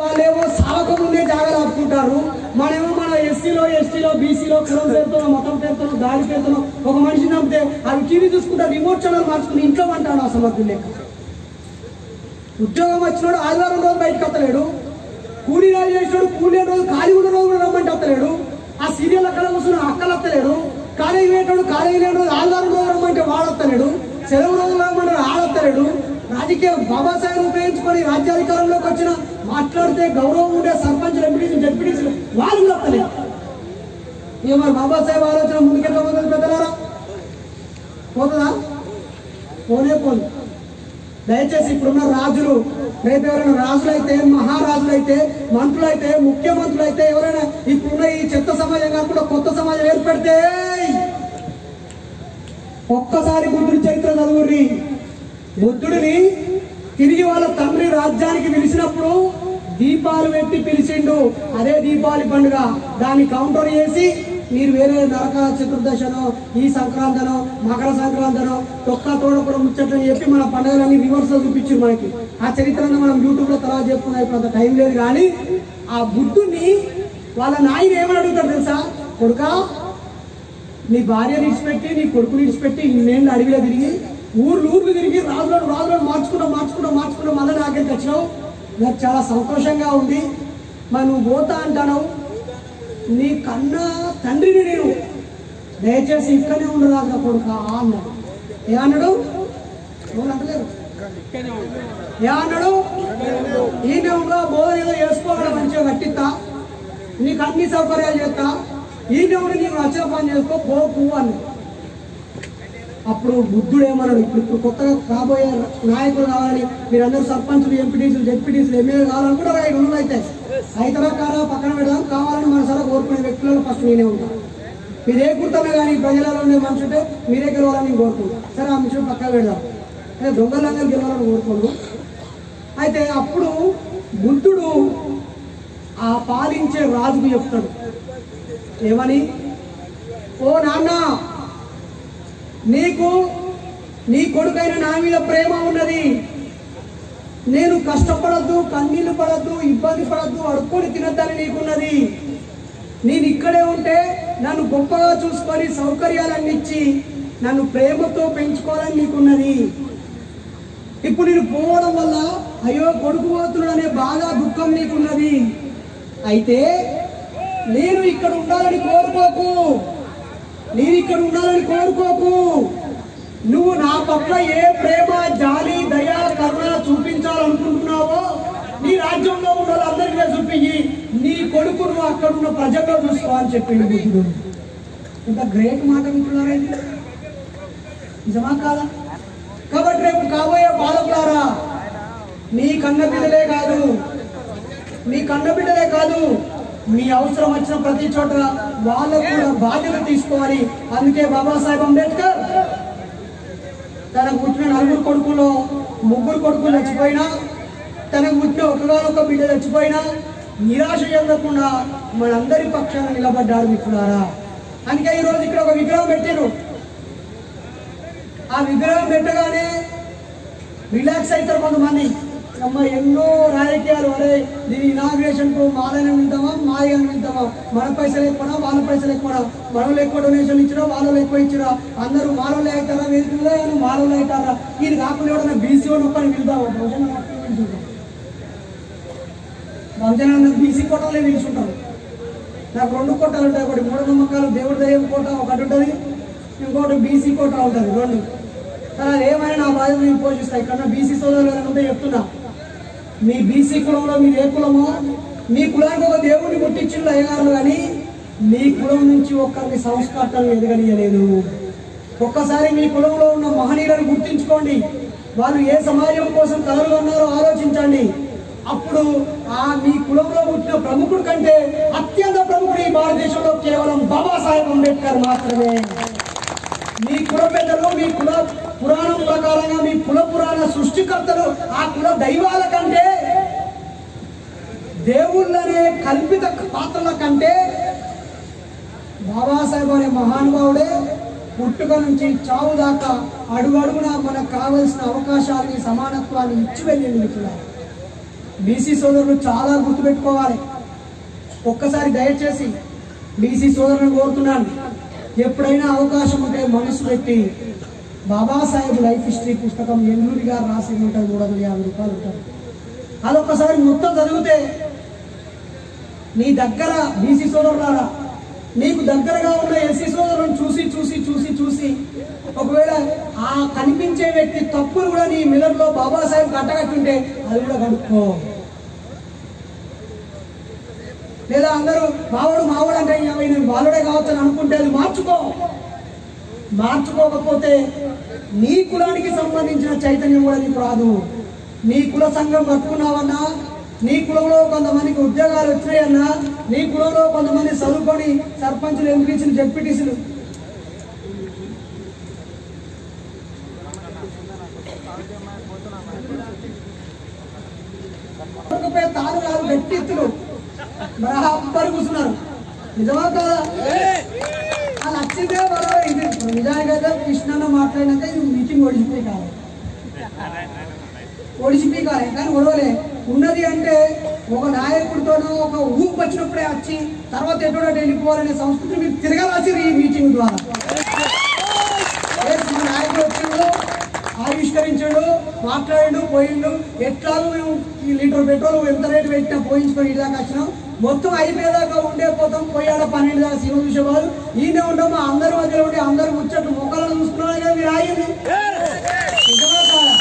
వాళ్ళేమో సావక ముందే జాగాలు ఆపుకుంటారు, మనమేమో మన ఎస్సీలో ఎస్టీలో బీసీలో కులం పేరుతో మతం పేరుతో దాడి పేరుతో ఒక మనిషిని నమ్మితే అవి టీవీ చూసుకుంటారు, రిమోట్ ఛానల్ మార్చుకుని ఇంట్లో అంటాడు. అసమర్థులు లేక ఉద్యోగం వచ్చినాడు ఆదివారం రోజు బయటకు వస్తలేడు, కూలీ రాజు చేసినాడు కూలీ రోజు ఖాళీ ఉన్న రోజు కూడా రమ్మంటే వస్తలేడు, ఆ సీరియల్ అక్కడ కూర్చున్న అక్కలు వస్తలేడు, కాలేజీ వేయటాడు కాలేజీ లేని రోజు ఆదివారం రోజు రమ్మంటే వాడొస్తలేడు, సెలవు రోజు రమ్మంటే ఆడొస్తలేడు. రాజకీయ బాబాసాహెబ్ ఉపయోగించుకొని రాజ్యాధికారంలోకి వచ్చిన మాట్లాడితే గౌరవం ఉండే సర్పంచ్ ఎంపీటీసీ జడ్పీటీసీ వాళ్ళు కూడా వస్తలేదు. ఇక మరి బాబాసాహెబ్ ఆలోచన ముందుకెళ్ళబోతుంది పెద్దలారా? పోతుందా? పోనే పోదు. దయచేసి ఇప్పుడున్న రాజులు, రేపు ఎవరైనా రాజులైతే, మహారాజులైతే, మంత్రులైతే, ముఖ్యమంత్రులైతే, ఎవరైనా ఇప్పుడున్న ఈ చెత్త సమాజం కాకుండా కొత్త సమాజం ఏర్పడితే ఒక్కసారి బుద్ధుడి చరిత్ర చదువుర్రి. బుద్ధుడిని తిరిగి వాళ్ళ తండ్రి రాజ్యానికి పిలిచినప్పుడు దీపాలు పెట్టి పిలిచిండు. అదే దీపావళి పండుగ. దాన్ని కౌంటర్ చేసి మీరు వేరే నరక చతుర్దశనో, ఈ సంక్రాంతనో, మకర సంక్రాంతనో, తొక్క తోడకూడ ముచ్చట్లని చెప్పి మన పండుగలన్నీ రివర్స్ చూపించారు మనకి. ఆ చరిత్రను మనం యూట్యూబ్ లో తర్వాత చెప్పుకున్నాం, ఇప్పుడు అంత టైం లేదు. కానీ ఆ బుద్ధుడిని వాళ్ళ నాయన ఏమని అడుగుతాడు తెలుసా? కొడుకా, నీ భార్యని విడిచిపెట్టి, నీ కొడుకుని విడిచిపెట్టి ఇన్నేళ్ళు అడవిలో తిరిగి ఊర్లు తిరిగి రాజులను మార్చుకుంటూ మళ్ళీ నా దగ్గరికి వచ్చినావు. నాకు చాలా సంతోషంగా ఉంది. మరి నువ్వు పోతా అంటాను, నీ కన్నా తండ్రిని నేను, దయచేసి ఇక్కడనే ఉండరాదు కొడుకా అన్నాడు. ఏమన్నాడు? అంటలేరు. ఏమన్నాడు? ఈయన ఉండరా, బోధన ఏదో చేసుకోవాలి, మంచిగా కట్టిస్తా, నీకు అన్ని సౌకర్యాలు చేస్తా, ఈయన ఉండి నీకు నచ్చిన పని చేసుకో, పోకు అని. అప్పుడు బుద్ధుడు ఏమన్నాడు? ఇప్పుడు కొత్తగా కాబోయే నాయకులు కావాలని మీరందరూ సర్పంచులు, ఎంపీటీసీలు, జెడ్పీటీసీలు, ఎమ్మెల్యేలు కావాలనుకుంటారా? 2 రోజులు అయితేరా కారా పక్కన పెడదాం, కావాలని మనసారా కోరుకునే వ్యక్తులలో ఫస్ట్ నేనే ఉంటాను. మీరే గుర్తున్నా కానీ ప్రజలలో ఉండే మనిషి ఉంటే మీరే గెలవాలని నేను కోరుకుంటాను. సరే, ఆ మనిషిని పక్కన పెడదాం, దొంగలంగా గెలవాలని కోరుకోను. అయితే అప్పుడు బుద్ధుడు ఆ పాలించే రాజుకు చెప్తాడు ఏమని? ఓ నాన్న, నీకు నీ కొడుకైన నా మీద ప్రేమ ఉన్నది. నేను కష్టపడద్దు, కన్నీళ్లు పడద్దు, ఇబ్బంది పడద్దు, అడుక్కొని తినద్దని నీకున్నది. నేను ఇక్కడే ఉంటే నన్ను గొప్పగా చూసుకొని సౌకర్యాలన్నీ ఇచ్చి నన్ను ప్రేమతో పెంచుకోవాలని నీకున్నది. ఇప్పుడు నేను పోవడం వల్ల అయ్యో కొడుకు పోతున్నాడు అనే బాధ, దుఃఖం నీకున్నది. అయితే నేను ఇక్కడ ఉండాలని కోరుకోకు, నువ్వు నా పట్ల ఏ ప్రేమ, జాలి, దయ, కరుణ చూపించాలనుకుంటున్నావో నీ రాజ్యంలో ఉన్న వాళ్ళందరికీ చూపించి నీ కొడుకు నువ్వు అక్కడ ఉన్న ప్రజల్లో చూసుకో అని చెప్పింది బుద్ధుడు. ఇంత గ్రేట్ మాట వింటున్నారా? నిజమా కాదా? కాబట్టి రేపు కాబోయే బాలకులారా, నీ కన్న బిడ్డలే కాదు, మీ అవసరం వచ్చిన ప్రతి చోట వాళ్ళకు కూడా బాధ్యత తీసుకోవాలి. అందుకే బాబాసాహెబ్ అంబేద్కర్ తనకు పుట్టిన 4 కొడుకుల్లో 3 కొడుకులు చచ్చిపోయినా, తనకు పుట్టిన ఒకగానొక బిడ్డ చచ్చిపోయినా నిరాశ చెందకుండా మనందరి పక్షాన నిలబడ్డాడు మిత్రులారా. అందుకే ఈరోజు ఇక్కడ ఒక విగ్రహం పెట్టారు. ఆ విగ్రహం పెట్టగానే రిలాక్స్ అవుతారు కొంతమంది. అమ్మ ఎన్నో రాజకీయాలు, అరే దీని ఇనాగ్రేషన్ కు మాలైనా వెళ్తామా, మాయగా వెళ్తామా, మన పైసలు ఎక్కువనా, వాళ్ళ పైసలు ఎక్కువనా, మనలో ఎక్కువ డొనేషన్లు ఇచ్చినా, వాళ్ళలో ఎక్కువ ఇచ్చినా, అందరూ మాలోనే అవుతారా, వేదికలో మాలోనే అవుతారా, ఇది కాకుండా ఎవడన్నా బీసీ ఒక్కని వెళ్తాం, బహుజన బీసీ కోటాలే నిలుచుంటారు. నాకు 2 కోటాలు ఉంటాయి. ఒకటి మూఢనమ్మకాలు, దేవుడి దయ్యం కోట ఒకటి ఉంటుంది, ఇంకోటి బీసీ కోట ఉంటుంది. 2. కానీ అది ఏమైనా నా బాధ్యత నేను పోషిస్తాను. ఇక్కడ బీసీ సోదరులు ఉంటే చెప్తున్నా, మీ బీసీ కులంలో మీరు ఏ కులమో, మీ కులానికి ఒక దేవుడిని పుట్టించిండు అయ్యగారులు, కానీ మీ కులం నుంచి ఒక్కరిని సంస్కర్తలు ఎదగనియలేదు. ఒక్కసారి మీ కులంలో ఉన్న మహనీయులను గుర్తించుకోండి. వాళ్ళు ఏ సమాజం కోసం కలలు ఉన్నారో ఆలోచించండి. అప్పుడు మీ కులంలో పుట్టిన ప్రముఖుడి కంటే అత్యంత ప్రముఖుడు ఈ భారతదేశంలో కేవలం బాబాసాహెబ్ అంబేద్కర్ మాత్రమే. మీ కుల పెద్దలు, మీ కుల పురాణం ప్రకారంగా మీ కుల పురాణ సృష్టికర్తలు, ఆ కుల దైవాల కంటే, దేవుళ్ళనే కల్పిత పాత్రల కంటే బాబాసాహెబ్ అనే మహానుభావుడే పుట్టుక నుంచి చావు దాకా అడుగడుగున మనకు కావలసిన అవకాశాన్ని, సమానత్వాన్ని ఇచ్చి వెళ్ళింది మిత్రులారా. బీసీ సోదరులు చాలా గుర్తుపెట్టుకోవాలి. ఒక్కసారి దయచేసి బీసీ సోదరులను కోరుతున్నాను, ఎప్పుడైనా అవకాశం ఉంటే మనసు పెట్టి బాబాసాహెబ్ లైఫ్ హిస్టరీ పుస్తకం ఎల్లూరి గారు రాసి ఉంటుంది, 350 రూపాయలు ఉంటుంది. అదొక్కసారి మొత్తం చదివితే నీ దగ్గర బీసీ సోదరులారా, నీకు దగ్గరగా ఉన్న ఎస్సీ సోదరులను చూసి ఒకవేళ ఆ కనిపించే వ్యక్తి తప్పులు కూడా నీ మెదడులో బాబాసాహెబ్ గట్టగట్టుంటే అది కూడా కనుక్కో. లేదా అందరూ మావాడు అంటే నేను బాలుడే కావచ్చు అని అనుకుంటే అది మార్చుకోకపోతే నీ కులానికి సంబంధించిన చైతన్యం కూడా నీకు రాదు. నీ కుల సంఘం పట్టుకున్నావన్నా, నీ కులంలో కొంతమందికి ఉద్యోగాలు వచ్చినాయన్నా, నీ కులంలో కొంతమంది చదువుకొని సర్పంచులు, ఎంపీసీలు, జెడ్పీటీసీలు తాను కాదు వ్యక్తిత్తులు బరాబర్ కూర్చున్నారు. నిజమా కాదా? వాళ్ళు వచ్చిందే బరాబర్. ఇది నిజానికి అయితే కృష్ణన్న మాట్లాడినాక ఇది మీటింగ్ ఒడిచిపోయి కాదు, ఒడిచిపోయి కానీ ఒడవలే ఉన్నది. అంటే ఒక నాయకుడితోనో ఒక ఊపు వచ్చినప్పుడే వచ్చి తర్వాత ఎటో వెళ్ళిపోవాలనే సంస్కృతి మీరు తిరగరాసి ఈ మీటింగ్ ద్వారా. నాయకుడు వచ్చిండు, ఆవిష్కరించాడు, మాట్లాడాడు, పోయిండు. ఎట్లాగో మేము ఈ లీటర్ పెట్రోల్ ఎంత రేటు పెట్టినా పోయించుకొని ఇలాగా వచ్చినాం. మొత్తం అయిపోయేదాకా ఉండే పోతాం. పోయాడ 12 దాకా సినిమా చూసేవాళ్ళు ఈయనే ఉంటాం. అందరి మధ్యలో ఉండి అందరు ముచ్చట్లు మొక్కలను చూసుకున్నాడు కదా మీరు ఆగింది. నిజమే కాదా?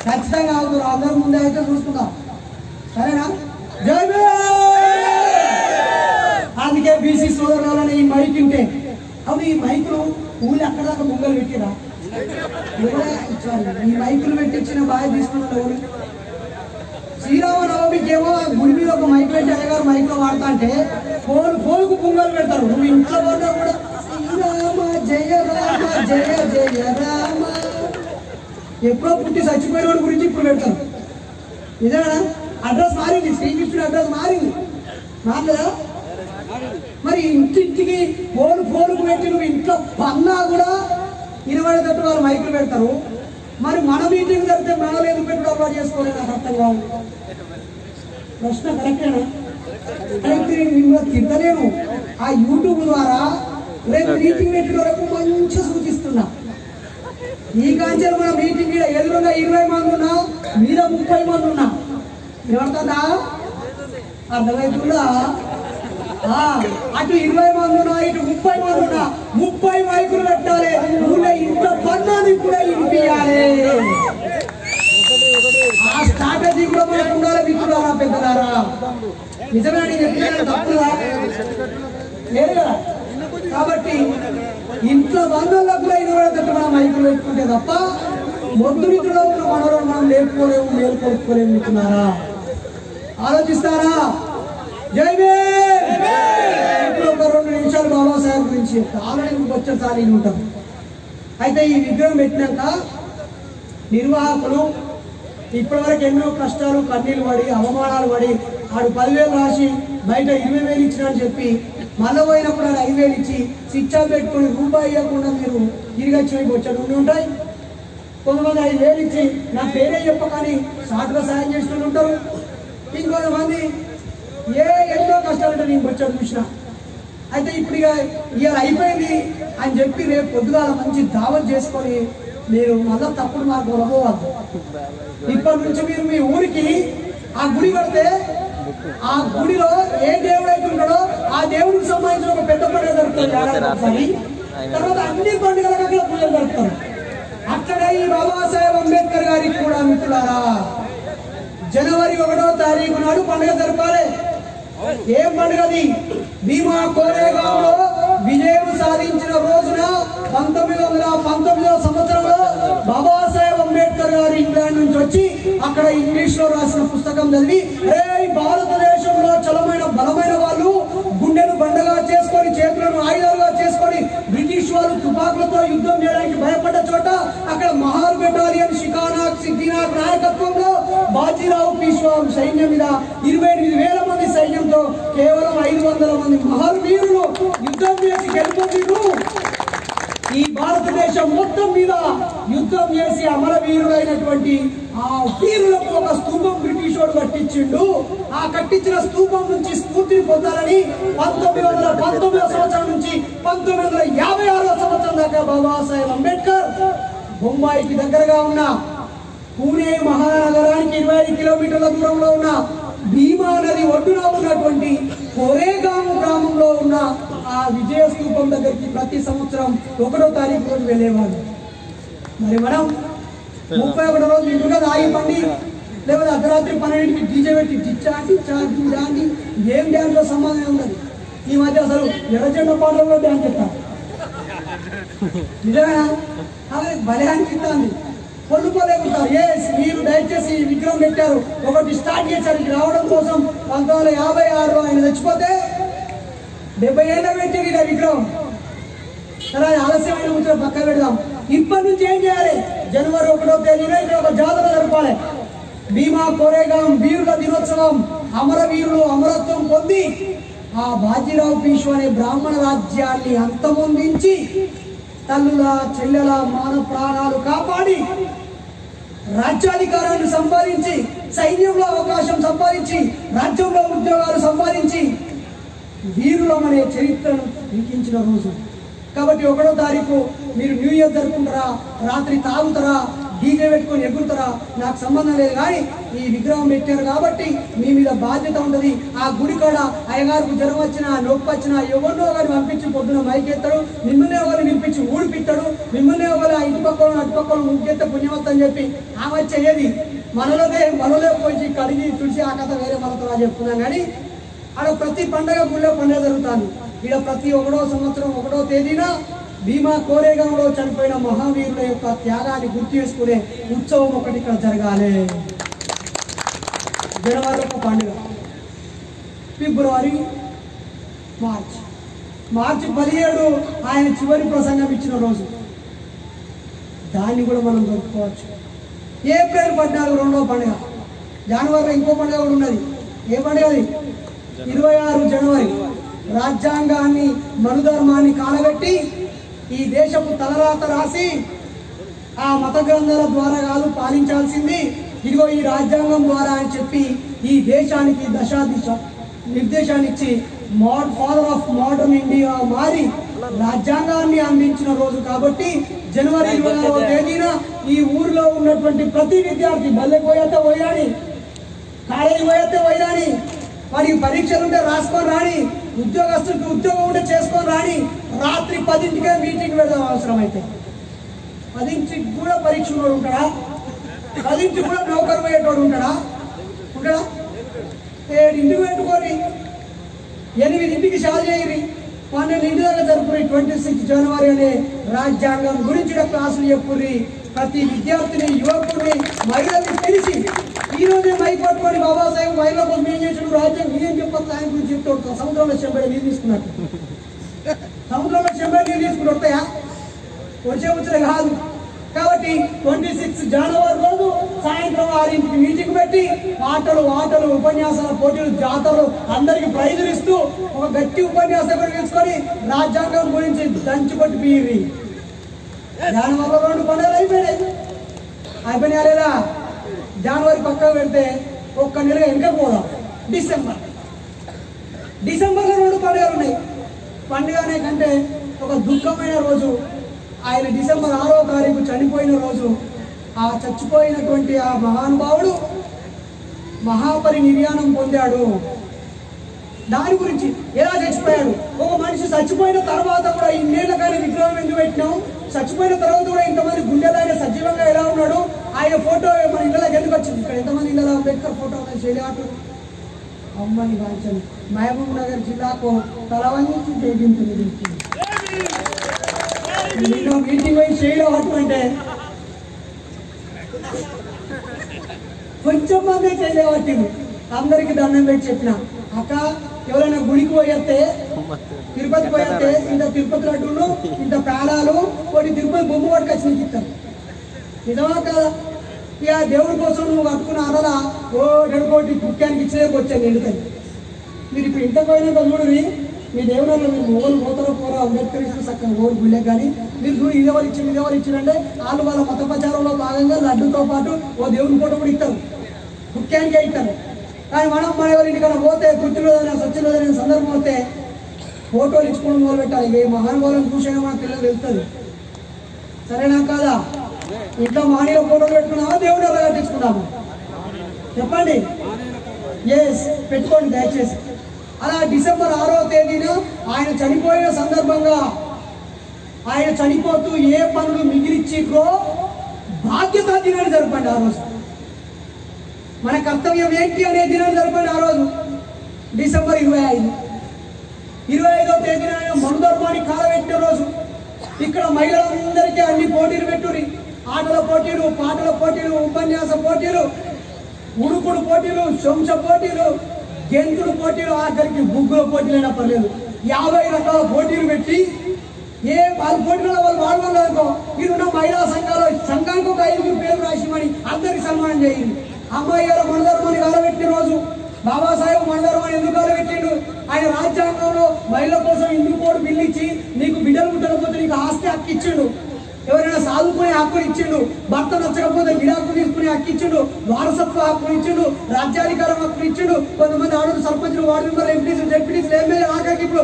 ఖచ్చితంగా అవుతారు. అందరి ముందే అయితే చూసుకుందాం. సరేనా? జై అందుకే బీసీ సోదరులని ఈ మైక్ ఉంటే అవి ఈ మైకులు ఊళ్ళు ఎక్కడ దాకా ముంగలు పెట్టిరా? ఈ మైకులు పెట్టించిన బాగా తీసుకున్నాడు ఎవరు? శ్రీరామనవమికి ఏమో గుడి మీద ఒక మైక్ పెట్టి అయ్యగారు మైక్ లో వాడతా అంటే ఫోన్కు పొంగలు పెడతారు. నువ్వు ఇంట్లో పడ్డా కూడా శ్రీరామ జయ రామ జయ జయ రామ. ఎప్పుడో పుట్టి చచ్చిపోయిన వాడి గురించి ఇప్పుడు పెడతారు. నిజమేనా? అడ్రస్ మారింది, శ్రీకృష్ణుడి అడ్రస్ మారింది. మారలేదా? మరి ఇంటింటికి ఫోన్కు పెట్టి నువ్వు ఇంట్లో పన్నా కూడా ఇరవైతట్టు వాళ్ళు మైకులు పెడతారు. మరి మన మీటింగ్ జరిగితే మనలో ఎందుకు పెట్టుడు అలవాటు చేసుకోలేదు? నాకు అర్థం కావు. ప్రశ్న కరెక్టేనా? అయితే మిమ్మల్ని తిట్టలేను. ఆ యూట్యూబ్ ద్వారా రేపు మీటింగ్ పెట్టిన వరకు మంచిగా సూచిస్తున్నా. ఈ కాంచెలు మన మీటింగ్ ఎదురుగా 20 మంది ఉన్నా, మీద 30 మంది ఉన్నా. ఏమవుతుందా? అర్థమవుతుందా? అటు 20 మంది ఉన్నా, ఇటు 30 మంది ఉన్నా, 30 మైకులు పెట్టాలి. ఊళ్ళో ఇంత పన్నాది కూడా వినిపించాలి. ఆ స్ట్రాటజీ కూడా మనకు ఉండాలి. మిత్రులారా, పెద్దలారా, నిజమే చెప్పిన తప్పుదా? లేదు కదా? కాబట్టి ఇంట్లో బంధువులకు కూడా 20 మనం మైకులు పెట్టుకుంటే తప్ప మొద్దు మిత్రులో ఉన్న మనలో మనం లేపుకోలేము, మేలుకొలుపుకోలేము. మిత్రులారా, ఆలోచిస్తారా? జై భీమ్. ఇప్పుడు ఒక 2 నిమిషాలు బాబాసాహెబ్ గురించి ఆల్రెడీ వచ్చేసారి ఉంటాం. అయితే ఈ విగ్రహం పెట్టినాక నిర్వాహకులు ఇప్పటివరకు ఎన్నో కష్టాలు, కన్నీళ్ళు పడి, అవమానాలు పడి, ఆడు 10,000 రాసి బయట 20,000 ఇచ్చినా అని చెప్పి మళ్ళీ పోయినప్పుడు ఆడు 5,000 ఇచ్చి శిక్ష పెట్టుకుని రూపాయి ఇవ్వకుండా మీరు తిరిగచ్చి వచ్చాడు ఉండి ఉంటాయి. కొంతమంది 5,000 ఇచ్చి నా పేరే చెప్పకని సాటుగా సాయం చేసిన ఉంటారు. ఇంకొంతమంది ఎన్నో కష్టాలంటే నేను వచ్చాడు చూసిన. అయితే ఇప్పుడు ఇవాళ అయిపోయింది అని చెప్పి రేపు పొద్దుగాల మంచి దావత్ చేసుకొని మీరు మళ్ళా తప్పుడు మార్గంలో పోవద్దు. ఇప్పటి నుంచి మీరు మీ ఊరికి ఆ గుడి కడితే ఆ గుడిలో ఏ దేవుడు అయితే ఉంటాడో ఆ దేవుడికి సంబంధించిన ఒక పెద్ద పండుగ జరుగుతుంది. తర్వాత అన్ని పండుగలకు అక్కడ పూజలు జరుపుతారు. అక్కడే ఈ బాబాసాహెబ్ అంబేద్కర్ గారికి కూడా మిత్రులారా జనవరి 1వ తారీఖు నాడు పండుగ జరపాలి. ఏం పండుగది? భీమా కోరేగాంలో విజయం సాధించిన రోజున 1919వ సంవత్సరంలో బాబాసాహెబ్ అంబేద్కర్ గారు ఇంగ్లాండ్ నుంచి వచ్చి అక్కడ ఇంగ్లీష్ లో రాసిన పుస్తకం చదివి భారతదేశంలో చలమైన బలమైన వాళ్ళు గుండెను బండగా చేసుకొని చేతులను ఆయుధాలుగా చేసుకొని బ్రిటిష్ వాళ్ళు తుపాకులతో యుద్ధం చేయడానికి భయపడ్డ చోట అక్కడ మహార్ బెటాలియన్ షికానాక్ సిద్ధినాథ్ నాయకత్వంలో బాజీరావు పీష్వా సైన్యం మీద 28,000 మంది సైన్యంతో కేవలం 500 మంది మహావీరులు యుద్ధం చేసి గెలుపొందిరు. ఈ భారతదేశం మొత్తం మీద యుద్ధం చేసి అమరవీరులైనటువంటి ఆ వీరులకు ఒక స్తూపం బ్రిటిష్ వాడు కట్టించిండు. ఆ కట్టించిన స్తూపం నుంచి స్ఫూర్తిని పొందాలని 1919వ సంవత్సరం నుంచి 1956వ సంవత్సరం దాకా బాబాసాహెబ్ అంబేద్కర్ బొంబాయికి దగ్గరగా ఉన్న పూణే మహానగరానికి 25 కిలోమీటర్ల దూరంలో ఉన్న భీమా నది ఒడ్డున ఉన్నటువంటి కోరేగాం గ్రామంలో ఉన్న ఆ విజయ స్తూపం దగ్గరికి ప్రతి సంవత్సరం 1వ తారీఖు రోజు వెళ్ళేవాళ్ళు. మరి మనం 31వ రోజు ఇంట్లో ఆగిపండి లేకపోతే అర్ధరాత్రి 12కి డీజే పెట్టి జిచ్చాంటి ఏం డ్యాన్స్ లో సంబంధం ఉండదు. ఈ మధ్య అసలు ఎర్రజెండ పాటల్లో డ్యాన్స్ చేస్తారు. నిజమేనా? అదే భలే అనిపిస్తుంది. పొల్లుకోలేకుంటారు. మీరు దయచేసి ఈ విగ్రహం పెట్టారు, ఒకటి స్టార్ట్ చేశారు ఇది రావడం కోసం. 1956లో ఆయన చచ్చిపోతే 70 ఏళ్ళ పెట్టారు ఈ విగ్రహం. సరే ఆలస్యమైన ముచ్చట పక్క పెడదాం. ఇప్పటి నుంచి ఏం చేయాలి? జనవరి 1వ తేదీన ఇక్కడ ఒక జాతర జరపాలి. భీమా కోరేగాం వీరుల దినోత్సవం. అమరవీరులు అమరత్వం పొంది ఆ బాజీరావు పీషు అనే బ్రాహ్మణ రాజ్యాన్ని అంతమొందించి తల్లుల చెల్లెల మానవ ప్రాణాలు కాపాడి రాజ్యాధికారాన్ని సంపాదించి సైన్యంలో అవకాశం సంపాదించి రాజ్యంలో ఉద్యోగాలు సంపాదించి వీరులమనే చరిత్రను లిఖించిన రోజు. కాబట్టి 1వ తారీఖు మీరు న్యూ ఇయర్ జరుపుకుంటారా, రాత్రి తాగుతారా, డీజే పెట్టుకొని ఎగురుతారా, నాకు సంబంధం లేదు. కానీ ఈ విగ్రహం పెట్టారు కాబట్టి మీ మీద బాధ్యత ఉంటుంది. ఆ గుడి కాడ అయ్యగారికి జ్వరం వచ్చినా నొప్పి వచ్చినా ఎవరినో ఒకరు పంపించి పొద్దున మైకెత్తాడు, మిమ్మల్ని ఒకరు పిలిపించి ఊడిపిస్తాడు, మిమ్మల్ని ఒకరు ఇటుపక్కలు అటుపక్కలు ముగ్గెత్తే పుణ్యవత్త అని చెప్పి ఆమె వచ్చేది మనలో పోయి కడిగి తుడిచి ఆ కథ వేరే మనతో చెప్తున్నాం. కానీ ఆడ ప్రతి పండగ గుళ్ళో పండుగ జరుగుతుంది. ఇక్కడ ప్రతి 1వ సంవత్సరం 1వ తేదీన భీమా కోరేగాంలో చనిపోయిన మహావీరుల యొక్క త్యాగాన్ని గుర్తు చేసుకునే ఉత్సవం ఒకటి ఇక్కడ జరగాలి. జనవరి ఒక పండుగ, ఫిబ్రవరి మార్చి 17 ఆయన చివరి ప్రసంగం ఇచ్చిన రోజు. దాన్ని కూడా మనం జరుపుకోవచ్చు. ఏప్రిల్ 14 2వ పండుగ. జనవరిలో ఇంకో పండుగ కూడా ఉన్నది. ఏ పండుగ అది? 26 జనవరి రాజ్యాంగాన్ని మనుధర్మాన్ని కాలబెట్టి ఈ దేశపు తలరాత రాసి ఆ మత గ్రంథాల ద్వారా కాదు పాలించాల్సింది, ఇదిగో ఈ రాజ్యాంగం ద్వారా అని చెప్పి ఈ దేశానికి దశాదిశ నిర్దేశాన్ని ఇచ్చి ఫాదర్ ఆఫ్ మోడర్న్ ఇండియా మారి రాజ్యాంగాన్ని అందించిన రోజు. కాబట్టి జనవరి 26వ తేదీన ఈ ఊరిలో ఉన్నటువంటి ప్రతి విద్యార్థి బల్లెకి పోయేస్తే పోయాని, కాలేజీ పోయేస్తే పోయాని, వాడికి పరీక్షలు ఉంటే రాసుకొని రాని, ఉద్యోగస్తులకు ఉద్యోగం ఉంటే చేసుకొని రాని, రాత్రి 10ంటికే మీటింగ్ పెడదాం. అవసరమైతే 10ంటికి కూడా పరీక్ష ఉన్నోడు ఉంటాడా? 10ంటికి కూడా నౌకరు పోయేటోడు ఉంటాడా? 7ంటికి పెట్టుకొని 8ంటికి షాల్ చేయరి, 12ంటి దాకా జరుపురి. 26 జనవరి అనే రాజ్యాంగం గురించి క్లాసులు చెప్పుర్రి. ప్రతి విద్యార్థిని యువకుడిని మహిళల్ని పిలిచి ఈ రోజే మైక్ పట్టుకొని బాబాసాహెబ్ మహిళల కోసం ఏం చేసాడు, రాజ్యం ఏం చెప్పచ్చు ఆయన గురించి చెప్తూ సముద్రంలో చెంబడి నీళ్ళు తీసుకున్నట్టు. సముద్రంలో చెంబడి నీళ్ళు తీసుకుని వస్తాయా? వచ్చే వచ్చే కాదు. కాబట్టి 26 జనవరి రోజు సాయంత్రం 6ంటికి మీటింగ్ పెట్టి ఆటలు ఉపన్యాసాల పోటీలు జాతరలు అందరికి ప్రైజులు ఇస్తూ ఒక గట్టి ఉపన్యాసకుడు తీసుకొని రాజ్యాంగం గురించి దంచుకొట్టి పీరి. జనవరిలో 2 పండుగలు అయిపోయినాయా లేదా? జనవరి పక్కకు పెడితే ఒక్క నెల వెనక పోదాం. డిసెంబర్లో 2 పండుగలు ఉన్నాయి. పండుగ అనే కంటే ఒక దుఃఖమైన రోజు. ఆయన డిసెంబర్ 6వ తారీఖు చనిపోయిన రోజు. ఆ చచ్చిపోయినటువంటి ఆ మహానుభావుడు మహాపరినిర్యాణం పొందాడు. దాని గురించి ఎలా చచ్చిపోయాడు? ఒక మనిషి చచ్చిపోయిన తర్వాత కూడా ఇన్నేళ్ల కానీ విగ్రహం ఎందుకు పెట్టినాం? చచ్చిపోయిన తర్వాత కూడా ఇంతమంది గుండెలు ఆయన సజీవంగా ఎలా ఉన్నాడు? ఆయన ఫోటో మన ఇళ్ళకి ఎందుకు వచ్చింది? ఇక్కడ ఎంతమంది ఇళ్ళ అంబేద్కర్ ఫోటో చేయలేటు అమ్మని వాంచని మహబూబ్ నగర్ జిల్లాకు తలవంచి చేయించింది. మీటింగ్ పోయి చేయలేవట్టు అంటే కొంచెం మంది చేయలేవట్టింది. అందరికి దండం పెట్టి చెప్పిన అక్క ఎవరైనా గుడికి పోయేస్తే తిరుపతి పోయేస్తే ఇంత తిరుపతి లడ్డూలు ఇంత పేడాలు కొన్ని తిరుపతి బొమ్మ పట్టుకొచ్చి నీకు ఇస్తాను. నిజమా కదా? ఇక దేవుడి కోసం నువ్వు కట్టుకున్న అరలా ఓ 2 కోటి ముఖ్యానికి ఇచ్చినాక వచ్చాను ఎండుతాయి. మీరు ఇప్పుడు ఇంత పోయినాక చూడని మీ దేవుడు మీరు ఓళ్ళు పోతారో పోరా అంబేద్కర్ ఇచ్చిన చక్కగా ఓరు గుళ్ళకి. కానీ మీరు చూడు ఇదేవారు ఇచ్చిందంటే వాళ్ళు వాళ్ళ మత ప్రచారంలో భాగంగా లడ్డుతో పాటు ఓ దేవుని ఫోటో కూడా ఇస్తారు, ముఖ్యానికే ఇస్తారు. కానీ మనం మన ఎవరి ఇంటికన్నా పోతే పుట్టినరోజైనా స్వచ్ఛరోజైన సందర్భం వస్తే ఫోటోలు ఇచ్చుకోవడం మొదలు పెట్టాలి. ఏ మహానుభావులను చూసినా మన పిల్లలు వెళ్తుంది. సరేనా కాదా? ఇంట్లో మానవ ఫోటోలు పెట్టుకున్నామా దేవుడు ఎలా కట్టించుకున్నాము చెప్పండి? పెట్టుకోండి దయచేసి. అలా డిసెంబర్ 6వ తేదీన ఆయన చనిపోయిన సందర్భంగా ఆయన చనిపోతూ ఏ పనులు మిగిలిచ్చిరో బాధ్యతా దినాన్ని జరపండి. ఆ రోజు మన కర్తవ్యం ఏంటి అనే దినాన్ని జరపండి. ఆ రోజు డిసెంబర్ 25. 25వ తేదీన ఆయన మనుధర్మాన్ని కాలబెట్టిన రోజు. ఇక్కడ మహిళలందరికీ అన్ని పోటీలు పెట్టుని, ఆటల పోటీలు, పాటల పోటీలు, ఉపన్యాస పోటీలు, ఉడుకుడు పోటీలు, శంస పోటీలు, గెంతుడు పోటీలు, ఆఖరికి ముగ్గుల పోటీలు అయినా పర్లేదు 50 రకాల పోటీలు పెట్టి ఏ వాళ్ళ పోటీలలో వాళ్ళు పాల్గొనలేదుకో ఈడున్న మహిళా సంఘానికి ఒక 5 పేరు రాసిమని అందరికి సన్మానం చేయండి. అమ్మాయి గారు మణధర్మని కాలబెట్టిన రోజు బాబాసాహెబ్ మణధర్మని ఎందుకు కాలబెట్టిండు? ఆయన రాజ్యాంగంలో మహిళల కోసం ఇంటికి పోడు బిల్లు ఇచ్చి నీకు బిడ్డలు పుట్టకపోతే నీకు ఆస్తి హక్కు ఇచ్చిండు, ఎవరైనా సాదుకునే హక్కులు ఇచ్చిండు, భర్త నచ్చకపోతే విడాకులు తీసుకునే హక్కు ఇచ్చిండు, వారసత్వ హక్కులు ఇచ్చిండు, రాజ్యాధికారం హక్కులు ఇచ్చిండు. కొంతమంది ఆడవాళ్ళు సర్పంచులు, వార్డు మెంబర్లు, ఎంపీసీ, జెడ్పీటీసీ, ఎమ్మెల్యే, ఆఖరికి ఇప్పుడు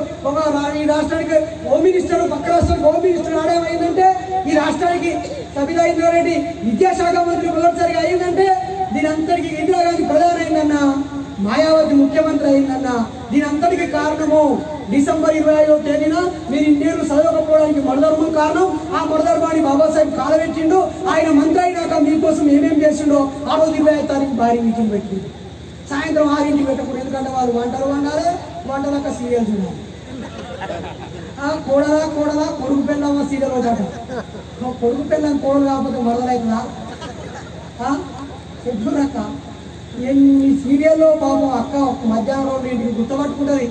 ఈ రాష్ట్రానికి హోమ్ మినిస్టర్, పక్క రాష్ట్రానికి హోమ్ మినిస్టర్ ఆడేమైందంటే ఈ రాష్ట్రానికి సబితా ఇంద్రారెడ్డి విద్యాశాఖ మంత్రి మొదటిసారిగా అయిందంటే దీని అంతటికి ఇందిరాగాంధీ ప్రధాని అయిందన్నా, మాయావతి ముఖ్యమంత్రి అయిందన్నా. దీని అంతటికి కారణము డిసెంబర్ 25వ తేదీన మీరు ఇన్నేళ్ళు చదవకపోవడానికి మణధర్మం కారణం. ఆ మణధర్మాన్ని బాబాసాహెబ్ కాలబెట్టిండు. ఆయన మంత్రి అయినాక మీకోసం ఏమేం చేసిండో ఆ రోజు 25వ తారీఖు భారీ మీటింగ్ పెట్టిండు. సాయంత్రం 6ంటికి పెట్టకూడదు, ఎందుకంటే వాళ్ళు వంటలు వండాలి, వంటలక్క సీరియల్ చూడాలి. కోడలా కోడలా కొడుకు పెళ్ళమ్మ సీరియల్ ఒకట, కొడుకు పెళ్ళని కోడలు కాకపోతే మొదలవుతుందా? చెప్తున్నక్క ఎన్ని సీరియల్లో పాపం అక్క మధ్యాహ్నం 2ంటికి గుర్తుపట్టుకుంటుంది,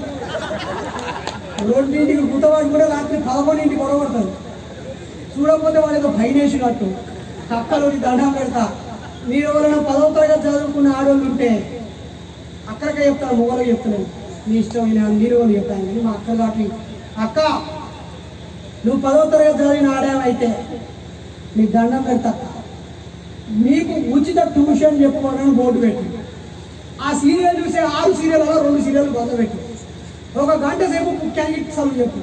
2ంటికి గుర్తుపట్టుకుంటే రాత్రి 11ంటికి గొడవడుతుంది. చూడకపోతే వాడు ఏదో ఫైన్ వేసినట్టు అక్కలోని దండం పెడతా. మీరు ఎవరైనా 10వ తరగతి చదువుకున్న ఆడవాళ్ళు ఉంటే అక్కడికే చెప్తాను, మొగలకు చెప్తున్నాను, నీ ఇష్టం మీరు వాళ్ళు చెప్తాను. కానీ మా అక్క కాబట్టి అక్క నువ్వు 10వ తరగతి చదివిన ఆడామైతే నీకు దండం పెడతా, మీకు ఉచిత ట్యూషన్ చెప్పుకోవడానికి బోర్డు పెట్టి ఆ సీరియల్ చూసే 6 సీరియల్లో 2 సీరియల్ మొదలుపెట్టి 1 గంట సేపు ముఖ్యానికి చదువు చెప్పు.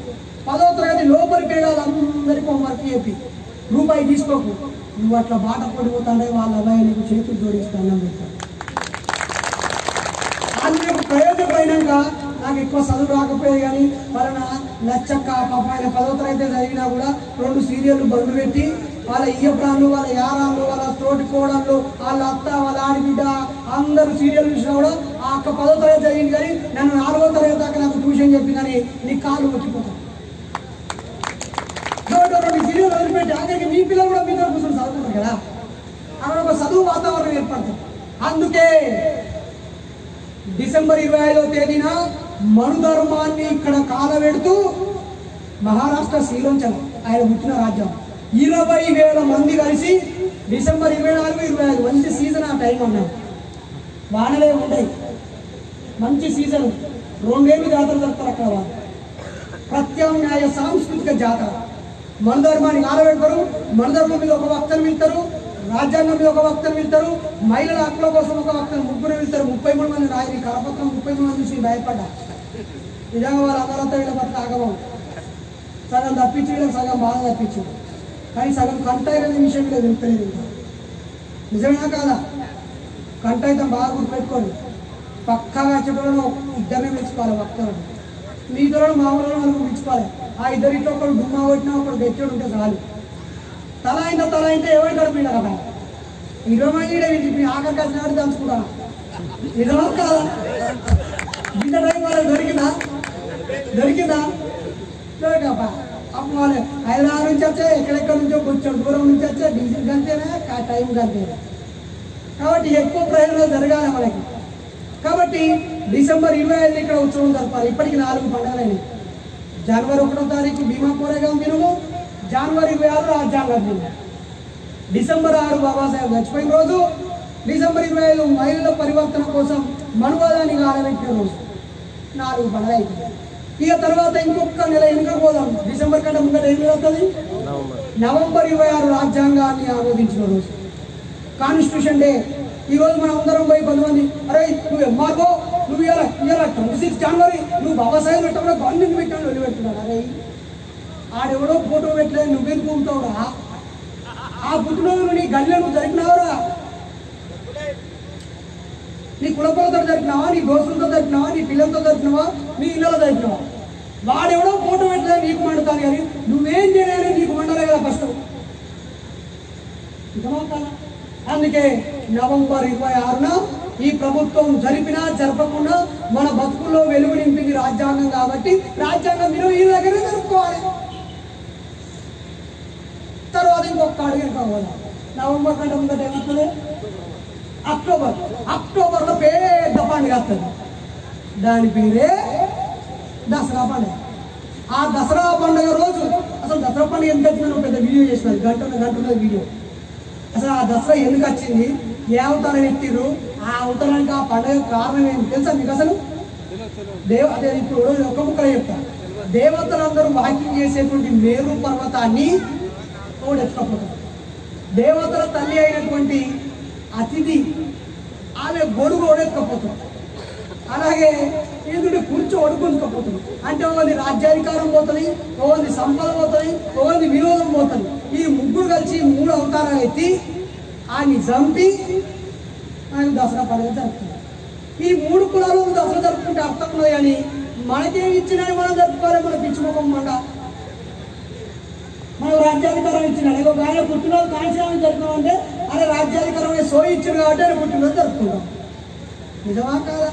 10వ తరగతి లోపలి పేగాలు అందరికీ హోంవర్క్ చెప్పి రూపాయి తీసుకోకు. నువ్వు అట్లా బాట పడిపోతాడే వాళ్ళ అబ్బాయి నీకు చేతులు జోడిస్తే అన్నం పెడతాడు. అందుకు ప్రయోజనమైనాక నాకు ఎక్కువ చదువు రాకపోయేది కానీ వలన లచ్చక్క పాప ఆయన 10వ తరగతి చదివినా కూడా 2 సీరియళ్ళు బండ్లు పెట్టి వాళ్ళ ఇయ్యప్రాన్లు, వాళ్ళ యారాన్లు, వాళ్ళ తోటి కోడళ్ళు, వాళ్ళ అత్త, వాళ్ళ ఆడిబిడ్డ అందరూ సీరియల్ చూసినా కూడా ఆ అక్క 10వ తరగతి చదివింది కానీ నన్ను 4వ తరగతి దాకా నాకు ట్యూషన్ చెప్పి కానీ నీ కాళ్ళు వచ్చిపోతాను. 2 సీరియల్ వదిలిపెట్టి ఆఖరికి మీ పిల్లలు కూడా మీతో కూర్చొని చదువుకుంటారు కదా, అక్కడ ఒక చదువు వాతావరణం ఏర్పడుతుంది. అందుకే డిసెంబర్ 25వ తేదీన మణధర్మాన్ని ఇక్కడ కాలబెడుతూ మహారాష్ట్ర శ్రీలంకలో ఆయన పుట్టిన రాజ్యం 20,000 మంది కలిసి డిసెంబర్ 24, 25 మంచి సీజన్. ఆ టైం ఉన్నాం, వానలే ఉంటాయి, మంచి సీజన్. 2 ఏళ్ళు జాతర జరుపుతారు అక్కడ. వాళ్ళు ప్రత్యామ్నాయ సాంస్కృతిక జాతర. మణధర్మాన్ని కాలబెడతారు, మణధర్మం మీద ఒక వక్తను వెళ్తారు, రాజ్యాంగం మీద ఒక వక్తను వెళ్తారు, మహిళల హక్కుల కోసం ఒక వక్తను ముగ్గురు వెళ్తారు. 33 మంది రాయి కరపత్రం 33 మంది చూసి భయపడ్డా. నిజంగా వాళ్ళు అందరంతా వీళ్ళ పట్ల ఆగమం. సగం తప్పించి వీళ్ళకి సగం బాగా తప్పించారు, కానీ సగం కంట అనే విషయం లేదు తెలియదు. నిజమేనా కాదా? కంట అయితే బాగా గుర్తుపెట్టుకోండి. పక్కాగా చెప్పడం 2 మెచ్చుకోవాలి వక్తలను. మీతో మామూలు మనకు మెచ్చుకోవాలి. ఆ 2 ఒకడు దుమ్మా కొట్టినా ఒకడు గెచ్చోడు ఉంటే చాలు. తల అయితే ఎవరు గడిపినా కదా 20 మంది ఆఖరి కలిసి నాడు దంచుకుంటా. నిజమా కాదా? ఇంత టైం వాళ్ళకి దొరికిందా? దొరకపా. అప్పుడు వాళ్ళు హైదరాబాద్ నుంచి వచ్చే ఎక్కడెక్కడ నుంచో కొంచెం దూరం నుంచి వచ్చే డీజిల్ గంటేనే టైం గంటేనే. కాబట్టి ఎక్కువ ప్రయోజనాలు జరగాలి మనకి. కాబట్టి డిసెంబర్ 25 ఇక్కడ ఉత్సవం జరపాలి. ఇప్పటికి 4 పండుగలైనవి. జనవరి 1వ తారీఖు భీమా కోరేగాం దినము, జనవరి 26 రాజ్యాంగ దినం, డిసెంబర్ 6 బాబాసాహెబ్ చచ్చిపోయిన రోజు, డిసెంబర్ 25 మహిళల పరివర్తన కోసం మనువాదాన్ని కాలబెట్టిన రోజు. 4 పండుగ అయిపోయింది. ఇక తర్వాత ఇంకొక నెల వెనుక పోదాం. డిసెంబర్ కంటే ముంగట ఏం జరుగుతుంది? నవంబర్ 26 రాజ్యాంగాన్ని ఆమోదించిన రోజు, కాన్స్టిట్యూషన్ డే. ఈ రోజు మనం అందరం పోయి కొంతమంది అరే నువ్వు ఎంఆర్ఓ నువ్వు ఇలా 26 జనవరి నువ్వు బాబాసాహెబ్ పెట్టకుండా గవర్నమెంట్ పెట్టాను వదిలిపెట్టున్నాడు. అరే ఆడెవడో ఫోటో పెట్టలేదు, నువ్వెందుకు ఉంటావురా? ఆ పుట్టినరోజు నీ గల్లె నువ్వు జరిపినావురా? నీ కులపలతో జరిపినావా? నీ దోస్తులతో జరిపినావా? నీ పిల్లలతో జరిపినావా? నీ ఇళ్ళలో జరిపినావా? వాడెవడో ఫోటో పెట్టలేదు నీకు మండుతాను, కానీ నువ్వేం చేయలేదు నీకు మండలే కదా ఫస్ట్. అందుకే నవంబర్ 26న ఈ ప్రభుత్వం జరిపినా జరపకుండా మన బతుకుల్లో వెలుగు నింపింది రాజ్యాంగం. కాబట్టి రాజ్యాంగం మీరు ఈ దగ్గరే జరుపుకోవాలి. ఒక్క అడుగు కావాలి. నవంబర్ కంటే ముందట ఏమవుతుంది? అక్టోబర్లో పెద్ద పండుగ వస్తుంది. దాని పేరే దసరా పండుగ. ఆ దసరా పండుగ రోజు అసలు దసరా పండుగ ఎందుకు వచ్చిందని పెద్ద వీడియో చేసినారు, గంట వీడియో. అసలు ఆ దసరా ఎందుకు వచ్చింది, ఏ అవతారం ఎత్తిర్రు, ఆ అవతారానికి ఆ పండుగ కారణం ఏంటి తెలుసా మీకు? అసలు అదే ఇప్పుడు ఒక ముక్కలో చెప్తా. దేవతలందరూ వాకింగ్ చేసేటువంటి మేరు పర్వతాన్ని ఎత్తుకపోతారు. దేవతల తల్లి అయినటువంటి అతిథి ఆమె గొడుగు ఓడెత్తుకపోతారు. అలాగే ఇంద్రుడి కూర్చో ఒడుకుంటుకపోతుంది. అంటే ఒకది రాజ్యాధికారం పోతుంది, ఒకది సంపద పోతుంది, ఒకది వినోదం పోతుంది. ఈ ముగ్గురు కలిసి 3 అవతారాలు ఎత్తి ఆయన్ని చంపి ఆయన దసరా పండుగ జరుపుకుంటారు. ఈ 3 కులాలు దసరా జరుపుకుంటే అర్థం ఉన్నది, కానీ మనకేమి ఇచ్చినా మనం జరుపుకోవాలి. మన పిచ్చిముఖం మండ మనం రాజ్యాధికారం ఇచ్చినాడు. ఒక ఆయన పుట్టినరోజు కాంక్షణాన్ని జరుపుకోవాలంటే అదే రాజ్యాధికారం సో ఇచ్చారు కాబట్టి ఆయన పుట్టినరోజు జరుపుకుంటాం. నిజమా కాదా?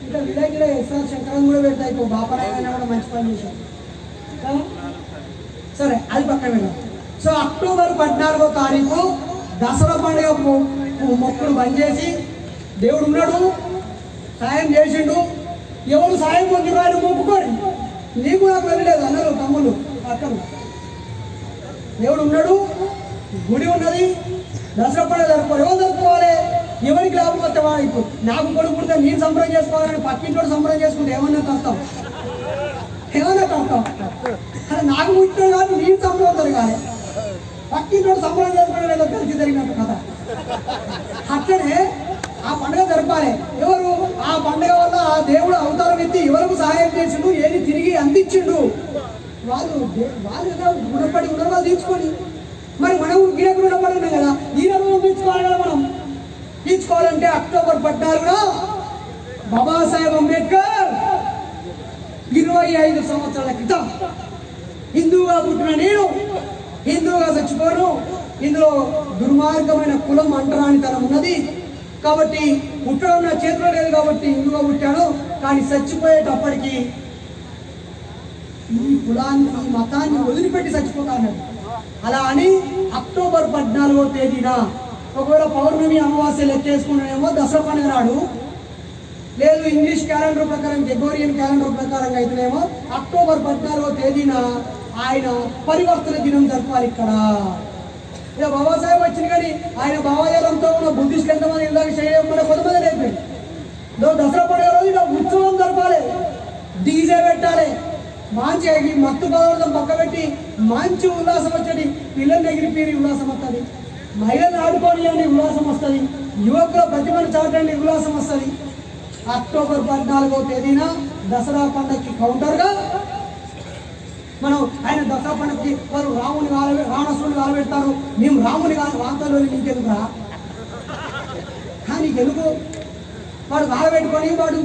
ఇంకా విలేజ్లో ఎస్ఆర్ శంకరం కూడా పెడతాయి. ఇప్పుడు బాపరాయన కూడా మంచి పని చేశారు. సరే, అది పక్కన వెళ్ళాం. సో అక్టోబర్ 14వ తారీఖు దసరా పండుగ మొక్కులు బంద్ చేసి దేవుడు ఉన్నాడు, సాయం చేసిండు. ఎవరు సాయం పొందిన ఆయన మొక్కుకోరు. నీకు నాకు వెళ్ళలేదు అన్నారు తమ్ముళ్ళు అక్కలు. దేవుడు ఉన్నాడు, గుడి ఉన్నది, దసరా పండుగ జరుపుకోవాలి. ఎవరు జరుపుకోవాలి? ఎవరికి లాభం వస్తే వాడు. ఇప్పుడు నాకు కొడుకు పుడితే నేను సంబరం చేసుకోవాలని పక్కింటోడు సంబరం చేసుకుంటే ఏమన్నా కష్టం, ఏమన్నా కష్టం. అదే నాకు పుట్టినాడు కానీ నేను సంబరం జరగాలి, పక్కింటోడు సంబరం చేసుకోవడం ఏదో కలిసి జరిగినట్టు కదా. అట్లనే ఆ పండుగ జరపాలి. ఎవరు ఆ పండుగ వల్ల ఆ దేవుడు అవతారం ఎత్తి ఎవరికి సహాయం చేసిండు, ఏది తిరిగి అందించిండు, వాళ్ళు గుణపడి ఉన్నారు, వాళ్ళు తీర్చుకొని. మరి మనం గిరకు రుణపడి ఉన్నాం కదా, ఈ రుణం తీర్చుకోవాలి కదా. మనం తీర్చుకోవాలంటే అక్టోబర్ 14న బాబాసాహెబ్ అంబేద్కర్ 25 సంవత్సరాల క్రితం హిందువుగా పుట్టిన నేను హిందువుగా చచ్చిపోను, ఇందులో దుర్మార్గమైన కులం అంటరానితనం ఉన్నది కాబట్టి పుట్టడం నా చేతిలో లేదు కాబట్టి హిందువుగా పుట్టాను, కానీ చచ్చిపోయేటప్పటికి ఈ కులాన్ని ఈ మతాన్ని వదిలిపెట్టి చచ్చిపోతాను. అలా అని అక్టోబర్ 14వ తేదీన ఒకవేళ పౌర్ణమి అమావాస్య లెక్కేసుకున్నానేమో దసరా పండుగ నాడు, లేదు ఇంగ్లీష్ క్యాలెండర్ ప్రకారం గ్రెగోరియన్ క్యాలెండర్ ప్రకారం అయితేనేమో అక్టోబర్ 14వ తేదీన ఆయన పరివర్తన దినం జరపాలి. ఇక్కడ ఇలా బాబాసాహెబ్ వచ్చింది కానీ ఆయన భావజాలంతో ఉన్న బుద్ధిస్టులు ఎంతమంది ఇందాక చేయమని కొంతమంది లేపాడు. దసరా పండుగ రోజు ఇలా ఉత్సవం జరపాలి, డీజే పెట్టాలి, మంచి మత్తు పదార్థం పక్క పెట్టి మంచి ఉల్లాసం వచ్చేది. పిల్లల్ని ఎగిరిపోయి ఉల్లాసం వస్తుంది, మహిళలను ఆడుకోని అని ఉల్లాసం వస్తుంది, యువకుల ప్రతిభను చాటండి ఉల్లాసం వస్తుంది. అక్టోబర్ 14వ తేదీన దసరా పండుగకి కౌంటర్గా మనం ఆయన దసరా పండుగకి వారు రావణాసురుని కాలబెడతారు, మేము రాముని వార్తలు నీకెందుకురా, నీకెందుకు వాడు కాలబెట్టుకొని వాడు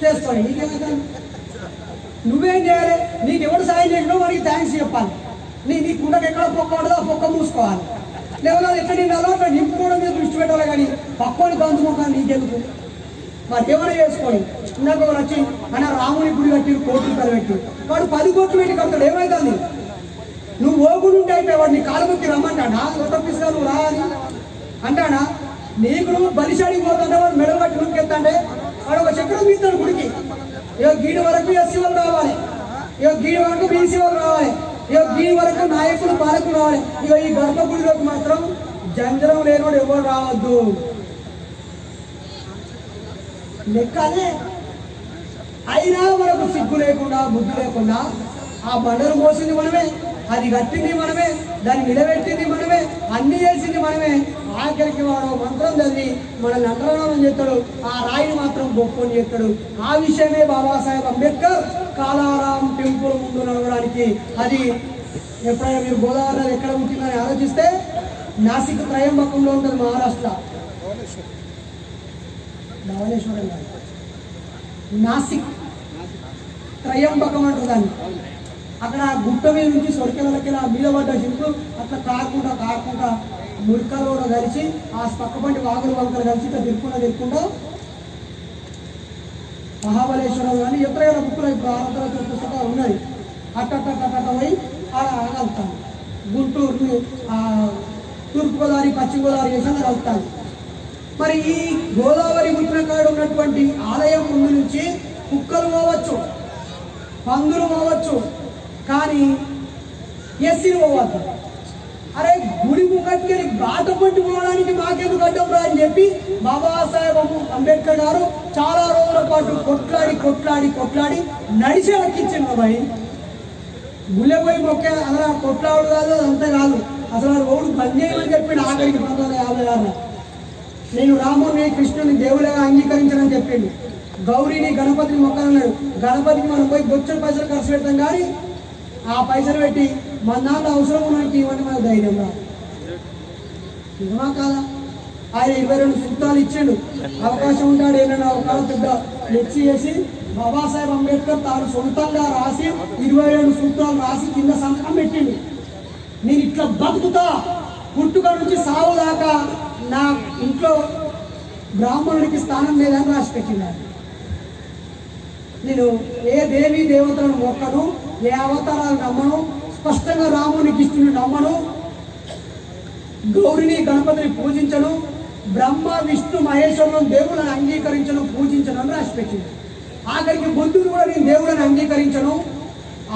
చేసుకోండి, నీకేమవుతాను? నువ్వేం చేయాలి? నీకు ఎవరు సాయం చేసినా వాడికి థ్యాంక్స్ చెప్పాలి. నీ కుండకు ఎక్కడ పొక్క ఉండదో ఆ పొక్క మూసుకోవాలి, లేకపోతే ఎక్కడ నిండాలో అక్కడ నింపుకోవడం మీద దృష్టి పెట్టాలి. కానీ పక్కని గంతుముఖాన్ని నీకెందుకు? మరి ఏమైనా చేసుకోండి. ఇందాక వచ్చి ఆయన రాముని గుడి కట్టి 1 కోటి రూపాయలు పెట్టి వాడు 10 కోట్లు పెట్టి కడతాడు, ఏమవుతుంది? నువ్వు ఓగుడు ఉంటే అయిపోయి వాడు నీ కాలు మొక్కి రమ్మంటాడా? ఒట్టపిస్తా నువ్వు రా అని అంటాడా? నీకు నువ్వు బలిశాడికి పోతుంటే వాడు మెడలు కట్టి నొక్కెత్తాంటే వాడు ఒక చక్రం తీస్తాడు గుడికి. ఇక గీడి వరకు ఎస్సీ వాళ్ళు రావాలి, ఇక గీడి వరకు బీసీ వాళ్ళు రావాలి, ఇక గీడి వరకు నాయకులు పాలకులు రావాలి. ఇక ఈ గర్భగుడిలోకి మాత్రం జంజరం లేనివాడు ఎవరు రావద్దు. లెక్కనే అయినా మనకు సిగ్గు లేకుండా బుద్ధి లేకుండా ఆ బండలు మోసింది మనమే, అది కట్టింది మనమే, దాన్ని నిలబెట్టింది మనమే, అన్ని చేసింది మనమే. ఆఖరికి వాడు మంత్రం చదివి మనల్ని అంతరాణం చేస్తాడు, ఆ రాయిని మాత్రం గొప్పని చేస్తాడు. ఆ విషయమే బాబాసాహెబ్ అంబేద్కర్ కాలారాం టెంపుల్ ముందు నడవడానికి. అది ఎప్పుడైనా మీరు గోదావరి ఎక్కడ పుట్టిందని ఆలోచిస్తే నాసిక్ త్రయంబకంలో ఉంటుంది, మహారాష్ట్ర. ధవళేశ్వరం కాదు, నాసిక్ త్రయంబకం అంటారు దాన్ని. అక్కడ గుట్ట మీద నుంచి సొరికెలకి మీద పడ్డ శిల్పులు అట్లా కాకుండా మురికలు కూడా కలిసి ఆ పక్కపంటి వాగులు వంకలు కలిసి ఇట్లా తిరుక్కుంటా మహాబలేశ్వరం కానీ ఎప్పుడైనా బుక్కులో ఇప్పుడు 6వ తరగతి పుస్తకాలు ఉన్నది. అట్ట పోయి ఆగలుగుతాను. గుంటూరుని తూర్పుగోదావరి పశ్చిమ గోదావరి చేసిన కలుపుతాను. మరి ఈ గోదావరి ముట్టిన కాడు ఉన్నటువంటి ఆలయం ముందు నుంచి కుక్కలు పోవచ్చు, పందులు పోవచ్చు, కానీ ఎస్సీలు పోవద్దు. అరే గుడి ముంగట్టుకి బాట పట్టి పోవడానికి మాకెందుకు అడ్డం రా అని చెప్పి బాబాసాహెబ్ అంబేద్కర్ గారు చాలా రోజుల పాటు కొట్లాడి నడిచే ఎక్కించిండు. బాబాయ్ గుళ్ళె పోయి మొక్కే అసలు కొట్లాడు కాదు, అదంతా కాదు. అసలు రోడ్డు బంద్ చేయమని చెప్పి ఆఖరికి 1956 నేను రాముని కృష్ణుని దేవుడిగా అంగీకరించనని చెప్పిండు. గౌరీని గణపతిని మొక్కనన్నాడు. గణపతికి మనం పోయి బొచ్చని పైసలు ఖర్చు పెడతాం, కానీ ఆ పైసలు పెట్టి మన దాంట్లో అవసరం ఉన్నకి ఇవ్వండి మనకు ధైర్యం రాదు. నిజమా కాదా? ఆయన 22 సూత్రాలు ఇచ్చిండు. అవకాశం ఉంటాడు ఏమైనా ఒక పెద్ద లెక్చి చేసి బాబాసాహెబ్ అంబేద్కర్ తాను సొంతంగా రాసి 22 సూత్రాలు రాసి కింద సంతకం పెట్టిండు. నేను ఇట్లా బతుకుతా, పుట్టుక నుంచి సావు దాకా నా ఇంట్లో బ్రాహ్మణుడికి స్థానం లేదని రాసి పెట్టినాడు. నేను ఏ దేవి దేవతలను మొక్కను, ఏ అవతారాలు నమ్మను, స్పష్టంగా రాముని కృష్ణుని నమ్మను, గౌరిని గణపతిని పూజించను, బ్రహ్మ విష్ణు మహేశ్వరులను దేవుళ్ళని అంగీకరించను, పూజించను అని రాసి పెట్టింది. ఆఖరికి బుద్ధుడు కూడా నేను దేవుళ్ళని అంగీకరించను,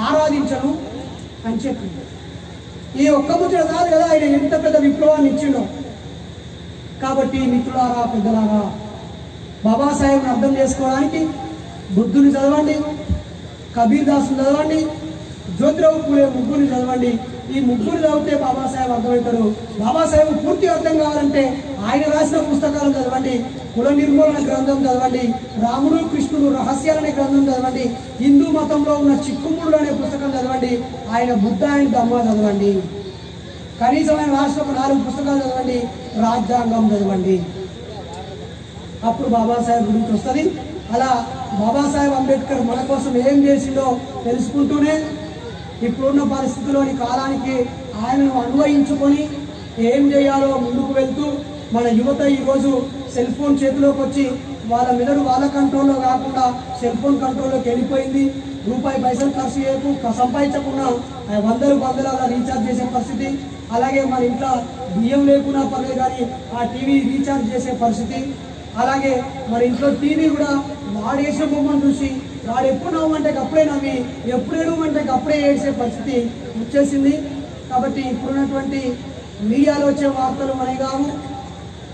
ఆరాధించను అని చెప్పింది. ఈ ఒక్క ముచ్చట కాదు కదా ఆయన ఎంత పెద్ద విప్లవాన్ని ఇచ్చిండో. కాబట్టి మిత్రులారా, పెద్దలారా, బాబాసాహెబ్ని అర్థం చేసుకోవడానికి బుద్ధుని చదవండి, కబీర్ దాస్ని చదవండి, జ్యోతిరావు పూలే ముగ్గురిని చదవండి. ఈ ముగ్గురు చదివితే బాబాసాహెబ్ అర్థమవుతారు. బాబాసాహెబ్ పూర్తి అర్థం కావాలంటే ఆయన రాసిన పుస్తకాలు చదవండి, కుల నిర్మూలన గ్రంథం చదవండి, రాముడు కృష్ణుడు రహస్యాలనే గ్రంథం చదవండి, హిందూ మతంలో ఉన్న చిక్కుముడు అనే పుస్తకం చదవండి, ఆయన బుద్ధ ఆయన ధమ్మ చదవండి, కనీసం ఆయన రాసిన ఒక 4 పుస్తకాలు చదవండి, రాజ్యాంగం చదవండి. అప్పుడు బాబాసాహెబ్ గురించి వస్తుంది. అలా బాబాసాహెబ్ అంబేద్కర్ మన కోసం ఏం చేసిండో తెలుసుకుంటూనే ఇప్పుడున్న పరిస్థితుల్లోని కాలానికి ఆయనను అన్వయించుకొని ఏం చేయాలో ముందుకు వెళ్తూ మన యువత ఈరోజు సెల్ ఫోన్ చేతిలోకి వచ్చి వాళ్ళ మెదడు వాళ్ళ కంట్రోల్లో కాకుండా సెల్ ఫోన్ కంట్రోల్లోకి వెళ్ళిపోయింది. రూపాయి పైసలు ఖర్చు చేయకు, సంపాదించకుండా వందల రీఛార్జ్ చేసే పరిస్థితి. అలాగే మన ఇంట్లో బియ్యం లేకున్నా పర్లేదు కానీ ఆ టీవీ రీఛార్జ్ చేసే పరిస్థితి. అలాగే మన ఇంట్లో టీవీ కూడా వాడేసే బొమ్మను చూసి వాడు ఎప్పుడు నవ్వమంటే అప్పుడే నవ్వి, ఎప్పుడు ఏడవమంటే అప్పుడే ఏడ్చే పరిస్థితి వచ్చేసింది. కాబట్టి ఇప్పుడున్నటువంటి మీడియాలో వచ్చే వార్తలు మనవి కావు,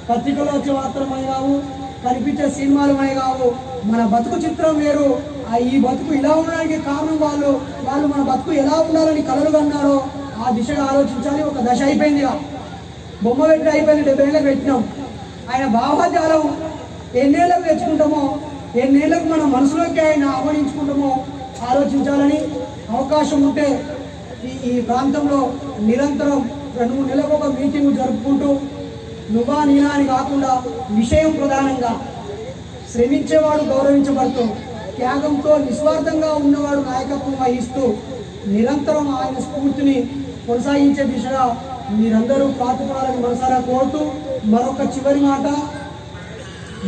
పత్రికల్లో వచ్చే వార్తలు మనవి కావు, కనిపించే సినిమాలు మనవి కావు. మన బతుకు చిత్రం వేరు. ఈ బతుకు ఇలా ఉండడానికి కారణం వాళ్ళు మన బతుకు ఎలా ఉండాలని కలలు కన్నారో ఆ దిశగా ఆలోచించాలి. ఒక దశ అయిపోయిందిగా, బొమ్మ పెట్టి అయిపోయింది, 70 ఏళ్ళకి పెట్టినాం. ఆయన భావజాలం ఎన్నేళ్ళకు తెచ్చుకుంటామో, ఎన్నేళ్ళకు మన మనసులోకి ఆయన ఆహ్వానించుకుంటామో ఆలోచించాలని. అవకాశం ఉంటే ఈ ప్రాంతంలో నిరంతరం 2-3 నెలలకు ఒక మీటింగ్ జరుపుకుంటూ నువ్వా నీనా అని కాకుండా విషయం ప్రధానంగా శ్రమించేవాడు గౌరవించబడుతూ, త్యాగంతో నిస్వార్థంగా ఉన్నవాడు నాయకత్వం వహిస్తూ నిరంతరం ఆయన స్ఫూర్తిని కొనసాగించే దిశగా మీరందరూ పాటుపడాలని మనసారా కోరుతూ మరొక చివరి మాట,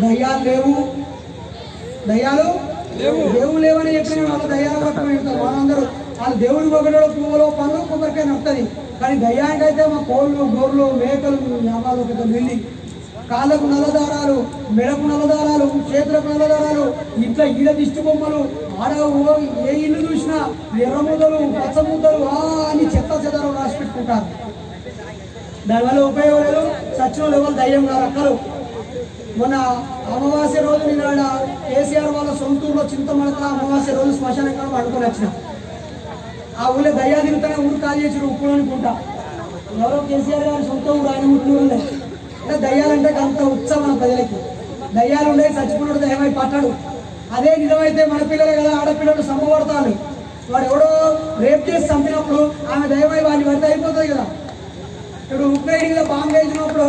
దయ్యాలు లేవు, దేవుడు లేవని చెప్పిన వాళ్ళ దయ్యాలు పట్టుకుని పెడతారు. మనందరూ వాళ్ళు దేవుడికి ఒకటో పువ్వులో పనులు కొబ్బరికాయ నడుతుంది, కానీ దయ్యానికి అయితే మా కోళ్ళు గోర్లు మేకలు నామాలు పెద్ద వెళ్ళి కాళ్ళకు నల్లదారాలు, మెడకు నల్లదారాలు, చేతులకు నల్లదారాలు, ఇట్లా ఈడ దిష్టి బొమ్మలు, ఆడ ఏ ఇల్లు చూసినా ఎర్రముద్దలు పచ్చముద్దలు అని చెత్త చెదారం రాసి పెట్టుకుంటారు. దానివల్ల ఉపయోగం లేదు. సచిన లెవెల్ దయ్యం గారు అక్కలు. మొన్న అమావాస్య రోజు నేను కేసీఆర్ వాళ్ళ సొంతూరులో చింతమడక అమావాస్య రోజు శ్మశానం కాడ పడుకొని వచ్చిన. ఆ ఊళ్ళో దయ్యా తిరుగుతానే ఊరు ఖాళీ చేసి ఉప్పుడు అనుకుంటా. ఎవరో కేసీఆర్ గారి సొంత ఊరు, ఆయన ముట్టినూరు ఉన్నాయి. అంటే దయ్యాలంటే అంత ఉత్సాహం మన ప్రజలకి. దయ్యాలు ఉండే చచ్చిపోయినాడు దయ్యమై పట్టాడు. అదే నిజమైతే మన పిల్లలే కదా, ఆడపిల్లలు సంభవడతాడు. వాడు ఎవడో రేప్ చేసి చంపినప్పుడు ఆమె దయ్యమై వాడిని పడితే అయిపోతుంది కదా. ఇప్పుడు ఉక్రెయిన్ మీద బాంబు వేసినప్పుడు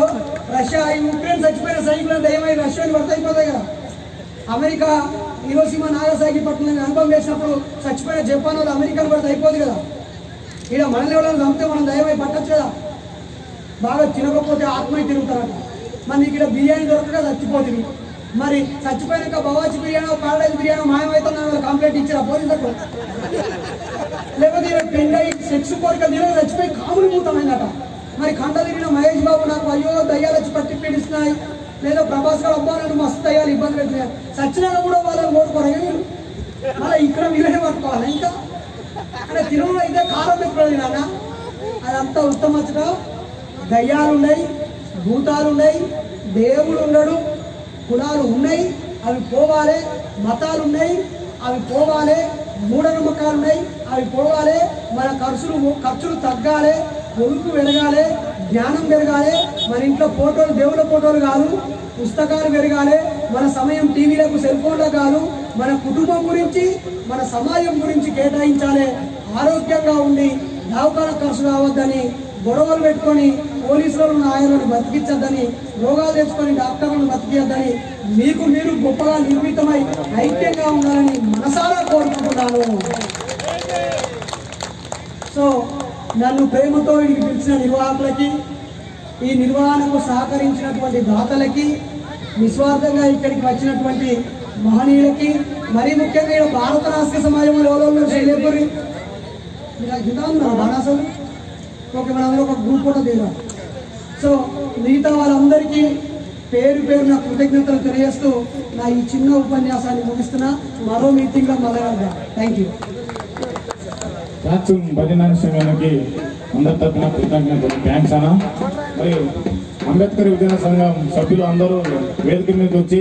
రష్యా ఉక్రెయిన్ చచ్చిపోయిన సైనికులను దయ్యమై రష్యాని పడితే అయిపోతాయి కదా. అమెరికా ఈరోజు నాగసాగి పట్టణం అనుభవం వేసినప్పుడు చచ్చిపోయిన జపాన్ వాళ్ళు అమెరికాను పడితే అయిపోదు కదా. ఇక్కడ మనల్ని ఎవరైనా చంపితే మనం దయ్యమై పట్టచ్చు కదా. బాగా తినకపోతే ఆత్మహత్య తిరుగుతారట. మరి ఇక్కడ బిర్యానీ దొరకక చచ్చిపోతుంది. మరి చచ్చిపోయాక బవాచి బిర్యానీ, పారడైజ్ బిర్యానీ మాయమైతే కంప్లైంట్ ఇచ్చారా పోలీసులకు? లేకపోతే పెళ్ళై సెక్స్ కోరిక తీర చచ్చిపోయి కాములు మూతమైందట. మరి కండ తిరిగిన మహేష్ బాబు నాకు అయ్యో దయ్యాలు వచ్చి పట్టి పీడిస్తున్నాయి, లేదా ప్రభాస్ గారు అబ్బా నన్ను మస్తు దయ్యాలు ఇబ్బంది పెట్టినాయి, చచ్చినాక కూడా వాళ్ళని ఓడుకోరు. మళ్ళీ ఇక్కడ వీళ్ళనే పట్టుకోవాలి. ఇంకా అంటే తిరుమల అయితే కారం పెట్టుకోలేదు నాన్న, అదంతా ఉత్తమచ్చట. దయ్యాలు ఉన్నాయి, భూతాలు ఉన్నాయి, దేవుడు ఉండడు, కులాలు ఉన్నాయి అవి పోవాలి, మతాలు ఉన్నాయి అవి పోవాలి, మూఢనమ్మకాలు ఉన్నాయి అవి పోవాలి, మన ఖర్చులు తగ్గాలి, పొదుపు పెరగాలి, జ్ఞానం పెరగాలి, మన ఇంట్లో ఫోటోలు దేవుళ్ళ ఫోటోలు కాదు పుస్తకాలు పెరగాలి, మన సమయం టీవీలకు సెల్ ఫోన్లకు కాదు మన కుటుంబం గురించి మన సమాజం గురించి కేటాయించాలి. ఆరోగ్యంగా ఉండి దవాఖాన ఖర్చు కావద్దని, గొడవలు పెట్టుకొని పోలీసులను ఆయనను బతికించద్దని, రోగాలు తెచ్చుకొని డాక్టర్లను బతికియద్దని, మీకు మీరు గొప్పగా నిర్మితమై ఐక్యంగా ఉండాలని మనసారా కోరుకుంటున్నాను. సో నన్ను ప్రేమతో ఇక్కడికి పిలిచిన నిర్వాహకులకి, ఈ నిర్వహణకు సహకరించినటువంటి దాతలకి, నిస్వార్థంగా ఇక్కడికి వచ్చినటువంటి మహనీయులకి, మరీ ముఖ్యంగా ఇక్కడ భారత రాష్ట్ర సమాజంలో ఎవరో చేయలేకపోయి బాణాసలు ఓకే మనందరూ ఒక గ్రూప్ ఫోటో దిగాం. సో మిగతా వాళ్ళందరికీ పేరు పేరు నా కృతజ్ఞతలు తెలియజేస్తూ నా ఈ చిన్న ఉపన్యాసాన్ని ముగిస్తున్నా. మరో మీటింగ్లో మళ్ళీ థ్యాంక్ యూ. భజనానికి అందరి తరఫున కృతజ్ఞతలు, థ్యాంక్స్ అన్న. మరి అంబేద్కర్ విద్యా సంఘం సభ్యులు అందరూ వేదిక మీదకి వచ్చి